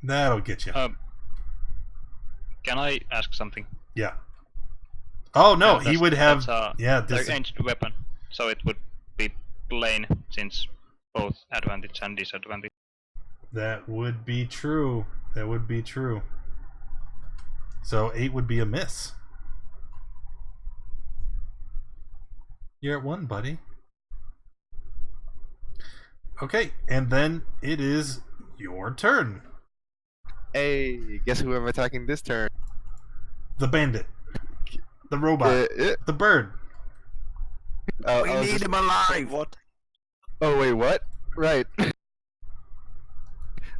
That'll get you. Can I ask something? Yeah. Oh no, he would have. That's ranged weapon, so it would be plain since both advantage and disadvantage. That would be true. That would be true. So 8 would be a miss. You're at 1, buddy. Okay, and then it is your turn. Hey, guess who I'm attacking this turn? The bandit. The robot. The bird. We need him alive! What? Oh, wait, what? Right.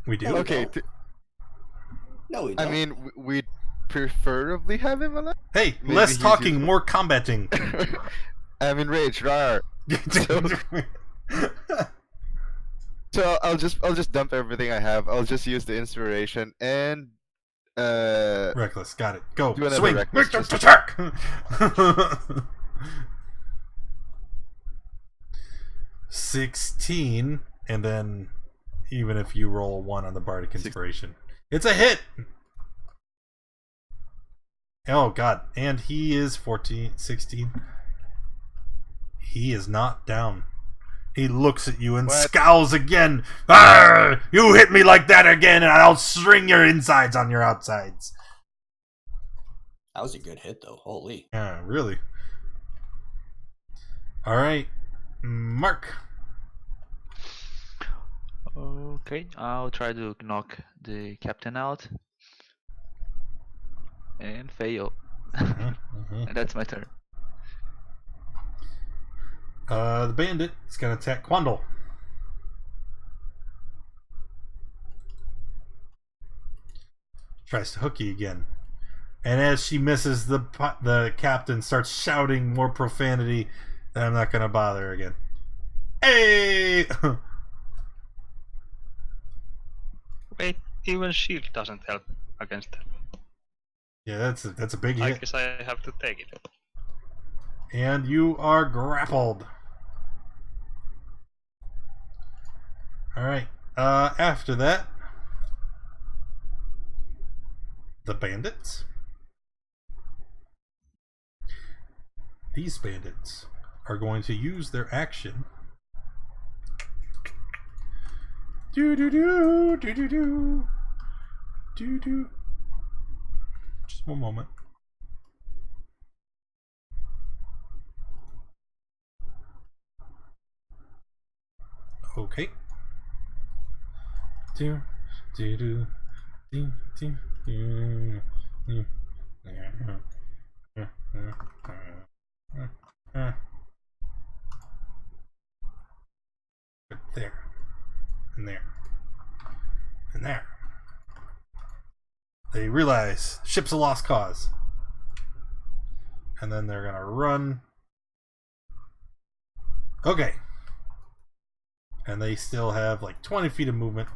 We do. Okay. No, we don't. I mean, we'd preferably have him alive. Hey, Maybe less he's talking, useful. more combating. I'm enraged. Rawr. So I'll just dump everything I have. I'll just use the inspiration and Reckless, got it. Go. Do another Swing. reckless, Make them just- attack. 16, and then even if you roll a 1 on the Bardic Inspiration, it's a hit. Oh god, and he is 16. He is not down. He looks at you and scowls again. Arr! You hit me like that again, and I'll string your insides on your outsides. That was a good hit, though. Holy. Yeah, really. All right, Mark. Okay, I'll try to knock the captain out. And fail. And that's my turn. The bandit is going to attack Quandle. Tries to hook you again. And as she misses, the captain starts shouting more profanity. And I'm not going to bother again. Hey! Wait, even shield doesn't help against that. Yeah, that's a big I hit. guess I have to take it. And you are grappled. Alright. After that, the bandits. These bandits are going to use their action. Do-do-do, do-do-do, do-do. Just one moment. Okay. Do do do do do do do. There, and there, and there. They realize the ship's a lost cause, and then they're gonna run. Okay. And they still have like 20 feet of movement.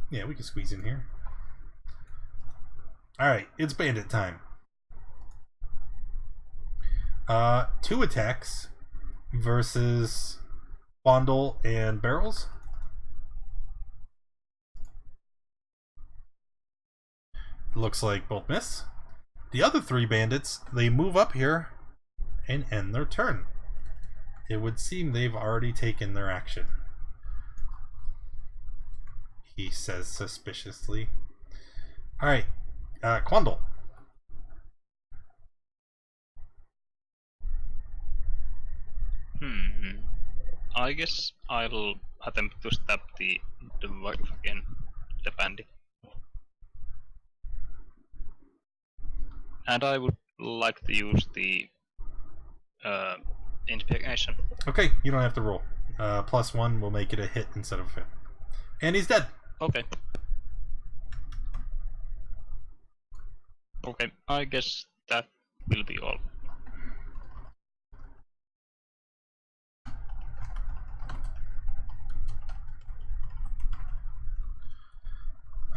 Yeah, we can squeeze in here. Alright, it's bandit time. 2 attacks versus Bondle and Barrels. Looks like both miss. The other 3 bandits, they move up here and end their turn. It would seem they've already taken their action. he says suspiciously. Alright, Quandle. I guess I'll attempt to stab the wife again, the bandit. And I would like to use the inspiration. Okay, you don't have to roll. +1 will make it a hit instead of a fail. And he's dead. Okay. Okay, I guess that will be all.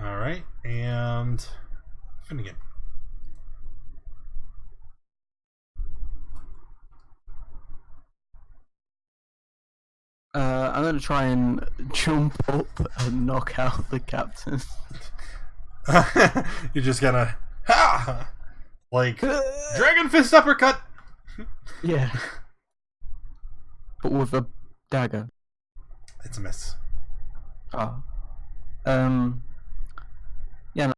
Alright, and Finnegan. I'm going to try and jump up and knock out the captain. You're just gonna ha! Like Dragon Fist uppercut. Yeah. But with a dagger. It's a miss. Oh. Yeah. No.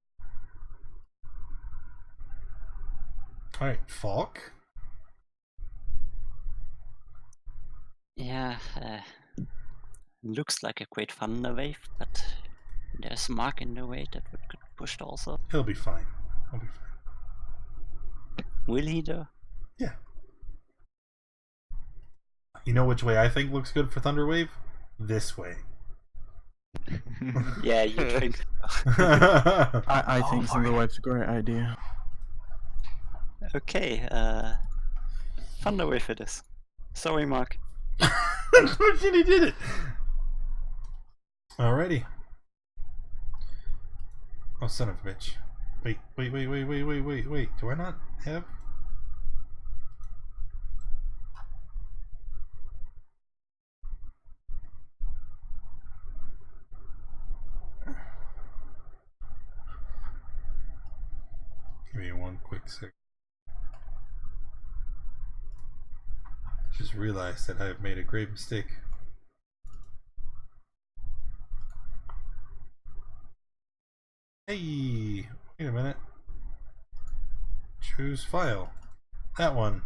Alright, Falk. Yeah, looks like a great thunder wave, but there's a mark in the way that would get pushed also. He'll be fine. He'll be fine. Will he though? Yeah. You know which way I think looks good for Thunderwave? This way. Yeah, you think. I think Thunderwave's a great idea. Okay, thunder wave it is. Sorry, Mark. Unfortunately, did it. Alrighty. Oh, son of a bitch. Wait. Do I not have? Give me one quick sec. Just realized that I have made a grave mistake. Hey, wait a minute. Choose file. That one.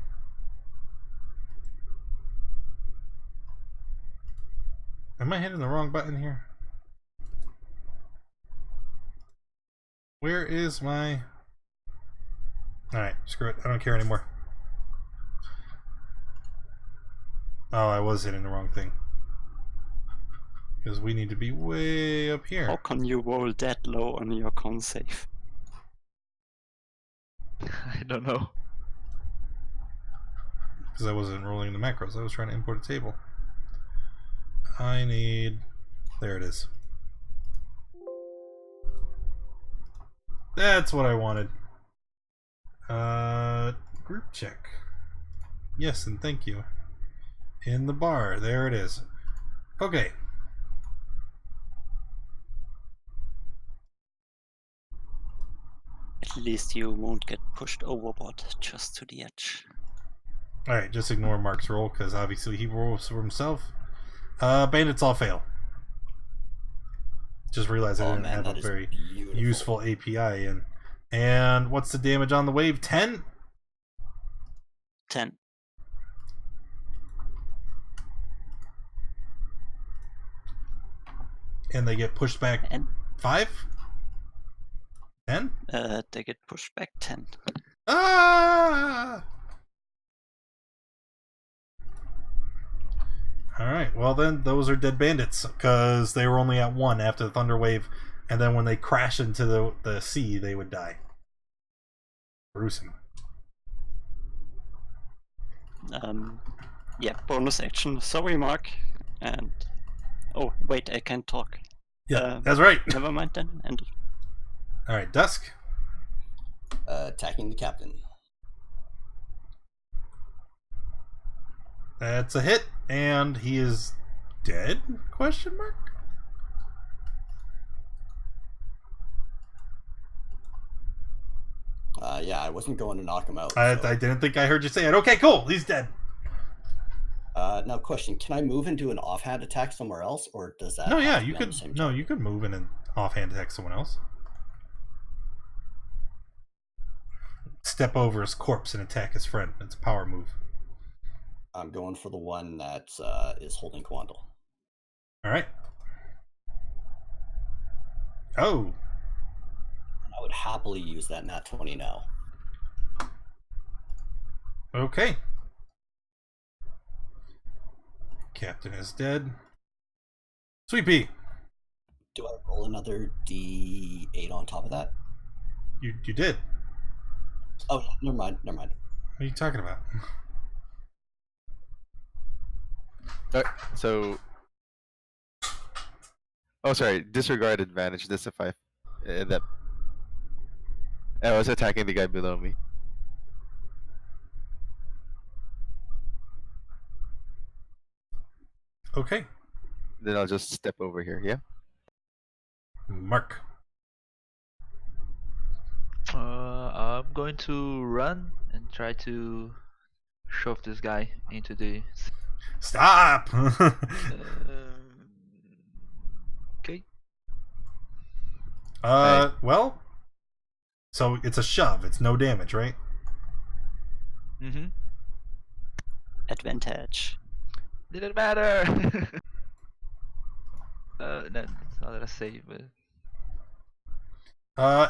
Am I hitting the wrong button here? Where is my... Alright, screw it. I don't care anymore. Oh, I was hitting the wrong thing. Because we need to be way up here. How can you roll that low on your con save? I don't know. Because I wasn't rolling the macros. I was trying to import a table. I need... There it is. That's what I wanted. Group check. Yes, and thank you. In the bar. There it is. Okay. At least you won't get pushed overboard, just to the edge. Alright, just ignore Mark's roll, because obviously he rolls for himself. Bandits all fail. Just realized I didn't have a very useful API in. And what's the damage on the wave? 10? 10. And they get pushed back And 5? 10? they get pushed back 10. Ah! Alright, well then, those are dead bandits, because they were only at 1 after the thunder wave, and then when they crash into the sea, they would die. Gruesome. Yeah, bonus action. Sorry, Mark. And... Oh, wait, I can't talk. Yeah, that's right. Never mind then. And Alright, Dusk. Attacking the captain. That's a hit, and he is dead? Question mark? Yeah, I wasn't going to knock him out. I didn't think I heard you say it. Okay, cool. He's dead. Now, question: can I move and do an offhand attack somewhere else, or does that? No, yeah, have to you be on could. the same No, turn? you could move in and offhand attack someone else. Step over his corpse and attack his friend. It's a power move. I'm going for the one that is holding Quandle. All right. Oh. I would happily use that nat 20 now. Okay. Captain is dead. Sweet pea. Do I roll another D8 on top of that? You did. Oh, never mind. What are you talking about? So. Oh, sorry. Disregard advantage. That's a 5. That. I was attacking the guy below me. Okay. Then I'll just step over here. Yeah. Mark. I'm going to run and try to shove this guy into the. Stop. Okay. Well. So it's a shove. It's no damage, right? Mm-hmm. Advantage. Didn't matter. No, that's not what I say, but.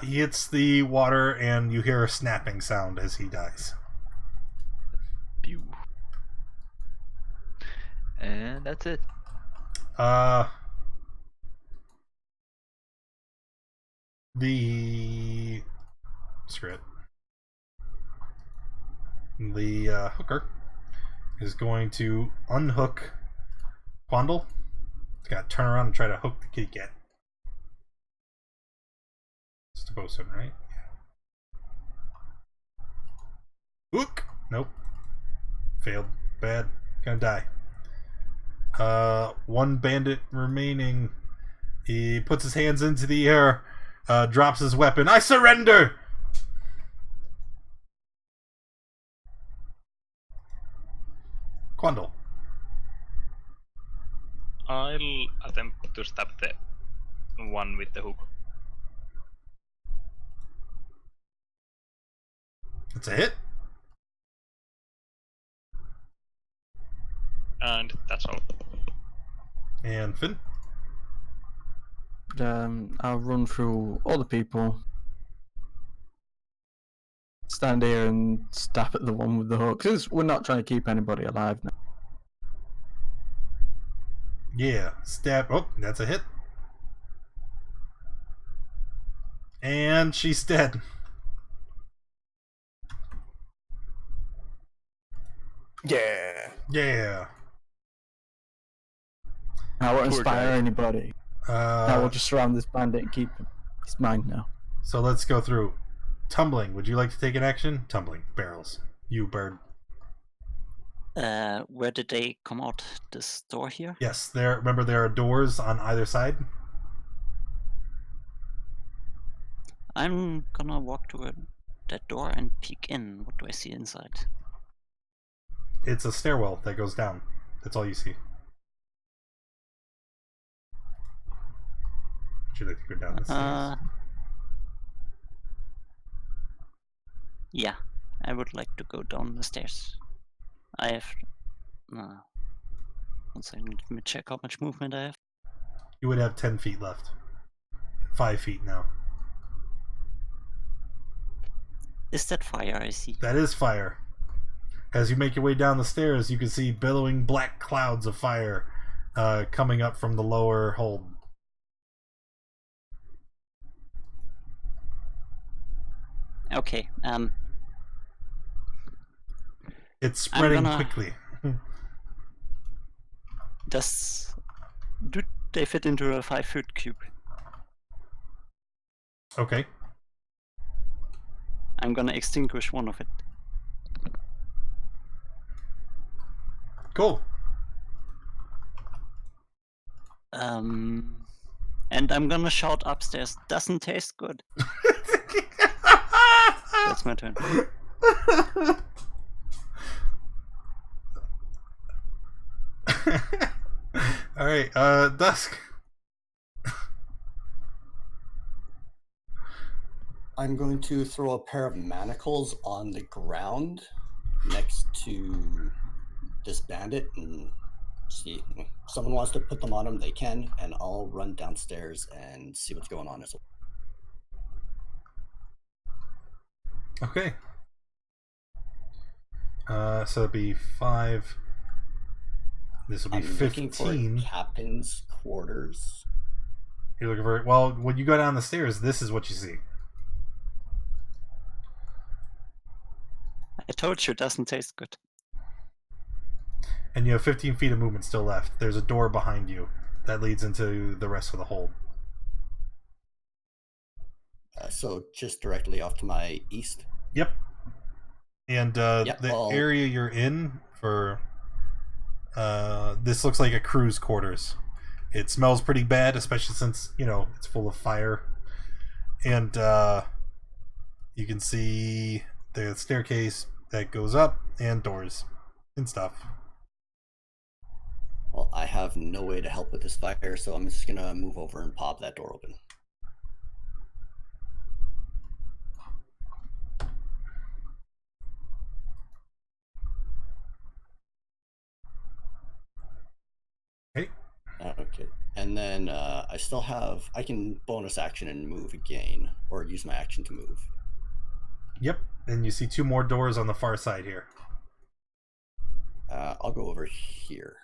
He hits the water, and you hear a snapping sound as he dies. Pew. And that's it. The script. The hooker is going to unhook Quandle. It's got to turn around and try to hook the kitty cat. It's the bosun, right? Yeah. Hook! Nope. Failed. Bad. Gonna die. One bandit remaining. He puts his hands into the air, drops his weapon. I surrender! Quandle. I'll attempt to stab the one with the hook. That's a hit. And that's all. And Finn. I'll run through all the people, stand here and stab at the one with the hook. Because we're not trying to keep anybody alive now. Yeah, stab. Oh, that's a hit. And she's dead. Yeah. Yeah. I won't Poor inspire guy. anybody. I will just surround this bandit and keep him. He's mine now. So let's go through. Tumbling. Would you like to take an action? Tumbling. Barrels. You, bird. Where did they come out? This door here? Yes, there. Remember, there are doors on either side. I'm gonna walk toward that door and peek in. What do I see inside? It's a stairwell that goes down. That's all you see. Would you like to go down the stairs? Yeah, I would like to go down the stairs. I have. One second, let me check how much movement I have. You would have 10 feet left. 5 feet now. Is that fire I see? That is fire. As you make your way down the stairs, you can see billowing black clouds of fire coming up from the lower hold. Okay, It's spreading gonna- quickly. Do they fit into a 5-foot cube? Okay. I'm gonna extinguish one of it. Cool. And I'm gonna shout upstairs, doesn't taste good. That's my turn. Alright, Dusk. I'm going to throw a pair of manacles on the ground next to this bandit and see if someone wants to put them on him, they can, and I'll run downstairs and see what's going on as well. Okay. So it'd be 5. This will be 15. Looking for captain's quarters. You're looking for... Well, when you go down the stairs, this is what you see. I told you it doesn't taste good. And you have 15 feet of movement still left. There's a door behind you that leads into the rest of the hold. So just directly off to my east? Yep. And area you're in for... this looks like a crew's quarters. It smells pretty bad, especially since, it's full of fire. And you can see the staircase that goes up and doors and stuff. Well, I have no way to help with this fire, so I'm just gonna move over and pop that door open. Okay, and then I can bonus action and move again, or use my action to move. Yep, and you see 2 more doors on the far side here. I'll go over here.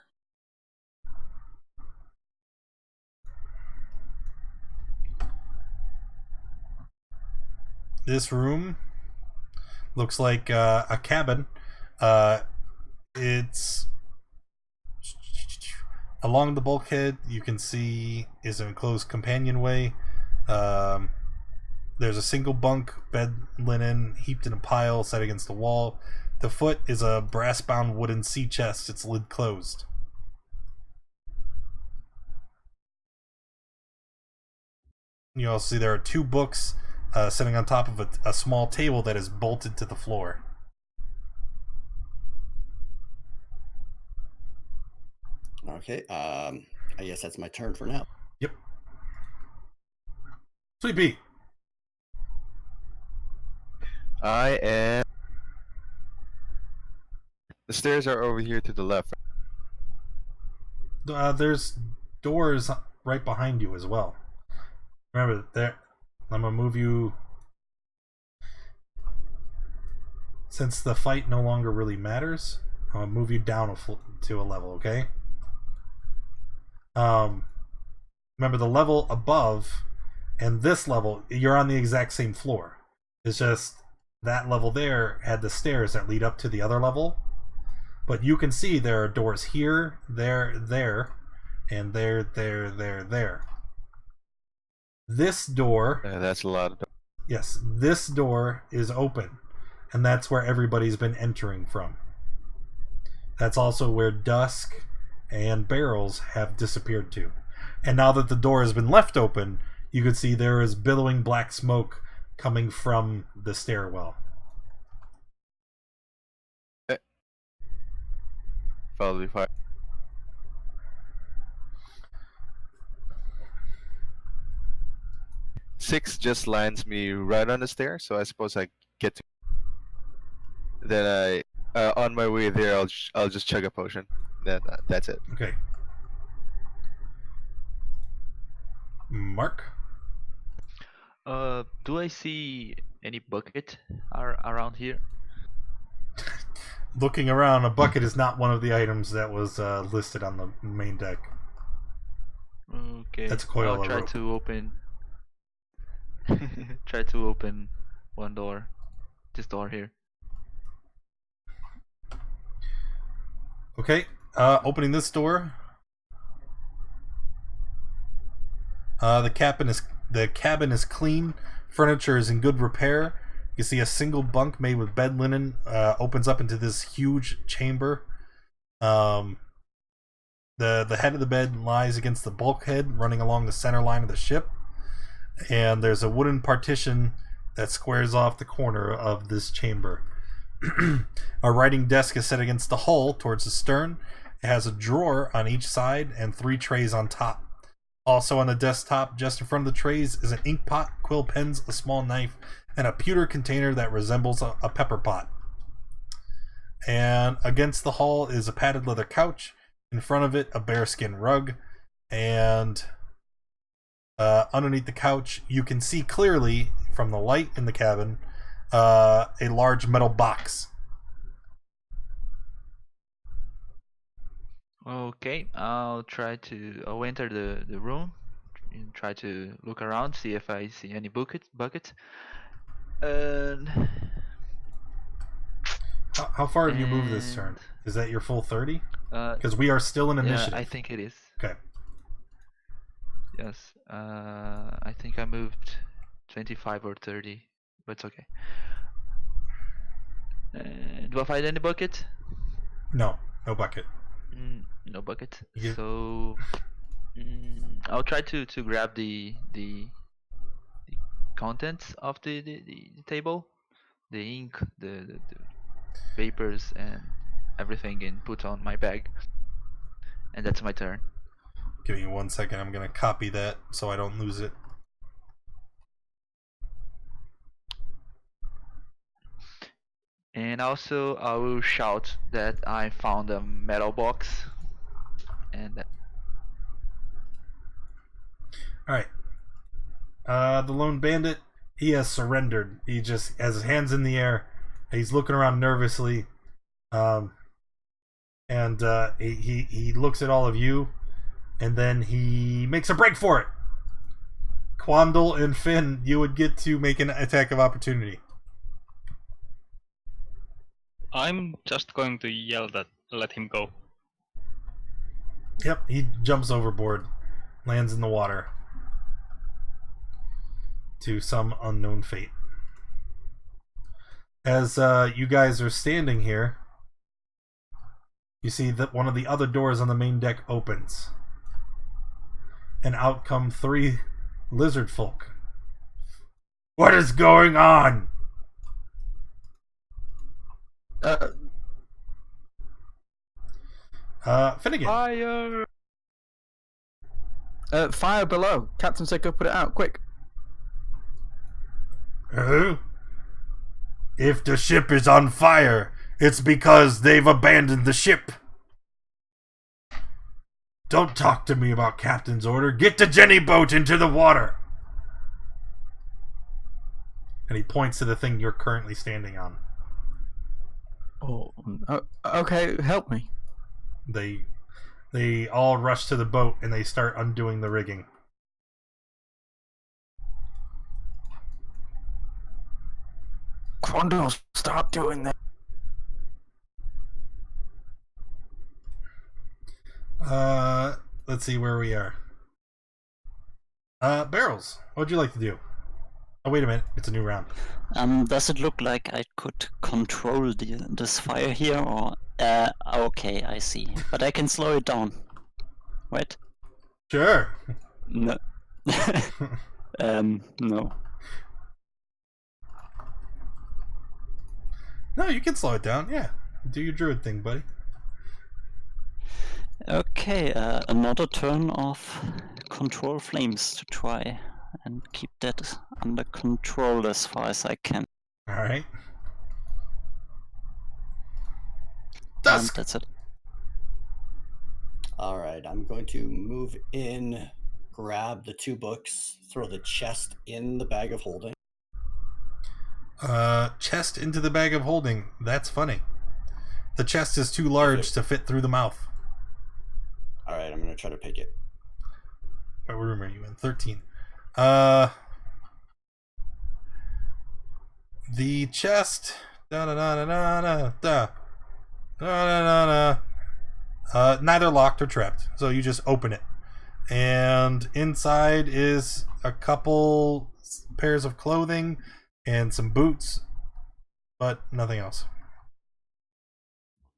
This room looks like a cabin. It's along the bulkhead. You can see is an enclosed companionway. There's a single bunk, bed linen heaped in a pile set against the wall. The foot is a brass-bound wooden sea chest, its lid closed. You also see there are 2 books sitting on top of a small table that is bolted to the floor. Okay, I guess that's my turn for now. Yep. Sweet Pea. I am... The stairs are over here to the left. There's doors right behind you as well. Remember, there. I'm gonna move you... Since the fight no longer really matters, I'm gonna move you down to a level, okay? Remember, the level above and this level, you're on the exact same floor. It's just that level there had the stairs that lead up to the other level. But you can see there are doors here, there, and there. This door... Yeah, that's a lot of doors. Yes, this door is open. And that's where everybody's been entering from. That's also where Dusk and Barrels have disappeared to. And now that the door has been left open, you can see there is billowing black smoke coming from the stairwell. Follow the fire. Six just lands me right on the stair, so I suppose I get to. Then on my way there, I'll just chug a potion. Then that's it. Okay. Mark? Do I see any bucket around here? Looking around, a bucket is not one of the items that was listed on the main deck. Okay. That's coil. I'll try to open. Try to open one door. This door here. Okay. Opening this door. The cabin is clean. Furniture is in good repair. You see a single bunk made with bed linen opens up into this huge chamber. The head of the bed lies against the bulkhead running along the center line of the ship. And there's a wooden partition that squares off the corner of this chamber. A writing desk is set against the hull towards the stern. It has a drawer on each side and 3 trays on top. Also on the desktop, just in front of the trays, is an inkpot, quill pens, a small knife, and a pewter container that resembles a pepper pot. And against the hall is a padded leather couch. In front of it, a bearskin rug. And underneath the couch, you can see clearly from the light in the cabin a large metal box. Okay, I'll enter the room and try to look around, see if I see any bucket. And how far have you moved this turn? Is that your full 30? Because we are still in initiative. Yeah, I think it is. Okay. Yes, I think I moved 25 or 30, but it's okay. Do I find any bucket? No bucket. No bucket. Yeah. So I'll try to grab the contents of the table, the ink, the papers, and everything, and put on my bag. And that's my turn. Give me 1 second. I'm gonna copy that so I don't lose it. And also, I will shout that I found a metal box. And Alright. The lone bandit, he has surrendered. He just has his hands in the air. He's looking around nervously. He looks at all of you, and then he makes a break for it. Quandle and Finn, you would get to make an attack of opportunity. I'm just going to yell that let him go. Yep, he jumps overboard, lands in the water to some unknown fate. As you guys are standing here, you see that one of the other doors on the main deck opens, and out come 3 lizard folk. What is going on? Finnegan. Fire! Fire below. Captain said go put it out, quick. If the ship is on fire, it's because they've abandoned the ship. Don't talk to me about Captain's order. Get the Jenny boat into the water. And he points to the thing you're currently standing on. Oh, okay, help me. They all rush to the boat and they start undoing the rigging. Quandle, stop doing that. Let's see where we are. Barrels, what would you like to do? Oh, wait a minute. It's a new round. Does it look like I could control this fire here, or... okay, I see. But I can slow it down. Right? Sure. No. No. No, you can slow it down, yeah. Do your druid thing, buddy. Okay, another turn of control flames to try and keep that under control as far as I can. Alright. And that's it. Alright, I'm going to move in, grab the 2 books, throw the chest in the bag of holding. Chest into the bag of holding. That's funny. The chest is too large to fit through the mouth. Alright, I'm going to try to pick it. What room are you in? 13. The chest. Neither locked or trapped, so you just open it, and inside is a couple pairs of clothing and some boots, but nothing else.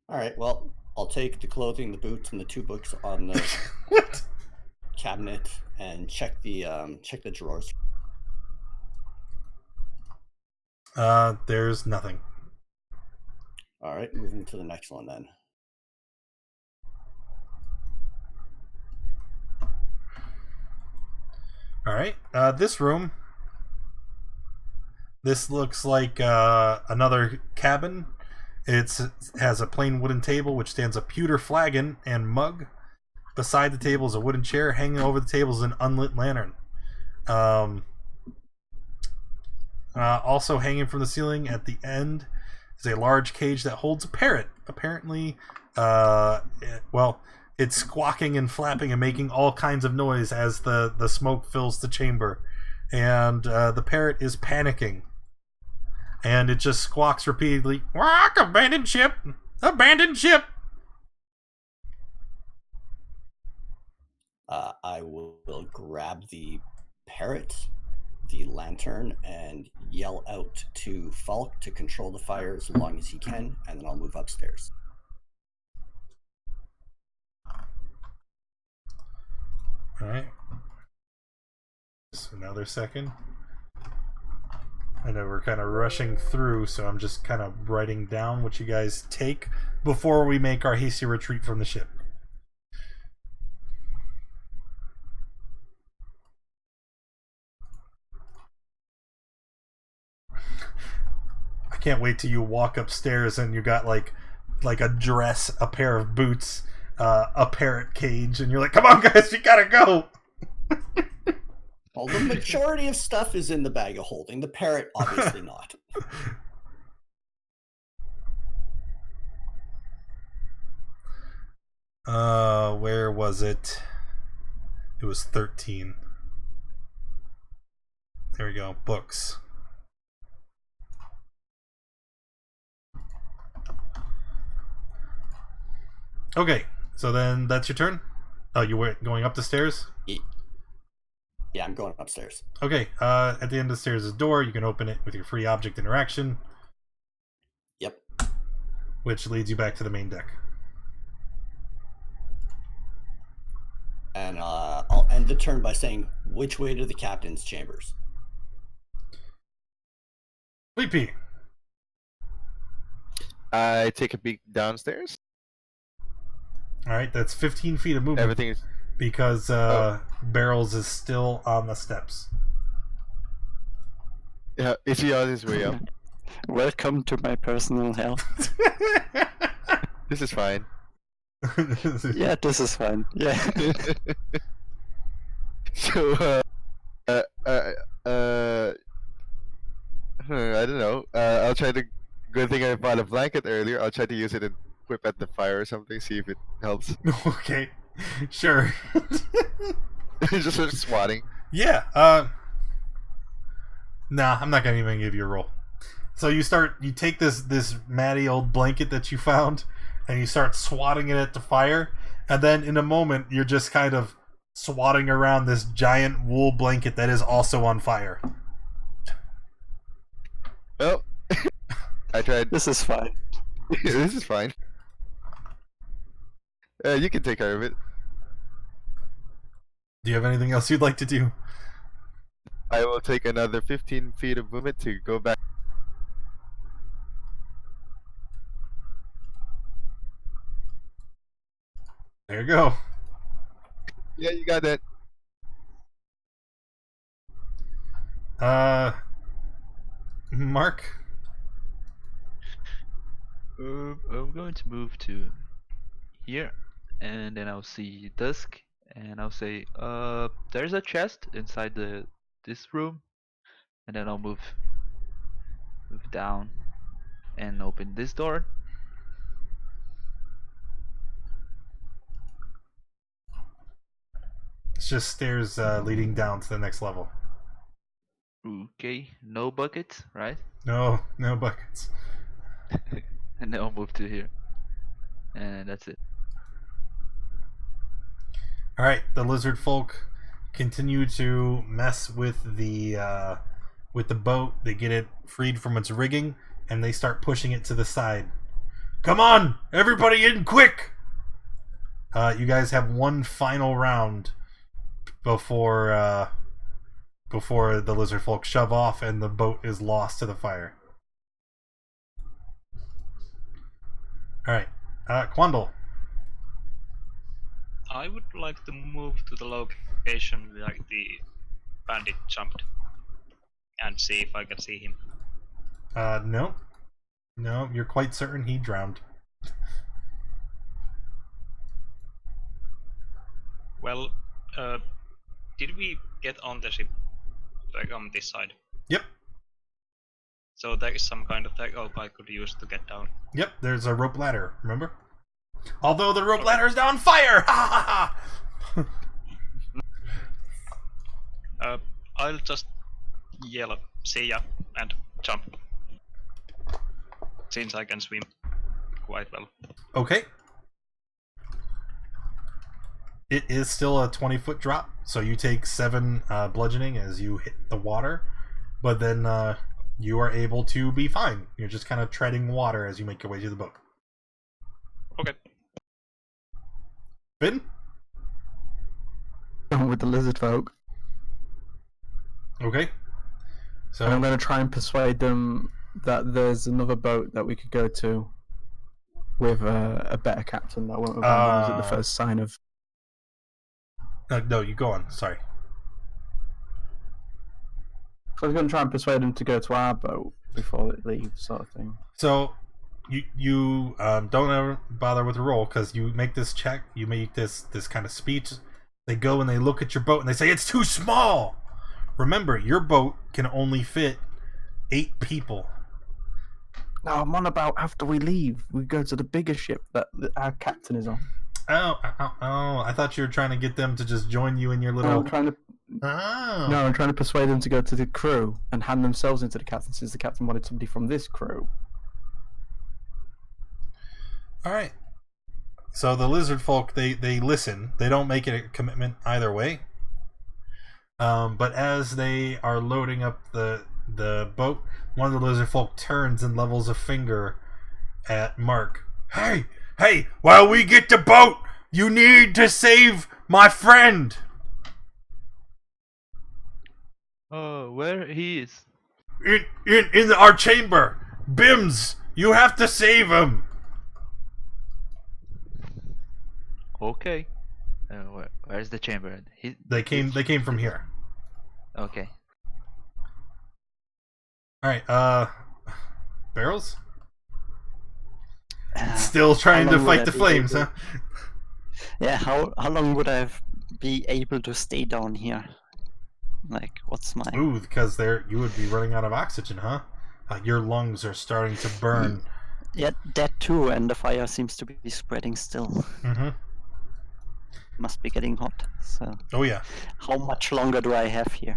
All right, well, I'll take the clothing, the boots, and the 2 books on the What? cabinet and check the drawers. There's nothing. All right, moving to the next one then. All right. This room This looks like another cabin. It has a plain wooden table which stands a pewter flagon and mug. Beside the table is a wooden chair. Hanging over the table is an unlit lantern. Also hanging from the ceiling at the end is a large cage that holds a parrot. Apparently, it's squawking and flapping and making all kinds of noise as the smoke fills the chamber. And the parrot is panicking. And it just squawks repeatedly, "Rock, abandoned ship! Abandoned ship!" I will grab the parrot, the lantern, and yell out to Falk to control the fire as long as he can, and then I'll move upstairs. Alright. Just another second. I know we're kind of rushing through, so I'm just kind of writing down what you guys take before we make our hasty retreat from the ship. I can't wait till you walk upstairs and you got like a dress, a pair of boots, a parrot cage, and you're like, "Come on, guys, we gotta go." Well, the majority of stuff is in the bag of holding. The parrot, obviously not. Where was it? It was 13. There we go. Books. Okay, so then that's your turn? Oh, you were going up the stairs? Yeah, I'm going upstairs. Okay, at the end of the stairs is a door. You can open it with your free object interaction. Yep. Which leads you back to the main deck. And I'll end the turn by saying, which way to the captain's chambers? Sleepy. I take a peek downstairs. Alright, that's 15 feet of movement. Everything is... Because Barrels is still on the steps. Yeah, is he on his way up? Welcome to my personal hell. This is fine. Yeah, this is fine. Yeah. So, I don't know. I'll try to. Good thing I bought a blanket earlier. I'll try to use it and whip at the fire or something. See if it helps. Okay, sure. Just sort of swatting. Yeah. Nah, I'm not gonna even give you a roll. So you take this matty old blanket that you found, and you start swatting it at the fire, and then in a moment you're just kind of swatting around this giant wool blanket that is also on fire. Well, I tried. This is fine. This is fine. You can take care of it. Do you have anything else you'd like to do? I will take another 15 feet of movement to go back. There you go. Yeah, you got that. Mark? I'm going to move to here, and then I'll see Dusk, and I'll say, there's a chest inside this room, and then I'll move down and open this door. It's just stairs leading down to the next level. Okay, no buckets, right? No buckets. And then I'll move to here, and that's it. Alright, the lizard folk continue to mess with the boat. They get it freed from its rigging, and they start pushing it to the side. Come on! Everybody in quick! You guys have one final round before the lizard folk shove off and the boat is lost to the fire. Alright, Quandle. I would like to move to the location where the bandit jumped. and see if I can see him. No. No, you're quite certain he drowned. Well, did we get on the ship? Like on this side? Yep. So there is some kind of rope I could use to get down. Yep, there's a rope ladder, remember? Although the rope ladder is now on fire! Ha ha ha! I'll just yell, see ya, and jump. Since I can swim quite well. Okay. It is still a 20-foot drop, so you take 7 bludgeoning as you hit the water, but then you are able to be fine. You're just kind of treading water as you make your way to the boat. Okay. Finn? I'm with the lizard folk. Okay. So And I'm going to try and persuade them that there's another boat that we could go to with a better captain that won't abandon us at the first sign of... no, you go on. Sorry. So I was going to try and persuade them to go to our boat before they leave, sort of thing. So you don't ever bother with the roll because you make this check. You make this kind of speech. They go and they look at your boat and they say it's too small. Remember, your boat can only fit 8 people. No, I'm on about after we leave. We go to the bigger ship that our captain is on. Oh! I thought you were trying to get them to just join you in your little. No, I'm trying to. Oh. No, I'm trying to persuade them to go to the crew and hand themselves into the captain, since the captain wanted somebody from this crew. All right. So the lizard folk, they listen. They don't make it a commitment either way. But as they are loading up the boat, one of the lizard folk turns and levels a finger at Mark. Hey, while we get the boat, you need to save my friend. Oh, where he is? In our chamber. Bims, you have to save him. Okay. Where's the chamber? They came from here. Okay. All right, Barrels? Still trying to fight the flames, huh? Yeah, how long would I be able to stay down here? Like, what's my... Ooh, because you would be running out of oxygen, huh? Your lungs are starting to burn. Yeah, that too, and the fire seems to be spreading still. Mm-hmm. Must be getting hot, so... Oh, yeah. How much longer do I have here?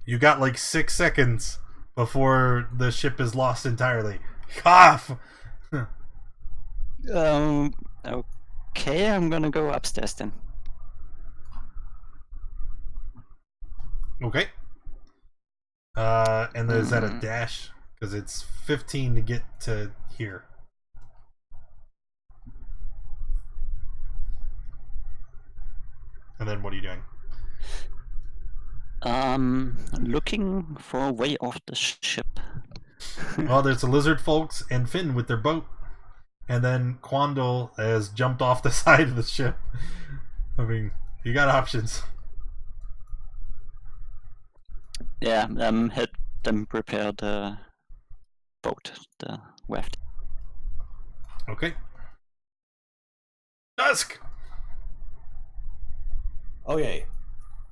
You got like 6 seconds before the ship is lost entirely. Cough! Okay, I'm gonna go upstairs then. Okay. And is that a dash? Because it's 15 to get to here. And then what are you doing? Looking for a way off the ship. Well, there's the lizard folks and Finn with their boat. And then Quandle has jumped off the side of the ship. I mean, you got options. Yeah, help them prepare the boat, the raft. Okay. Dusk! Okay.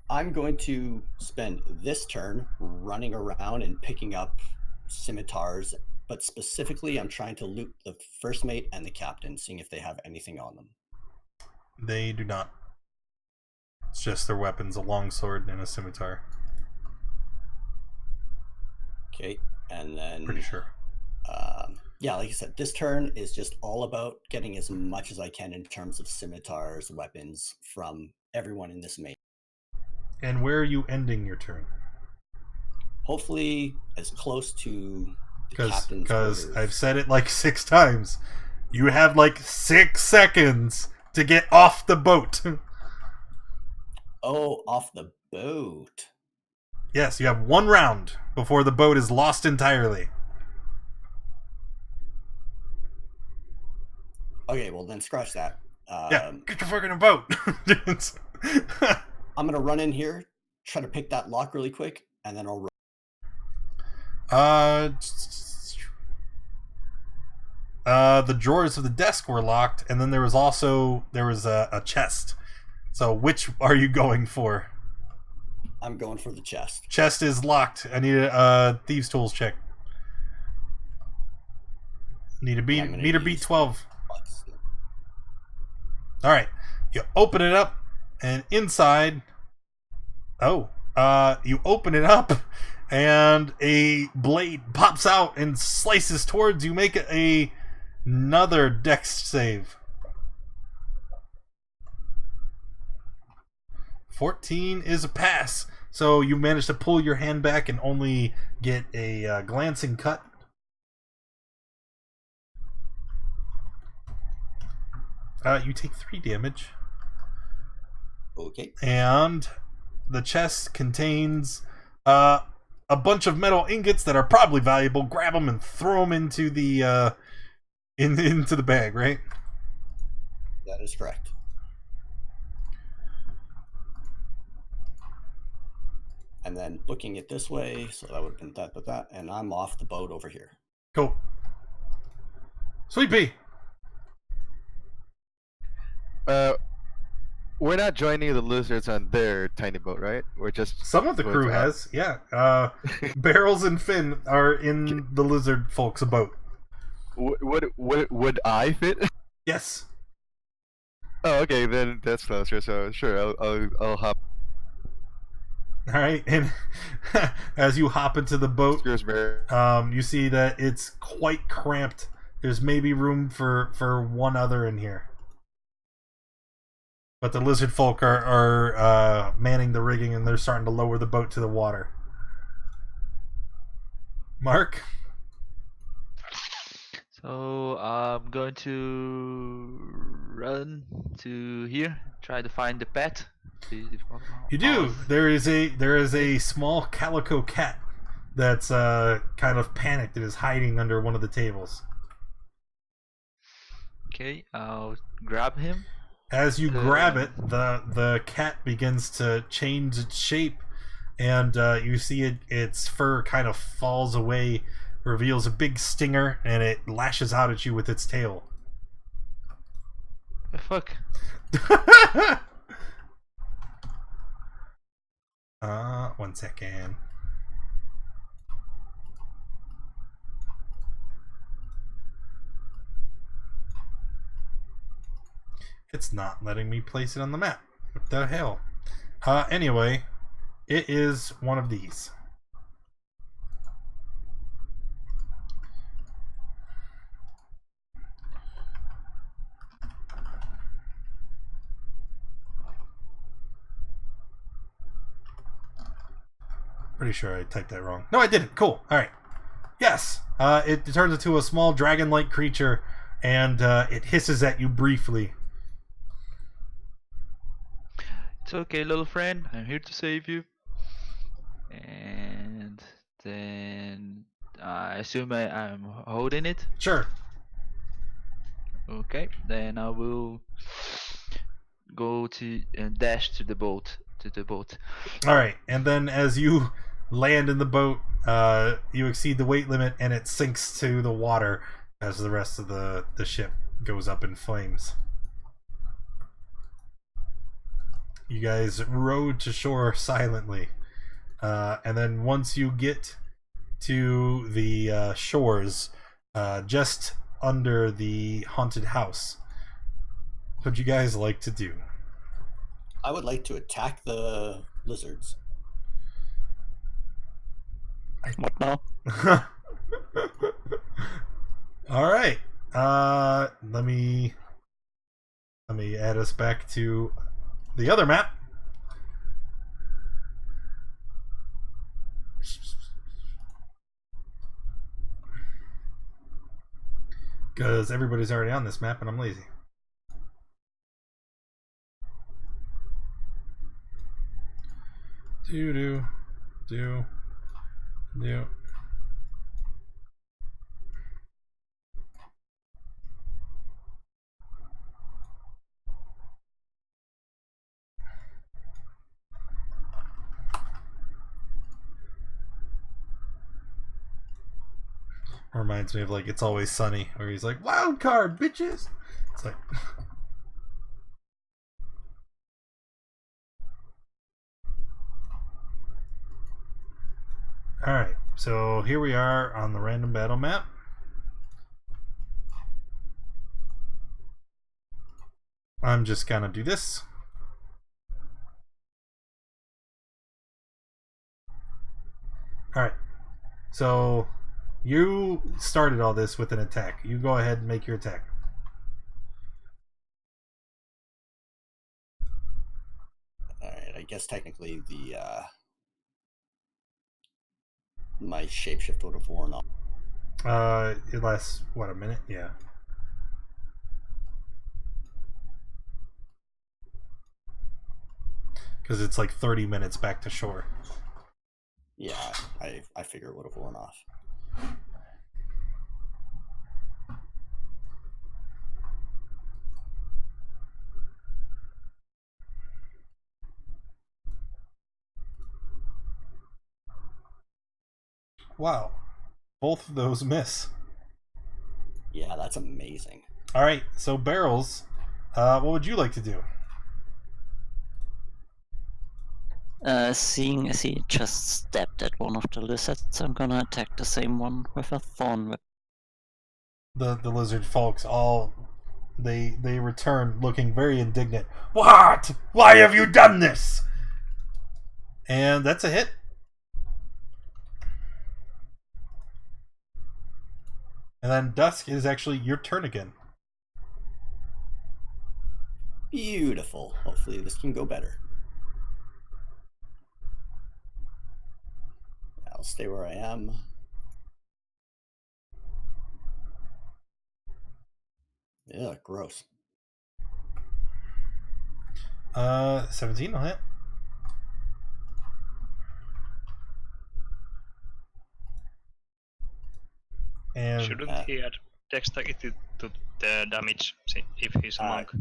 I'm going to spend this turn running around and picking up scimitars, but specifically I'm trying to loot the first mate and the captain, seeing if they have anything on them. They do not. It's just their weapons, a longsword and a scimitar. Okay, and then... Pretty sure. Yeah, like I said, this turn is just all about getting as much as I can in terms of scimitars, weapons from everyone in this mate. And where are you ending your turn? Hopefully as close to the captain's Because orders. I've said it like 6 times. You have like 6 seconds to get off the boat. Oh, off the boat. Yes, you have 1 round before the boat is lost entirely. Okay, well then scratch that. Yeah, get your fucking boat. I'm gonna run in here, try to pick that lock really quick, and then I'll run. The drawers of the desk were locked, and then there was a chest. So which are you going for? I'm going for the chest. Chest is locked. I need a thieves tools check. Need a beat 12. All right, you open it up, and inside, you open it up, and a blade pops out and slices towards you. Make another dex save. 14 is a pass, so you manage to pull your hand back and only get a glancing cut. You take 3 damage. Okay. And the chest contains a bunch of metal ingots that are probably valuable. Grab them and throw them into the into the bag, right? That is correct. And then booking it this way, so that would have been that, and I'm off the boat over here. Cool. Sweet pea. We're not joining the lizards on their tiny boat, right? We're just some of the crew has, yeah. Barrels and Finn are in the lizard folks' boat. Would I fit? Yes. Oh, okay, then that's closer. So sure, I'll hop. All right, and as you hop into the boat, you see that it's quite cramped. There's maybe room for one other in here. But the lizard folk are manning the rigging, and they're starting to lower the boat to the water. Mark? So I'm going to run to here, try to find the pet. You do. There is a small calico cat that's kind of panicked and is hiding under one of the tables. Okay, I'll grab him. As you grab it, the cat begins to change its shape, and you see its fur kind of falls away, reveals a big stinger, and it lashes out at you with its tail. The fuck? One second. It's not letting me place it on the map. What the hell? Anyway, it is one of these. Pretty sure I typed that wrong. No, I didn't. Cool. All right. Yes. It turns into a small dragon-like creature, and it hisses at you briefly. It's okay, little friend. I'm here to save you. And then I assume I'm holding it. Sure. Okay. Then I will go to dash to the boat. All right, and then as you land in the boat, you exceed the weight limit, and it sinks to the water as the rest of the ship goes up in flames. You guys row to shore silently, and then once you get to the shores, just under the haunted house, what would you guys like to do? I would like to attack the lizards. What now? All right. Let me add us back to the other map. Because everybody's already on this map and I'm lazy. Do. Reminds me of like It's Always Sunny, where he's like, "Wild card, bitches." It's like. Alright, so here we are on the random battle map. I'm just gonna do this. Alright, so you started all this with an attack. You go ahead and make your attack. Alright, I guess technically the my shapeshift would have worn off. It lasts, what, a minute? Yeah. Because it's like 30 minutes back to shore. Yeah, I figure it would have worn off. Wow. Both of those miss. Yeah, that's amazing. Alright, so Barrels, what would you like to do? Seeing as he just stabbed at one of the lizards, I'm gonna attack the same one with a thorn whip. The lizard folks all they return looking very indignant. What? Why have you done this? And that's a hit. And then Dusk, is actually your turn again. Beautiful. Hopefully this can go better. I'll stay where I am. Yeah, gross. 17 will hit. And shouldn't he add dexterity to the damage if he's a monk?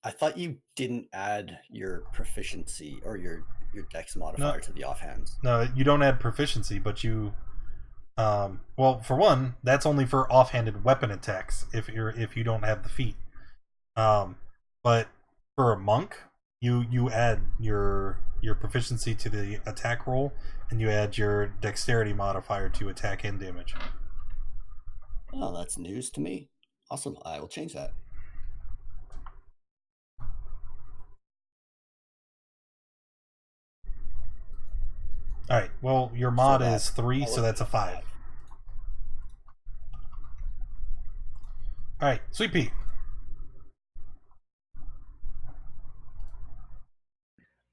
I thought you didn't add your proficiency or your dex modifier to the offhands. No, you don't add proficiency, but you well, for one, that's only for offhanded weapon attacks if you don't have the feat. But for a monk, you add your proficiency to the attack roll, and you add your dexterity modifier to attack and damage. Oh, that's news to me. Awesome. I will change that. Alright, well, your mod is 3, so that's a 5. Alright, Sweet Pea.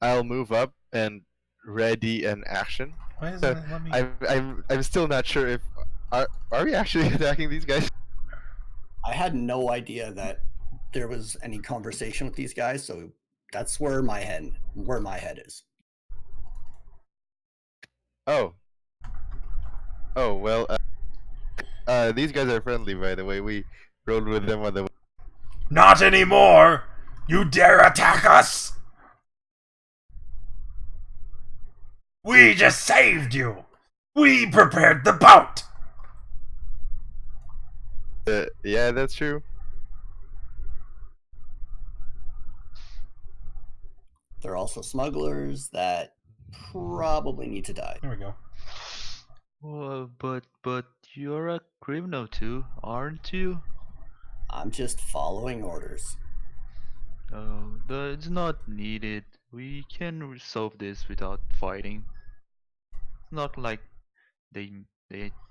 I'll move up and ready an action. Why isn't it let me... I'm still not sure if... Are we actually attacking these guys? I had no idea that there was any conversation with these guys, so that's where my head is. Oh, well, these guys are friendly, by the way. We rode with them on the... Not anymore! You dare attack us? We just saved you! We prepared the boat! Yeah, that's true. They're also smugglers that probably need to die. There we go. But you're a criminal too, aren't you? I'm just following orders. Oh, it's not needed. We can resolve this without fighting. It's not like they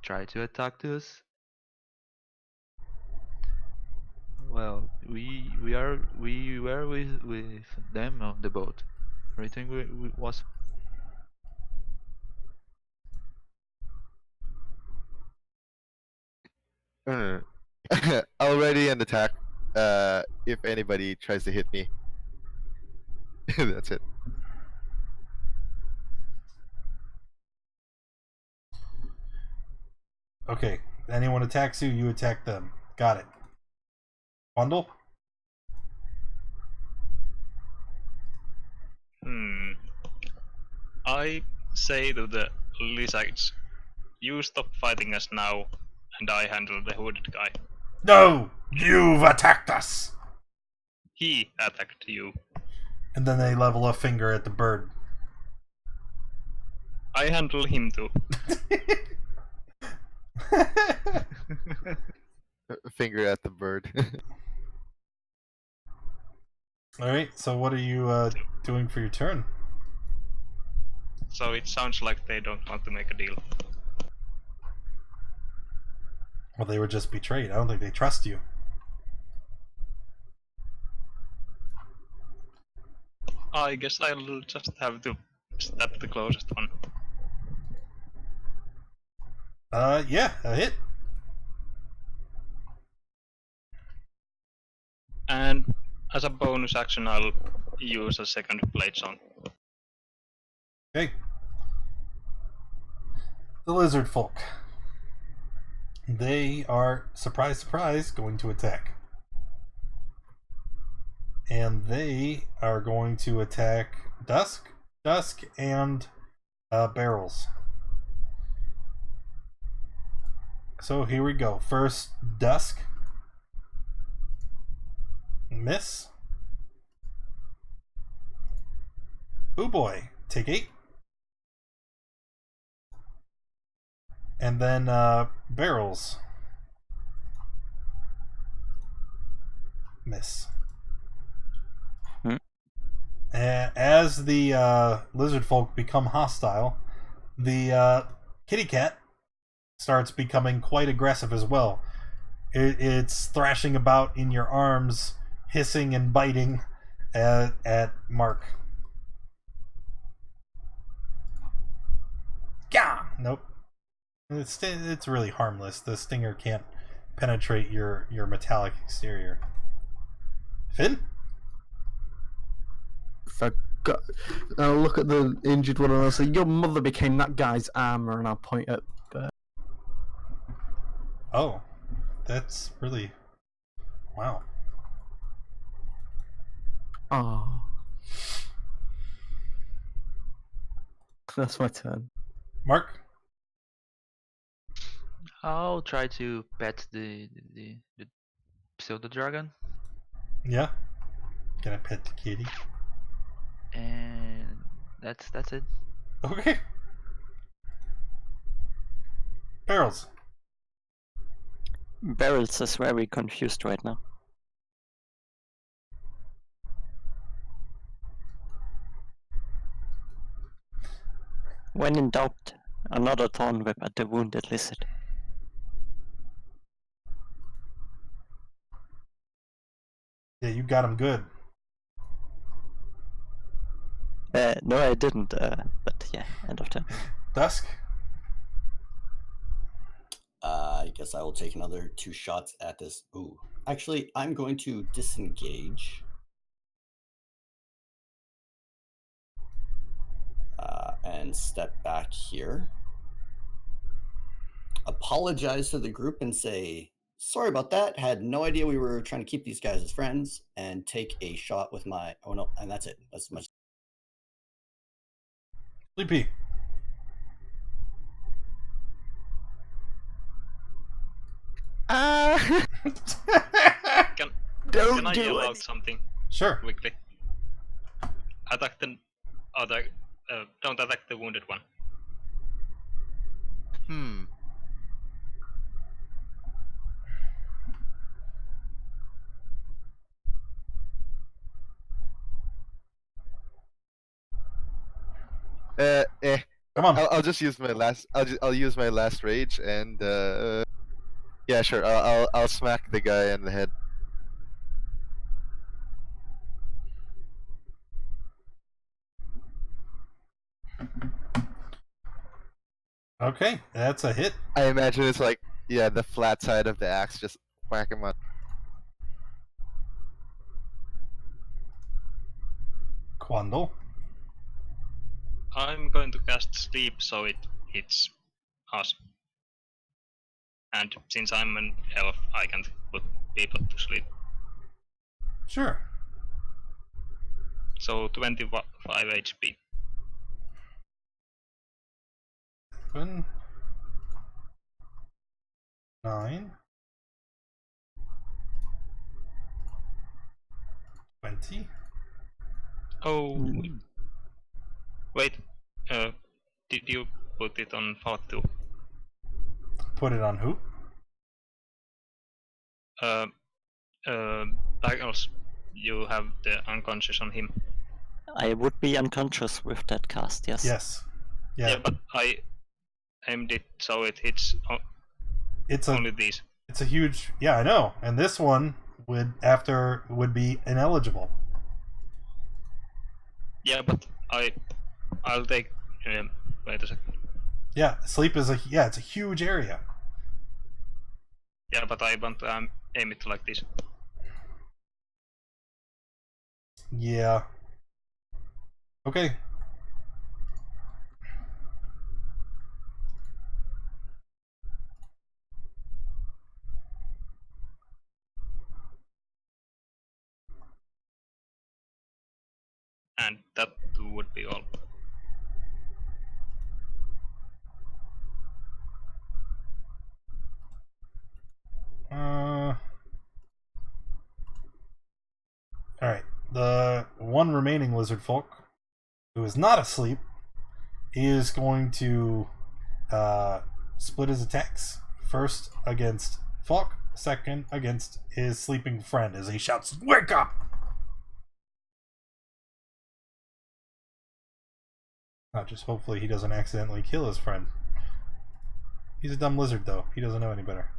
try to attack us. Well, we were with them on the boat. Everything we was. Already an attack. If anybody tries to hit me, that's it. Okay, anyone attacks you, you attack them. Got it. Bundle? I say to the lizards, you stop fighting us now, and I handle the hooded guy. No! You've attacked us! He attacked you. And then they level a finger at the bird. I handle him too. Finger at the bird. Alright, so what are you doing for your turn? So it sounds like they don't want to make a deal. Well, they were just betrayed. I don't think they trust you. I guess I'll just have to stab the closest one. Yeah, a hit. And as a bonus action, I'll use a second blade zone. Okay. The lizard folk. They are, surprise, surprise, going to attack. And they are going to attack Dusk, and Barrels. So here we go. First, Dusk. Miss. Oh boy. Take 8. And then Barrels. Miss. As the lizard folk become hostile, the kitty cat starts becoming quite aggressive as well. It's thrashing about in your arms, hissing and biting at Mark. Gah! Nope. It's really harmless. The stinger can't penetrate your metallic exterior. Finn? I'll look at the injured one and I'll say, your mother became that guy's armor, and I'll point at Bert. Oh, that's really... Wow. Oh. That's my turn. Mark? I'll try to pet the pseudo dragon, Yeah? Gonna pet the kitty? and that's it. Okay. Barrels. Barrels is very confused right now. When in doubt, another thorn whip at the wounded lizard. Yeah, you got him good. No, I didn't, but yeah, end of turn. Dusk? I guess I will take another 2 shots at this. Ooh. Actually, I'm going to disengage. And step back here. Apologize to the group and say, sorry about that. Had no idea we were trying to keep these guys as friends. And take a shot with my... Oh, no. And that's it. That's much... Sleepy. Can I yell out something Sure. quickly? Attack the other. Don't attack the wounded one. Come on. I'll just use my last. I'll use my last rage and yeah, sure. I'll smack the guy in the head. Okay, that's a hit. I imagine it's like, yeah, the flat side of the axe, just whack him on. Quandle. I'm going to cast sleep so it hits us. And since I'm an elf, I can't put people to sleep. Sure. So 25 HP. 9, 20. Oh, wait. Did you put it on Falk too? Put it on who? Manacles, you have the unconscious on him. I would be unconscious with that cast, yes. Yes. Yeah, but I aimed it so it hits only these. It's a huge... Yeah, I know. And this one would be ineligible. Yeah, but I'll take... wait a second. Yeah, sleep is it's a huge area. Yeah, but I want to aim it like this. Yeah. Okay. And that would be all. Alright. The one remaining lizard folk who is not asleep is going to split his attacks. First against Falk, second against his sleeping friend as he shouts, "Wake up!" Just hopefully he doesn't accidentally kill his friend. He's a dumb lizard though. He doesn't know any better.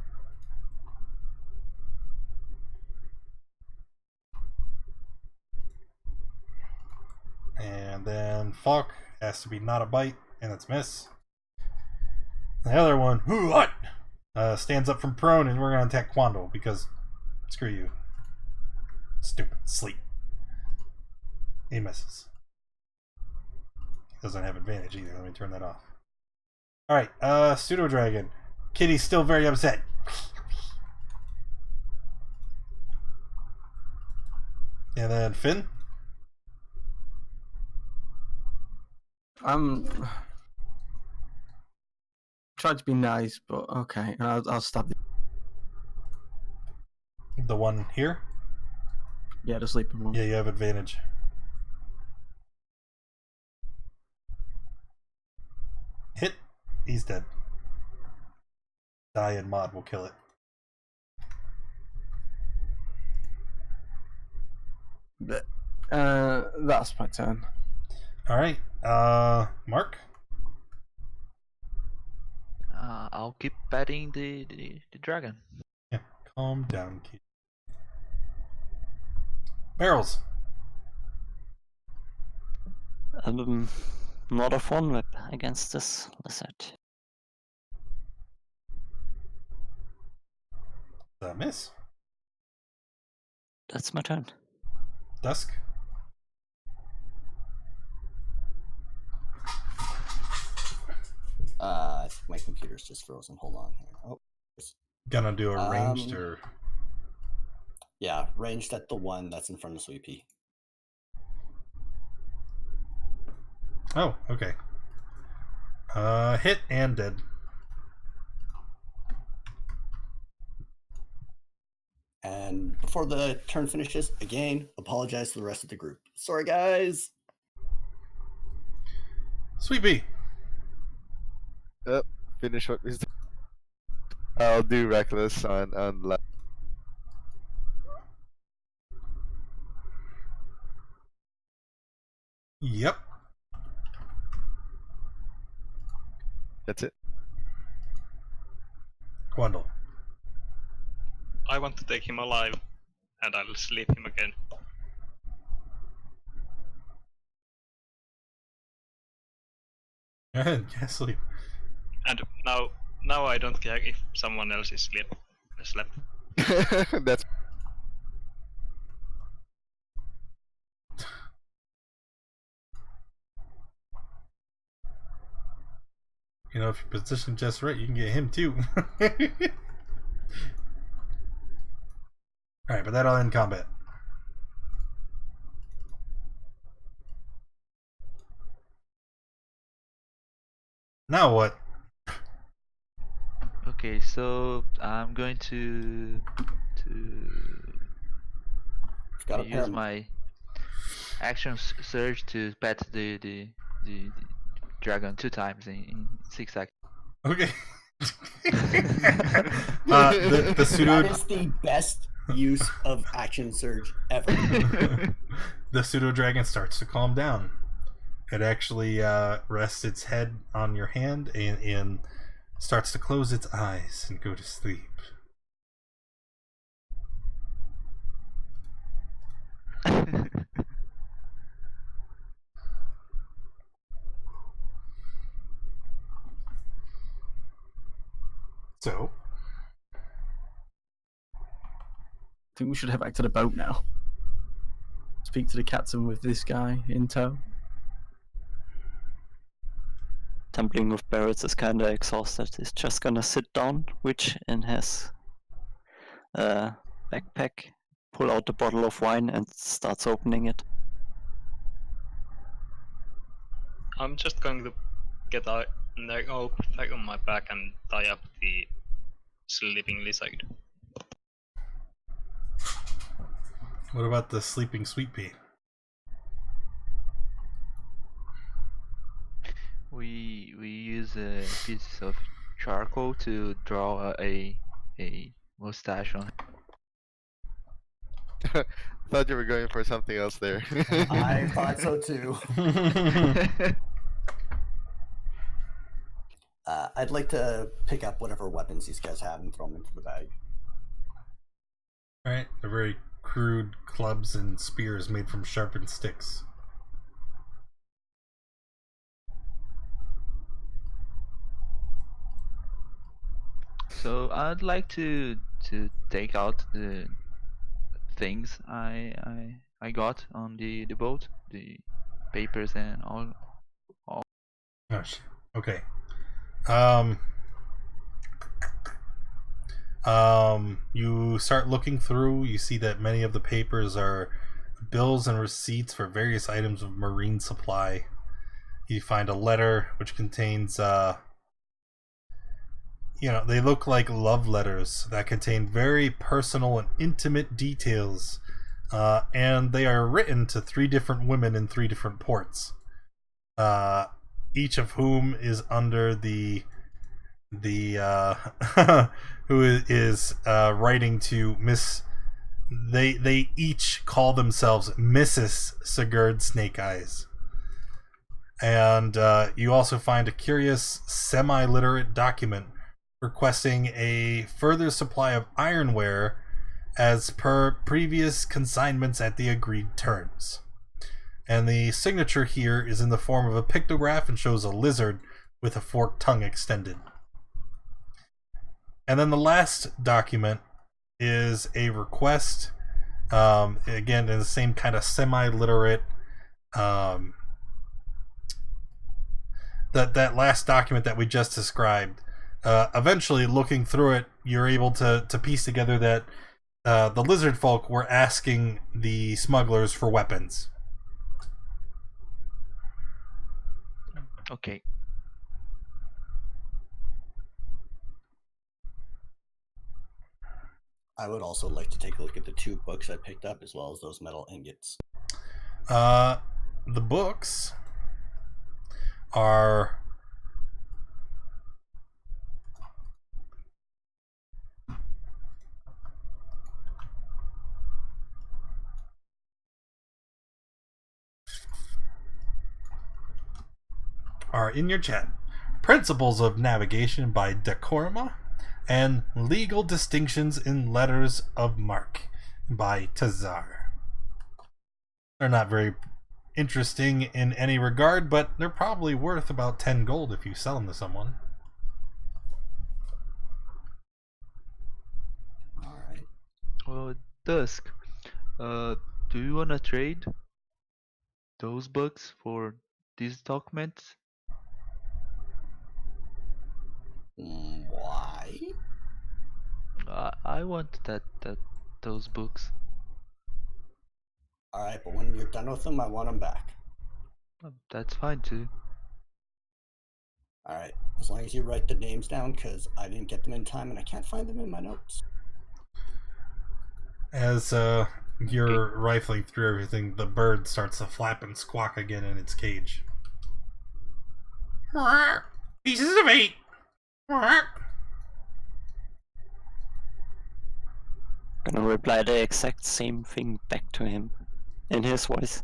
And then Falk has to be not a bite, and it's miss. The other one, what? Stands up from prone, and we're gonna attack Quandle because screw you. Stupid sleep. He misses. He doesn't have advantage either. Let me turn that off. Alright, Pseudo Dragon. Kitty's still very upset. And then Finn. I'm trying to be nice, but okay. I'll stab The one here? Yeah, the sleeping one. Yeah, you have advantage. Hit. He's dead. Die and mod will kill it. That's my turn. Alright, Mark? I'll keep petting the dragon. Yeah, calm down, kid. Barrels. Not a phone whip against this lizard. Miss. That's my turn. Dusk. I think my computer's just frozen. Hold on here. Oh, Gonna do a ranged or... Yeah, ranged at the one that's in front of Sweepy. Oh, okay. Hit and dead. And before the turn finishes, again, apologize to the rest of the group. Sorry, guys. Sweet B. Finish what is. I'll do reckless on left. Yep. That's it. Quandle. I want to take him alive, and I'll sleep him again. Go ahead, get sleep. And now I don't care if someone else is slept. That's. You know, if you position just right, you can get him too. Alright, but that'll end combat. Now what? Okay, so I'm going to use my action surge to pet the dragon 2 times in 6 seconds. Okay. The pseudo. That is the best use of action surge ever. The pseudo dragon starts to calm down. It actually rests its head on your hand and starts to close its eyes and go to sleep. So, I think we should head back to the boat now. Speak to the captain with this guy in tow. Tumbling with Barrels is kinda exhausted. He's just gonna sit down, reach in his backpack, pull out a bottle of wine and starts opening it. I'm just going to get a pack on my back and tie up the sleeping lizard. what about the sleeping sweet pea? We use a piece of charcoal to draw a mustache on. Thought you were going for something else there. I thought so too. I'd like to pick up whatever weapons these guys have and throw them into the bag. Alright, they're very crude clubs and spears made from sharpened sticks. So I'd like to take out the things I got on the boat, the papers and all. Gosh. Okay. You start looking through, you see that many of the papers are bills and receipts for various items of marine supply. You find a letter which contains they look like love letters that contain very personal and intimate details, and they are written to 3 different women in 3 different ports, each of whom is under the who is writing to Miss. They each call themselves Mrs. Sigurd Snake Eyes. And you also find a curious semi-literate document requesting a further supply of ironware as per previous consignments at the agreed terms. And the signature here is in the form of a pictograph and shows a lizard with a forked tongue extended. And then the last document is a request, again in the same kind of semi-literate. That last document that we just described. Eventually, looking through it, you're able to piece together that the lizard folk were asking the smugglers for weapons. Okay. I would also like to take a look at the 2 books I picked up, as well as those metal ingots. The books are in your chat. Principles of Navigation by Decoruma and Legal Distinctions in Letters of Marque by Tazar. They're not very interesting in any regard, but they're probably worth about 10 gold if you sell them to someone. Alright. Well, Dusk, do you wanna trade those books for these documents? Why? I want those books. Alright, but when you're done with them, I want them back. That's fine too. All right. As long as you write the names down, because I didn't get them in time and I can't find them in my notes. As you're rifling through everything, the bird starts to flap and squawk again in its cage. Pieces of 8! Gonna reply the exact same thing back to him in his voice.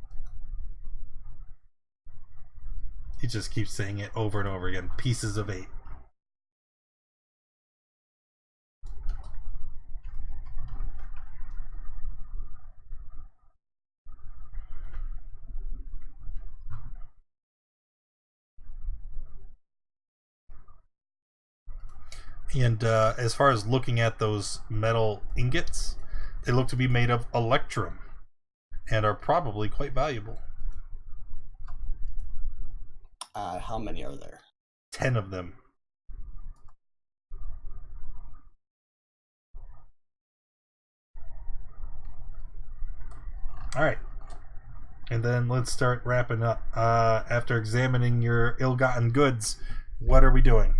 He just keeps saying it over and over again. Pieces of 8. And as far as looking at those metal ingots, they look to be made of electrum and are probably quite valuable. How many are there? 10 of them. All right. And then let's start wrapping up. After examining your ill-gotten goods, what are we doing?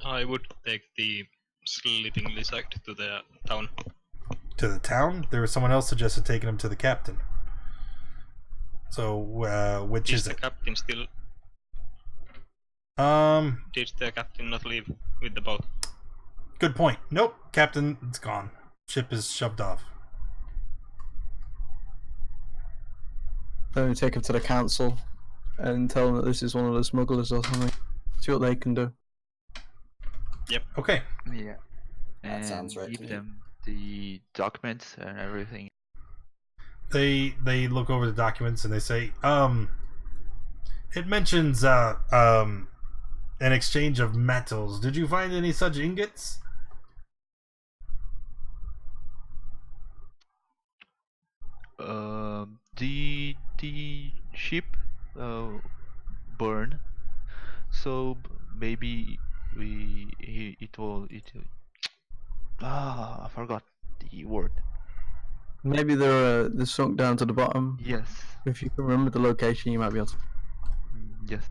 I would take the sleeping lizard to the town. To the town? There was someone else suggested taking him to the captain. So, which is the it? Captain still? Did the captain not leave with the boat? Good point. Nope, captain, it's gone. Ship is shoved off. Then we take him to the council and tell them that this is one of the smugglers or something. See what they can do. Yep. Okay. Yeah. That And sounds right give to me. them the documents and everything. They look over the documents and they say, it mentions an exchange of metals. Did you find any such ingots? The ship burned, so maybe I forgot the word. Maybe they're sunk down to the bottom. Yes. If you can remember the location, you might be able to. Yes.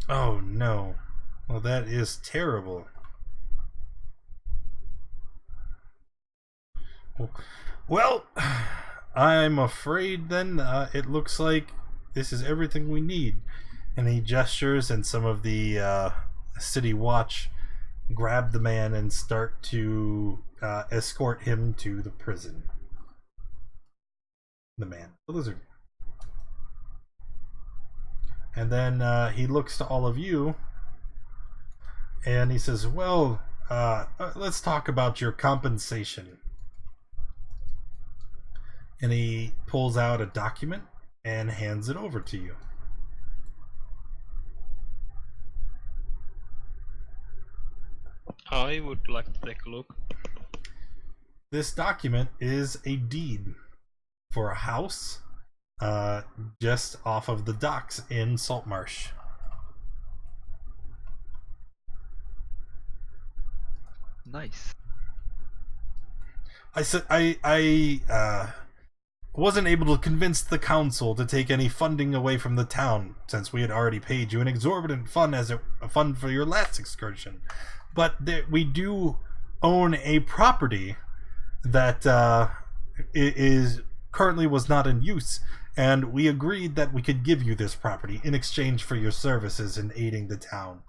Oh no. Well, that is terrible. Well, I'm afraid then it looks like this is everything we need. And he gestures, and some of the city watch grab the man and start to escort him to the prison. The man, the lizard. And then he looks to all of you and he says, well, let's talk about your compensation. And he pulls out a document and hands it over to you. I would like to take a look. This document is a deed for a house just off of the docks in Saltmarsh. Nice. I said I wasn't able to convince the council to take any funding away from the town, since we had already paid you an exorbitant fund as a fund for your last excursion. But we do own a property that is currently was not in use, and we agreed that we could give you this property in exchange for your services in aiding the town.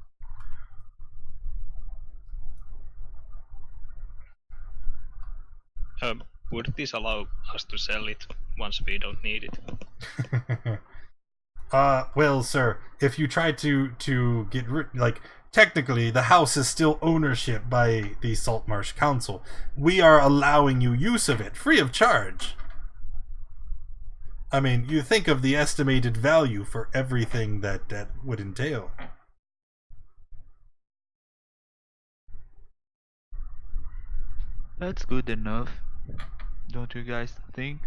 Would this allow us to sell it once we don't need it? Well, sir, if you try to get rid, technically the house is still ownership by the Saltmarsh Council. We are allowing you use of it free of charge. I mean, you think of the estimated value for everything that would entail. That's good enough. Don't you guys think?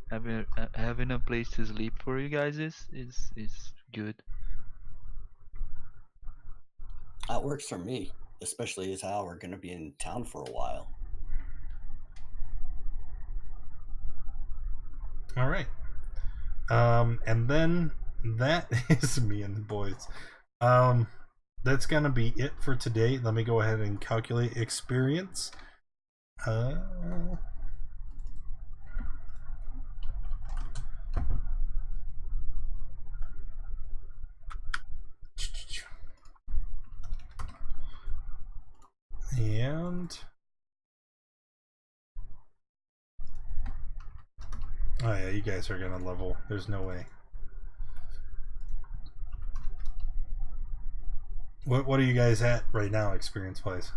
Having a place to sleep for you guys is good. That works for me, especially as how we're going to be in town for a while. All right. And then that is me and the boys. That's gonna be it for today. Let me go ahead and calculate experience. And oh yeah, you guys are gonna level. There's no way. What are you guys at right now, experience wise?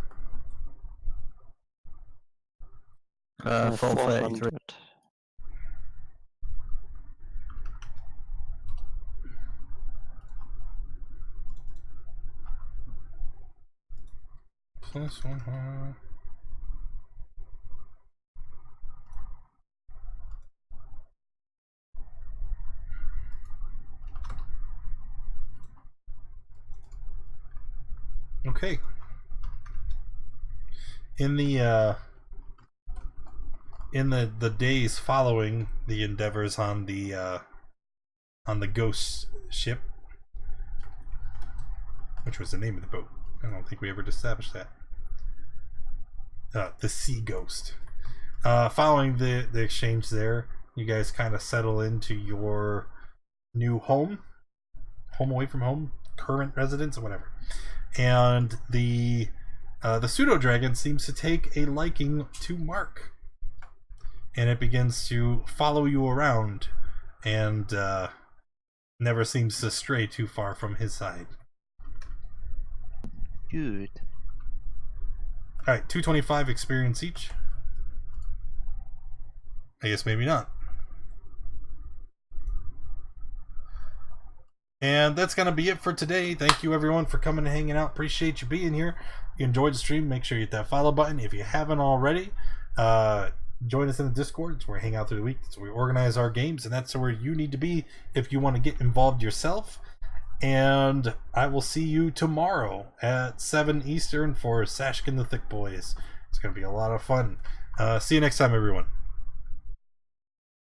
433. Plus 1. Okay. In the days following the endeavors on the ghost ship, which was the name of the boat. I don't think we ever established that. The Sea Ghost. Following the exchange there, you guys kind of settle into your new home away from home, current residence, or whatever. And the pseudo dragon seems to take a liking to Mark, and it begins to follow you around, and never seems to stray too far from his side. Good. All right, 225 experience each. I guess maybe not. And that's going to be it for today. Thank you everyone for coming and hanging out. Appreciate you being here. If you enjoyed the stream, make sure you hit that follow button. If you haven't already, join us in the Discord. It's where we hang out through the week. It's where we organize our games, and that's where you need to be if you want to get involved yourself. And I will see you tomorrow at 7 Eastern for Sashkin the Thick Boys. It's going to be a lot of fun. See you next time, everyone.